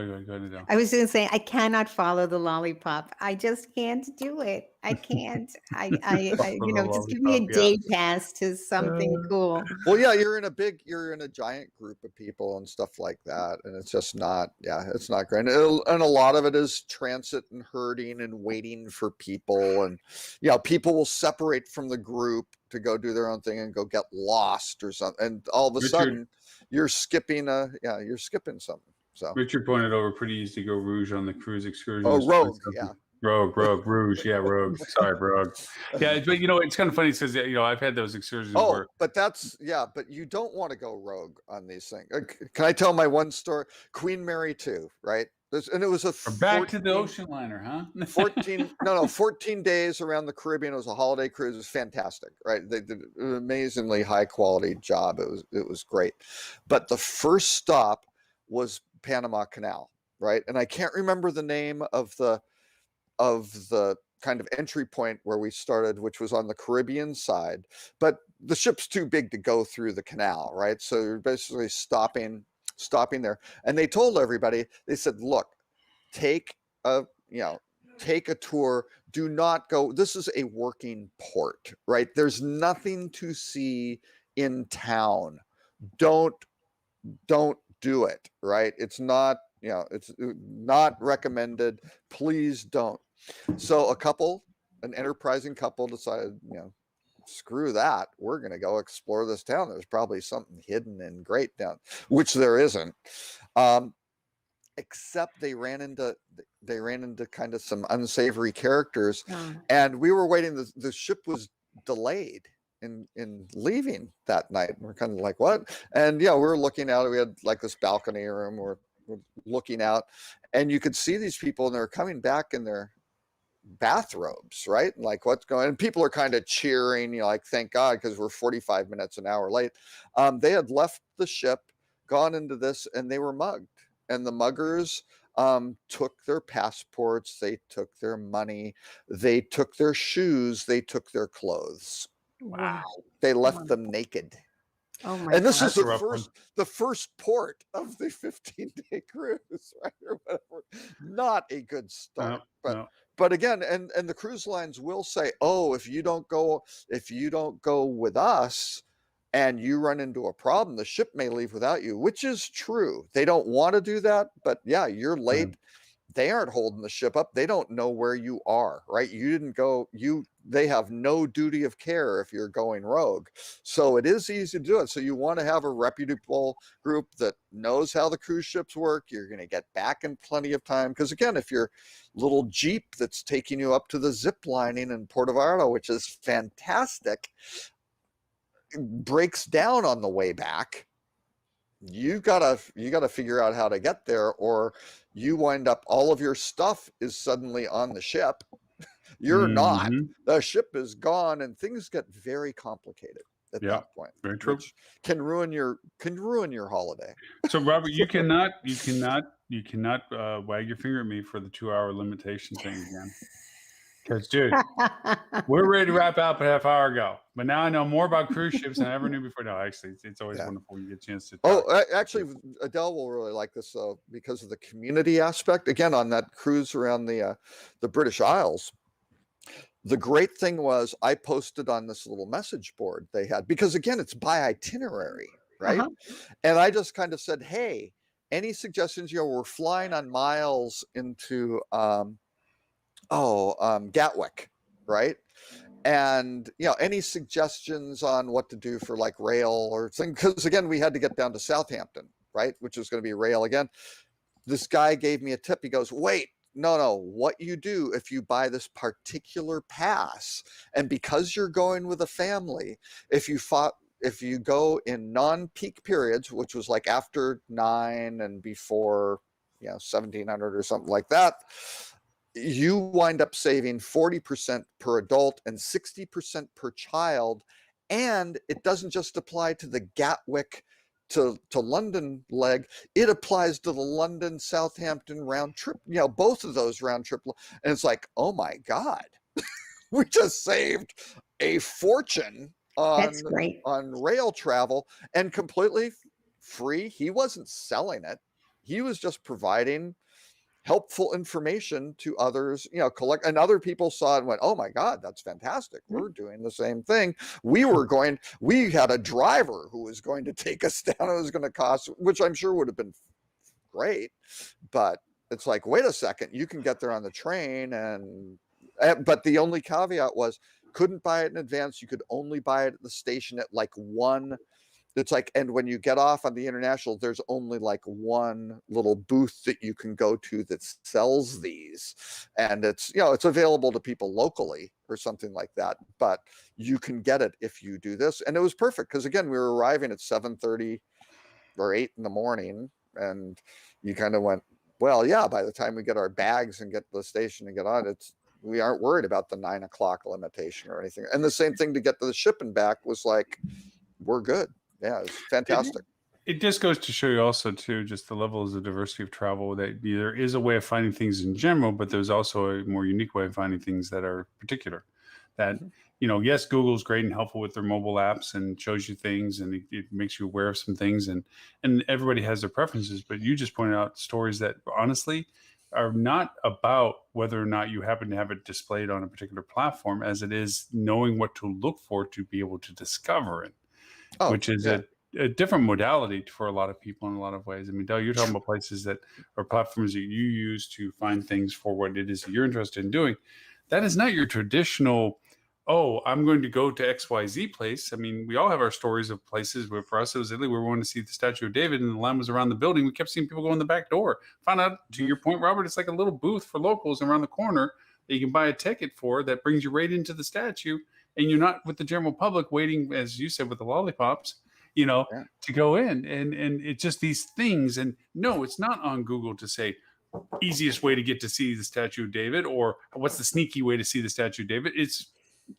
I was going to say, I cannot follow the lollipop. I just can't do it. I can't. I just give me a day pass to something cool. Well, yeah, you're in a giant group of people and stuff like that, and it's just not, it's not great. And a lot of it is transit and herding and waiting for people, and people will separate from the group to go do their own thing and go get lost or something, and all of a sudden you're skipping something. So Richard pointed over, pretty easy to go Rouge on the cruise excursion. Oh, Rogue, Rogue, Rouge, Rogue. Sorry, Rogue. Yeah, but it's kind of funny because I've had those excursions. But but you don't want to go rogue on these things. Can I tell my one story? Queen Mary 2, right? And it was back to the ocean liner, huh? 14 days around the Caribbean. It was a holiday cruise. It was fantastic, right? They did an amazingly high quality job. It was great. But the first stop was Panama Canal, right? And I can't remember the name of the kind of entry point where we started, which was on the Caribbean side, but the ship's too big to go through the canal, right? So you're basically stopping there. And they told everybody, they said, look, take a tour. Do not go. This is a working port, right? There's nothing to see in town. Don't do it, right? It's not recommended. Please don't. So an enterprising couple decided, screw that. We're going to go explore this town. There's probably something hidden and great down, which there isn't. Except they ran into kind of some unsavory characters, and we were waiting. The ship was delayed in leaving that night. And we're kind of like, what? And we're looking out. We had like this balcony room. We're looking out, and you could see these people, and they're coming back in their bathrobes, right? And like, what's going on? And people are kind of cheering, like, thank God, because we're 45 minutes an hour late. They had left the ship, gone into this, and they were mugged. And the muggers took their passports, they took their money, they took their shoes, they took their clothes. Wow. They left them naked. Oh my and this God. is the first port of the 15-day cruise, right? Or whatever. Not a good start. But again, and the cruise lines will say, oh, if you don't go with us and you run into a problem, the ship may leave without you, which is true. They don't want to do that, but you're late. They aren't holding the ship up. They don't know where you are, right? You didn't go, they have no duty of care if you're going rogue. So it is easy to do it. So you want to have a reputable group that knows how the cruise ships work. You're going to get back in plenty of time. Because again, if your little Jeep that's taking you up to the zip lining in Puerto Vallarta, which is fantastic, breaks down on the way back, you gotta figure out how to get there, or you wind up all of your stuff is suddenly on the ship. You're not. Mhm. The ship is gone, and things get very complicated at Yeah, that point, very true. which can ruin your holiday. So, Robert, you cannot wag your finger at me for the 2-hour limitation thing again. Because, dude, we're ready to wrap up a half hour ago. But now I know more about cruise ships than I ever knew before. No, actually, it's always Yeah. wonderful when you get a chance to Oh, talk. actually, Adele will really like this because of the community aspect. Again, on that cruise around the British Isles, the great thing was I posted on this little message board they had, because again, it's by itinerary, right? Uh-huh. And I just kind of said, hey, any suggestions? We're flying on miles into Gatwick, right? And any suggestions on what to do for like rail or thing? Because again, we had to get down to Southampton, right? Which was going to be rail again. This guy gave me a tip. He goes, wait, no, what you do if you buy this particular pass, and because you're going with a family, if you go in non-peak periods, which was like after 9 and before 1700 or something like that, you wind up saving 40% per adult and 60% per child. And it doesn't just apply to the Gatwick to London leg, it applies to the London Southampton round trip, both of those round trip. And it's like, oh my God, we just saved a fortune That's great. on rail travel, and completely free. He wasn't selling it. He was just providing helpful information to others, and other people saw it and went, oh my God, that's fantastic. We're doing the same thing. We had a driver who was going to take us down. It was going to cost, which I'm sure would have been great, but it's like, wait a second, you can get there on the train. But the only caveat was, couldn't buy it in advance. You could only buy it at the station at like one. It's like, and when you get off on the international, there's only like one little booth that you can go to that sells these, and it's it's available to people locally or something like that. But you can get it if you do this, and it was perfect because again, we were arriving at 7:30 or 8 in the morning, and you kind of went, well, yeah. By the time we get our bags and get to the station and get on, we aren't worried about the 9 o'clock limitation or anything. And the same thing to get to the ship and back was like, we're good. Yeah, it's fantastic. It just goes to show you also too, just the levels of diversity of travel, that there is a way of finding things in general, but there's also a more unique way of finding things that are particular. That, yes, Google's great and helpful with their mobile apps and shows you things, and it makes you aware of some things, and everybody has their preferences, but you just pointed out stories that honestly are not about whether or not you happen to have it displayed on a particular platform, as it is knowing what to look for to be able to discover it. Which is a different modality for a lot of people in a lot of ways. I mean, Del, you're talking about places that are platforms that you use to find things for what it is that you're interested in doing. That is not your traditional, I'm going to go to XYZ place. I mean, we all have our stories of places where, for us, it was Italy, where we wanted to see the Statue of David, and the line was around the building. We kept seeing people go in the back door. Found out, to your point, Robert, it's like a little booth for locals around the corner that you can buy a ticket for that brings you right into the statue. And you're not with the general public waiting, as you said, with the lollipops, to go in. And it's just these things. And no, it's not on Google to say easiest way to get to see the Statue of David, or what's the sneaky way to see the Statue of David. It's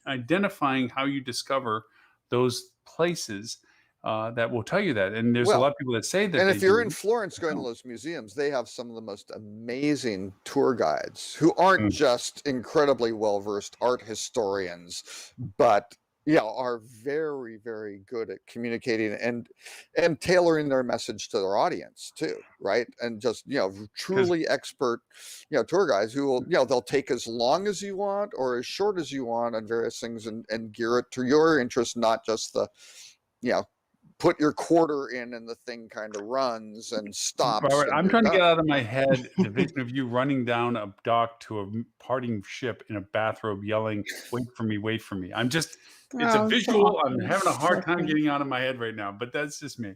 identifying how you discover those places that will tell you that. And there's a lot of people that say that. And if you're in Florence going to those museums, they have some of the most amazing tour guides who aren't just incredibly well-versed art historians, but are very, very good at communicating and tailoring their message to their audience too, right? And just truly expert tour guides who will they'll take as long as you want or as short as you want on various things, and gear it to your interest, not just the put your quarter in and the thing kind of runs and stops. Robert, I'm trying to get out of my head the vision of you running down a dock to a parting ship in a bathrobe yelling, wait for me, wait for me. It's a visual. I'm having a hard time getting out of my head right now, but that's just me.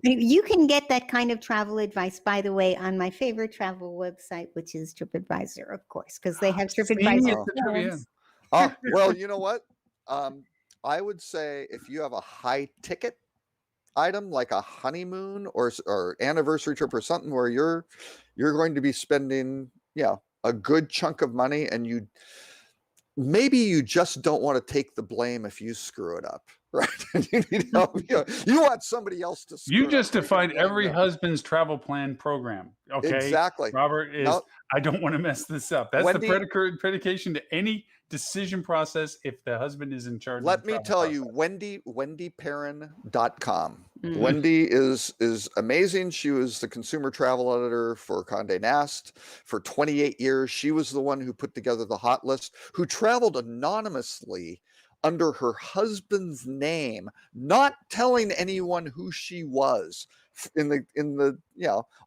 You can get that kind of travel advice, by the way, on my favorite travel website, which is TripAdvisor, of course, because they have TripAdvisor. Well, you know what? I would say if you have a high ticket item like a honeymoon or anniversary trip or something where you're going to be spending, a good chunk of money, and maybe you just don't want to take the blame if you screw it up, right? You want somebody else to screw You it up. just so you can defined blame every them. husband's travel plan program. Okay. Exactly. Robert is, No, I don't want to mess this up. That's Wendy- the predication to any decision process if the husband is in charge let of the me travel tell you, process. wendyperrin.com. Mhm. Wendy is amazing. She was the consumer travel editor for Condé Nast for 28 years. She was the one who put together the hot list, who traveled anonymously under her husband's name, not telling anyone who she was, in the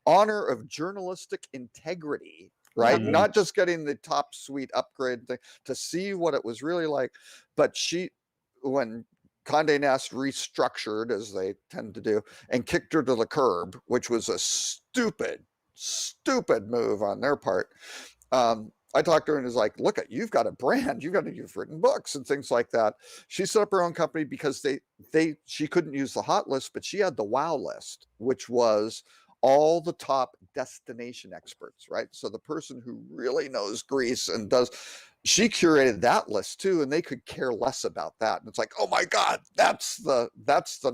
honor of journalistic integrity, right? Mhm. Not just getting the top suite upgrade thing, to see what it was really like. But when Condé Nast restructured, as they tend to do, and kicked her to the curb, which was a stupid move on their part. I talked to her and was like, look, you've got a brand, you've written books and things like that. She set up her own company because she couldn't use the hot list, but she had the wow list, which was all the top destination experts, right? So the person who really knows Greece and she curated that list too, and they could care less about that. And it's like, oh my God, that's the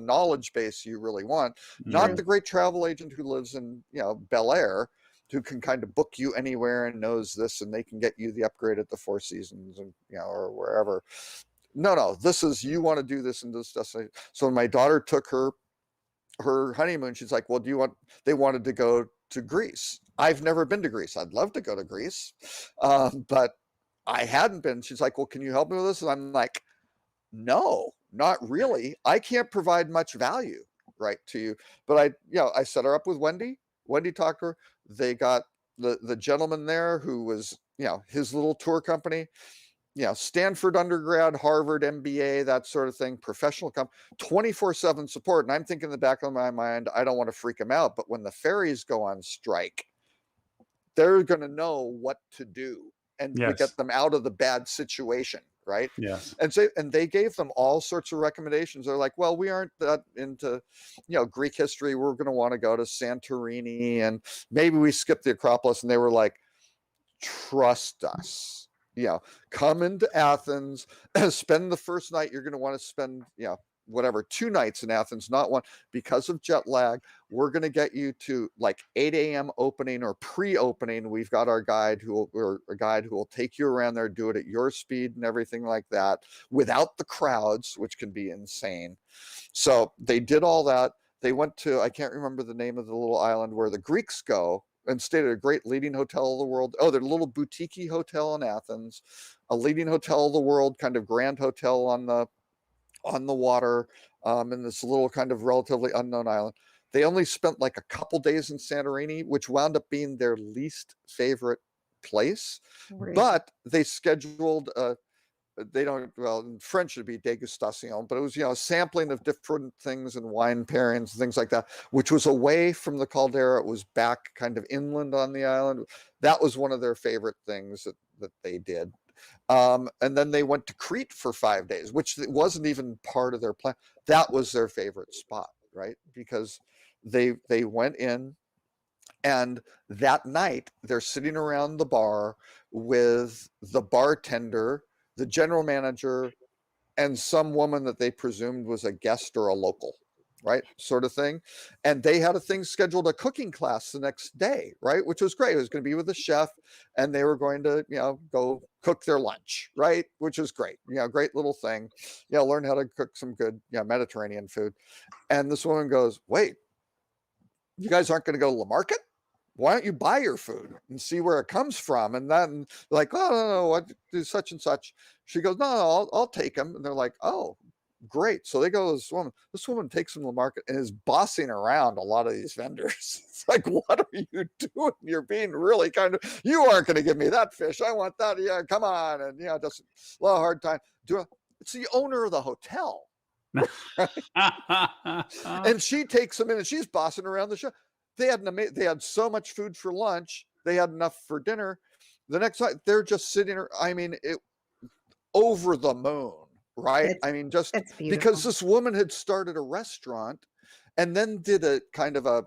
knowledge base you really want, not the great travel agent who lives in Bel Air, who can kind of book you anywhere and knows this, and they can get you the upgrade at the Four Seasons and or wherever. No, this is, you want to do this and this destination. So when my daughter took her honeymoon, she's like, well, they wanted to go to Greece. I've never been to Greece. I'd love to go to Greece, but I hadn't been. She's like, well, can you help me with this? And I'm like, no, not really. I can't provide much value, right, to you. But I set her up with Wendy. Wendy talked to her. They got the gentleman there who was, his little tour company, Stanford undergrad, Harvard MBA, that sort of thing, professional 24/7 support. And I'm thinking in the back of my mind, I don't want to freak them out, but when the ferries go on strike, they're going to know what to do and to get them out of the bad situation, right? Yes. And they gave them all sorts of recommendations. They're like, well, we aren't that into, Greek history. We're going to want to go to Santorini, and maybe we skip the Acropolis. And they were like, trust us. Come into Athens, spend the first night. You're going to want to spend, 2 nights in Athens, not one, because of jet lag. We're going to get you to like 8 a.m. opening or pre-opening. We've got our guide who will take you around there, do it at your speed and everything like that, without the crowds, which can be insane. So they did all that. They went to, I can't remember the name of the little island where the Greeks go, and stayed at a great leading hotel of the world. Oh, their little boutique hotel in Athens, a leading hotel of the world, kind of grand hotel on the water, in this little kind of relatively unknown island. They only spent like a couple days in Santorini, which wound up being their least favorite place. Really? But they scheduled in French it'd be degustation, but it was, a sampling of different things and wine pairings and things like that, which was away from the caldera. It was back kind of inland on the island. That was one of their favorite things that they did. And then they went to Crete for 5 days, which wasn't even part of their plan. That was their favorite spot, right? Because they went in, and that night they're sitting around the bar with the bartender, the general manager, and some woman that they presumed was a guest or a local, right? Sort of thing. And they had a thing scheduled, a cooking class the next day, right? Which was great. It was going to be with a chef, and they were going to, go cook their lunch, right? Which was great. Great little thing. Learn how to cook some good, Mediterranean food. And this woman goes, wait, you guys aren't going to go to La Market? Why don't you buy your food and see where it comes from? And then like, oh, no, what do such and such. She goes, no, I'll take them. And they're like, oh, great. So they go to this woman takes them to the market and is bossing around a lot of these vendors. It's like, what are you doing? You're being really you aren't going to give me that fish. I want that. Yeah, come on. And just a lot of hard time. It's the owner of the hotel. And she takes them in and she's bossing around the show. They had so much food for lunch. They had enough for dinner. The next night they're just sitting. Over the moon, right? Just that's beautiful. because this woman had started a restaurant, and then did a kind of a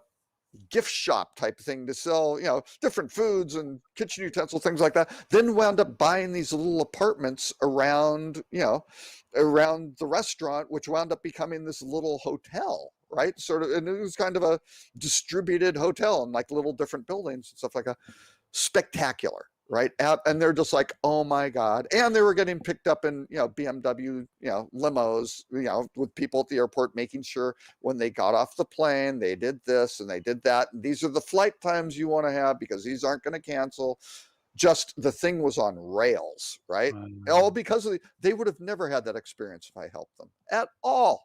gift shop type thing to sell, different foods and kitchen utensils, things like that. Then wound up buying these little apartments around the restaurant, which wound up becoming this little hotel, right? Sort of, and it was kind of a distributed hotel in like little different buildings and stuff like that. Spectacular, right? And they're just like, oh my God. And they were getting picked up in, BMW, limos, with people at the airport, making sure when they got off the plane, they did this and they did that. And these are the flight times you want to have because these aren't going to cancel. Just the thing was on rails, right? All because they would have never had that experience if I helped them at all.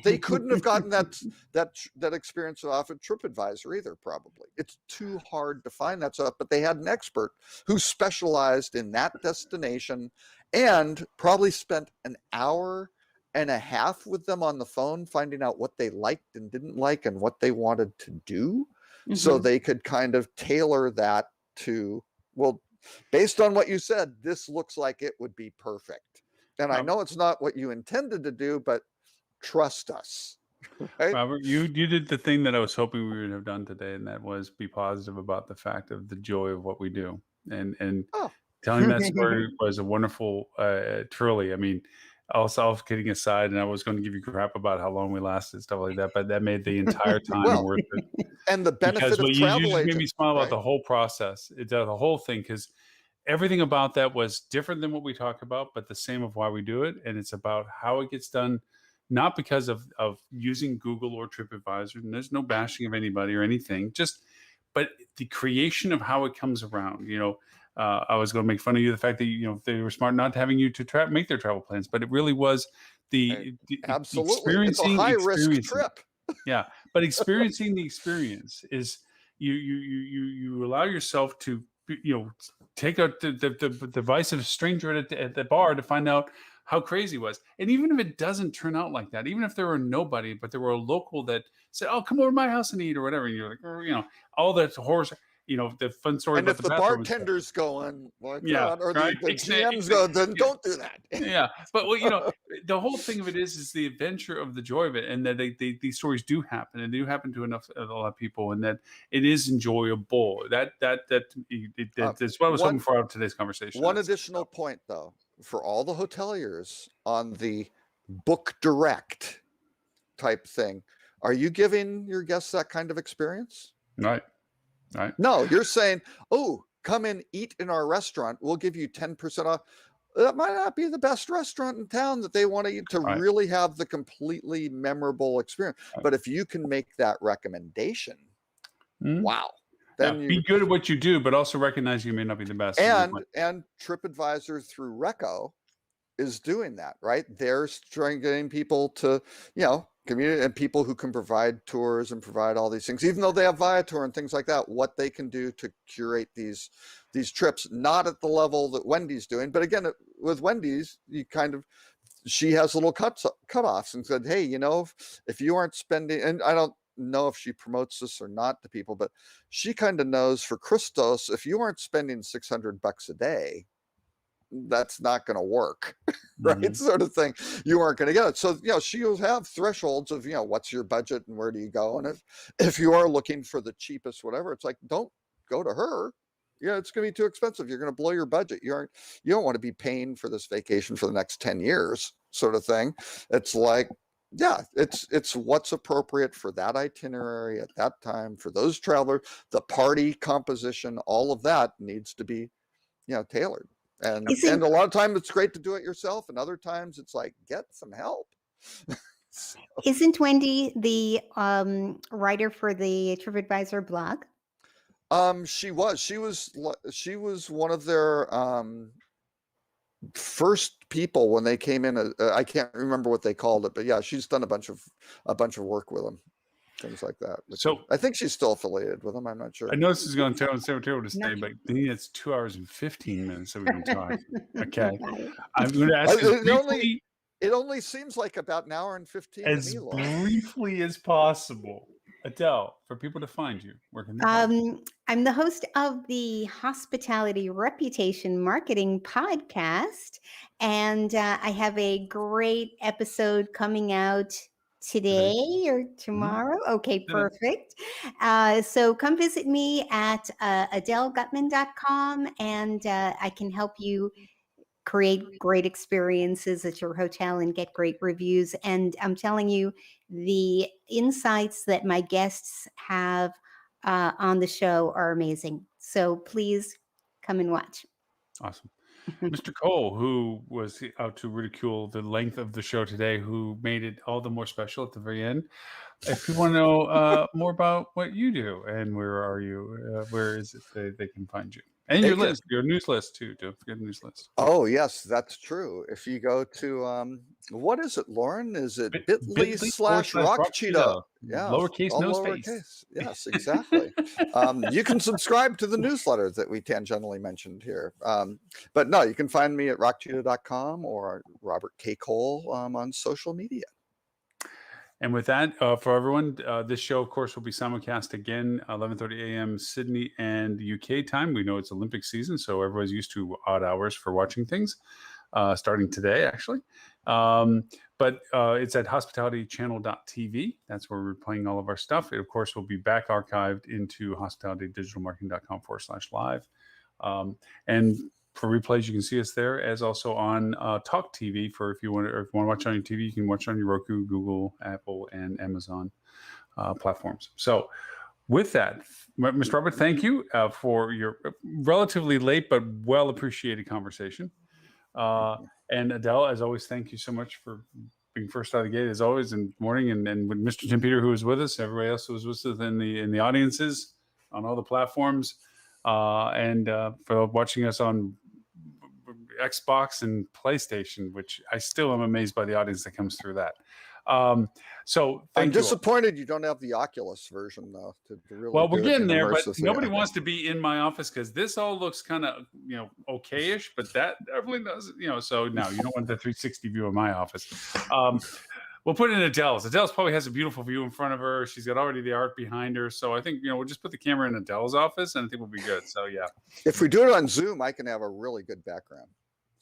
They couldn't have gotten that experience off of TripAdvisor either. Probably it's too hard to find that stuff. But they had an expert who specialized in that destination and probably spent an hour and a half with them on the phone, finding out what they liked and didn't like and what they wanted to do, so they could kind of tailor that to. Well, based on what you said, this looks like it would be perfect. And I know it's not what you intended to do, but trust us. Right? Robert, you did the thing that I was hoping we would have done today, and that was be positive about the fact of the joy of what we do. And telling that story was a wonderful, truly. I mean, also kidding aside, and I was going to give you crap about how long we lasted, stuff like that, but that made the entire time worth it. And the benefit of travel you just made me smile about right. the whole process, the whole thing, because everything about that was different than what we talk about, but the same of why we do it. And it's about how it gets done, not because of using Google or TripAdvisor, and there's no bashing of anybody or anything, but the creation of how it comes around. I was going to make fun of you, the fact that they were smart not having you to make their travel plans, but it really was the absolutely it's a high risk trip. Yeah, but experiencing the experience is you allow yourself to take out the device of a stranger at the bar to find out how crazy it was. And even if it doesn't turn out like that, even if there were nobody, but there were a local that said, "Oh, come over to my house and eat," or whatever, and you're like, all that horror. The fun story. And about if the bartenders going like that, or right? the GMs go, then don't do that. Yeah, but the whole thing of it is the adventure of the joy of it, and that these stories do happen, and they do happen to a lot of people, and that it is enjoyable. That's what I was hoping for out of today's conversation. One additional point, though, for all the hoteliers on the book direct type thing, are you giving your guests that kind of experience? Right. No, you're saying, "Oh, come and eat in our restaurant. We'll give you 10% off." That might not be the best restaurant in town that they want to eat to really have the completely memorable experience. Right. But if you can make that recommendation, wow. Then be good at what you do, but also recognize you may not be the best. And TripAdvisor through Reco is doing that, right? They're trying getting people to, community and people who can provide tours and provide all these things, even though they have Viator and things like that, what they can do to curate these trips, not at the level that Wendy's doing. But again, with Wendy's, she has little cutoffs and said, "Hey, if you aren't spending," and I don't know if she promotes this or not to people, but she kind of knows for Christos, if you aren't spending $600 a day, that's not going to work, right? Sort of thing. You aren't going to get it. So, she'll have thresholds of, what's your budget and where do you go? And if you are looking for the cheapest, whatever, it's like, don't go to her. It's going to be too expensive. You're going to blow your budget. You don't want to be paying for this vacation for the next 10 years sort of thing. It's like, it's what's appropriate for that itinerary at that time for those travelers. The party composition, all of that needs to be, tailored. And a lot of times it's great to do it yourself, and other times it's like, get some help. Isn't Wendy the writer for the TripAdvisor blog? She was one of their first people when they came in. I can't remember what they called it, but yeah, she's done a bunch of work with them. Things like that. So I think she's still affiliated with them. I'm not sure. I know this is going to terrible to say, but it's 2 hours and 15 minutes that we've been talking. Okay. I'm going to ask it only seems like about an hour and 15 as to me, briefly as possible. Adele, for people to find you, where can they find you? I'm the host of the Hospitality Reputation Marketing Podcast, and I have a great episode coming out today or tomorrow. Okay, Today. perfect. So come visit me at adelegutman.com, and I can help you create great experiences at your hotel and get great reviews. And I'm telling you, the insights that my guests have on the show are amazing. So please come and watch. Awesome. Mr. Cole, who was out to ridicule the length of the show today, who made it all the more special at the very end. If you want to know more about what you do and where are you, where is it they can find you? And They your can- list, your news list too. Don't forget the news list. Oh, yes, that's true. If you go to, what is it, Lauren? Is it bit.ly/rock cheetah? Yeah. Lowercase, all no lowercase. space. Yes, exactly. You can subscribe to the newsletter that we tangentially mentioned here. But no, you can find me at rockcheetah.com or Robert K. Cole on social media. And with that, for everyone, this show, of course, will be simulcast again, 11:30 a.m. Sydney and UK time. We know it's Olympic season, so everybody's used to odd hours for watching things, starting today, actually. But it's at hospitalitychannel.tv. That's where we're playing all of our stuff. It, of course, will be back archived into hospitalitydigitalmarketing.com/live. And for replays, you can see us there, as also on Talk TV. For if you want to watch on your TV, you can watch on your Roku, Google, Apple, and Amazon platforms. So, with that, Mr. Robert, thank you for your relatively late but well appreciated conversation. And Adele, as always, thank you so much for being first out of the gate, as always, in the morning, and with Mr. Tim Peter, who was with us, everybody else who was with us in the audiences on all the platforms, and for watching us on Xbox and PlayStation, which I still am amazed by the audience that comes through that. So I'm disappointed you don't have the Oculus version though. To really well, we're getting there, but immersively. nobody wants to be in my office because this all looks kind of okay-ish, but that definitely does So no, you don't want the 360 view of my office. We'll put it in Adele's. Adele's probably has a beautiful view in front of her. She's got already the art behind her. So I think, we'll just put the camera in Adele's office and I think we'll be good. So yeah. If we do it on Zoom, I can have a really good background.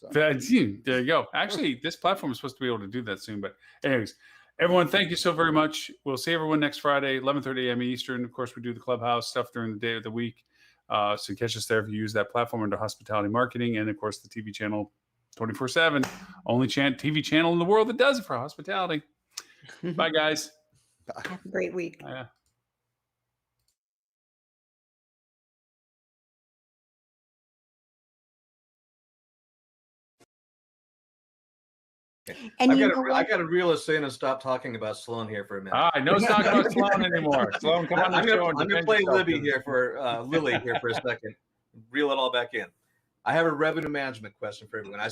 So. There you go. Actually, this platform is supposed to be able to do that soon. But anyways, everyone, thank you so very much. We'll see everyone next Friday, 11:30 a.m. Eastern. Of course, we do the Clubhouse stuff during the day of the week. So catch us there if you use that platform under hospitality marketing. And of course, the TV channel 24/7. Only TV channel in the world that does it for hospitality. Bye, guys. Have a great week. And I got to reel us in and stop talking about Sloan here for a minute. I know it's not about Sloan anymore. Sloan, come on the show. I'm going to play Lily here for a second. Reel it all back in. I have a revenue management question for everyone.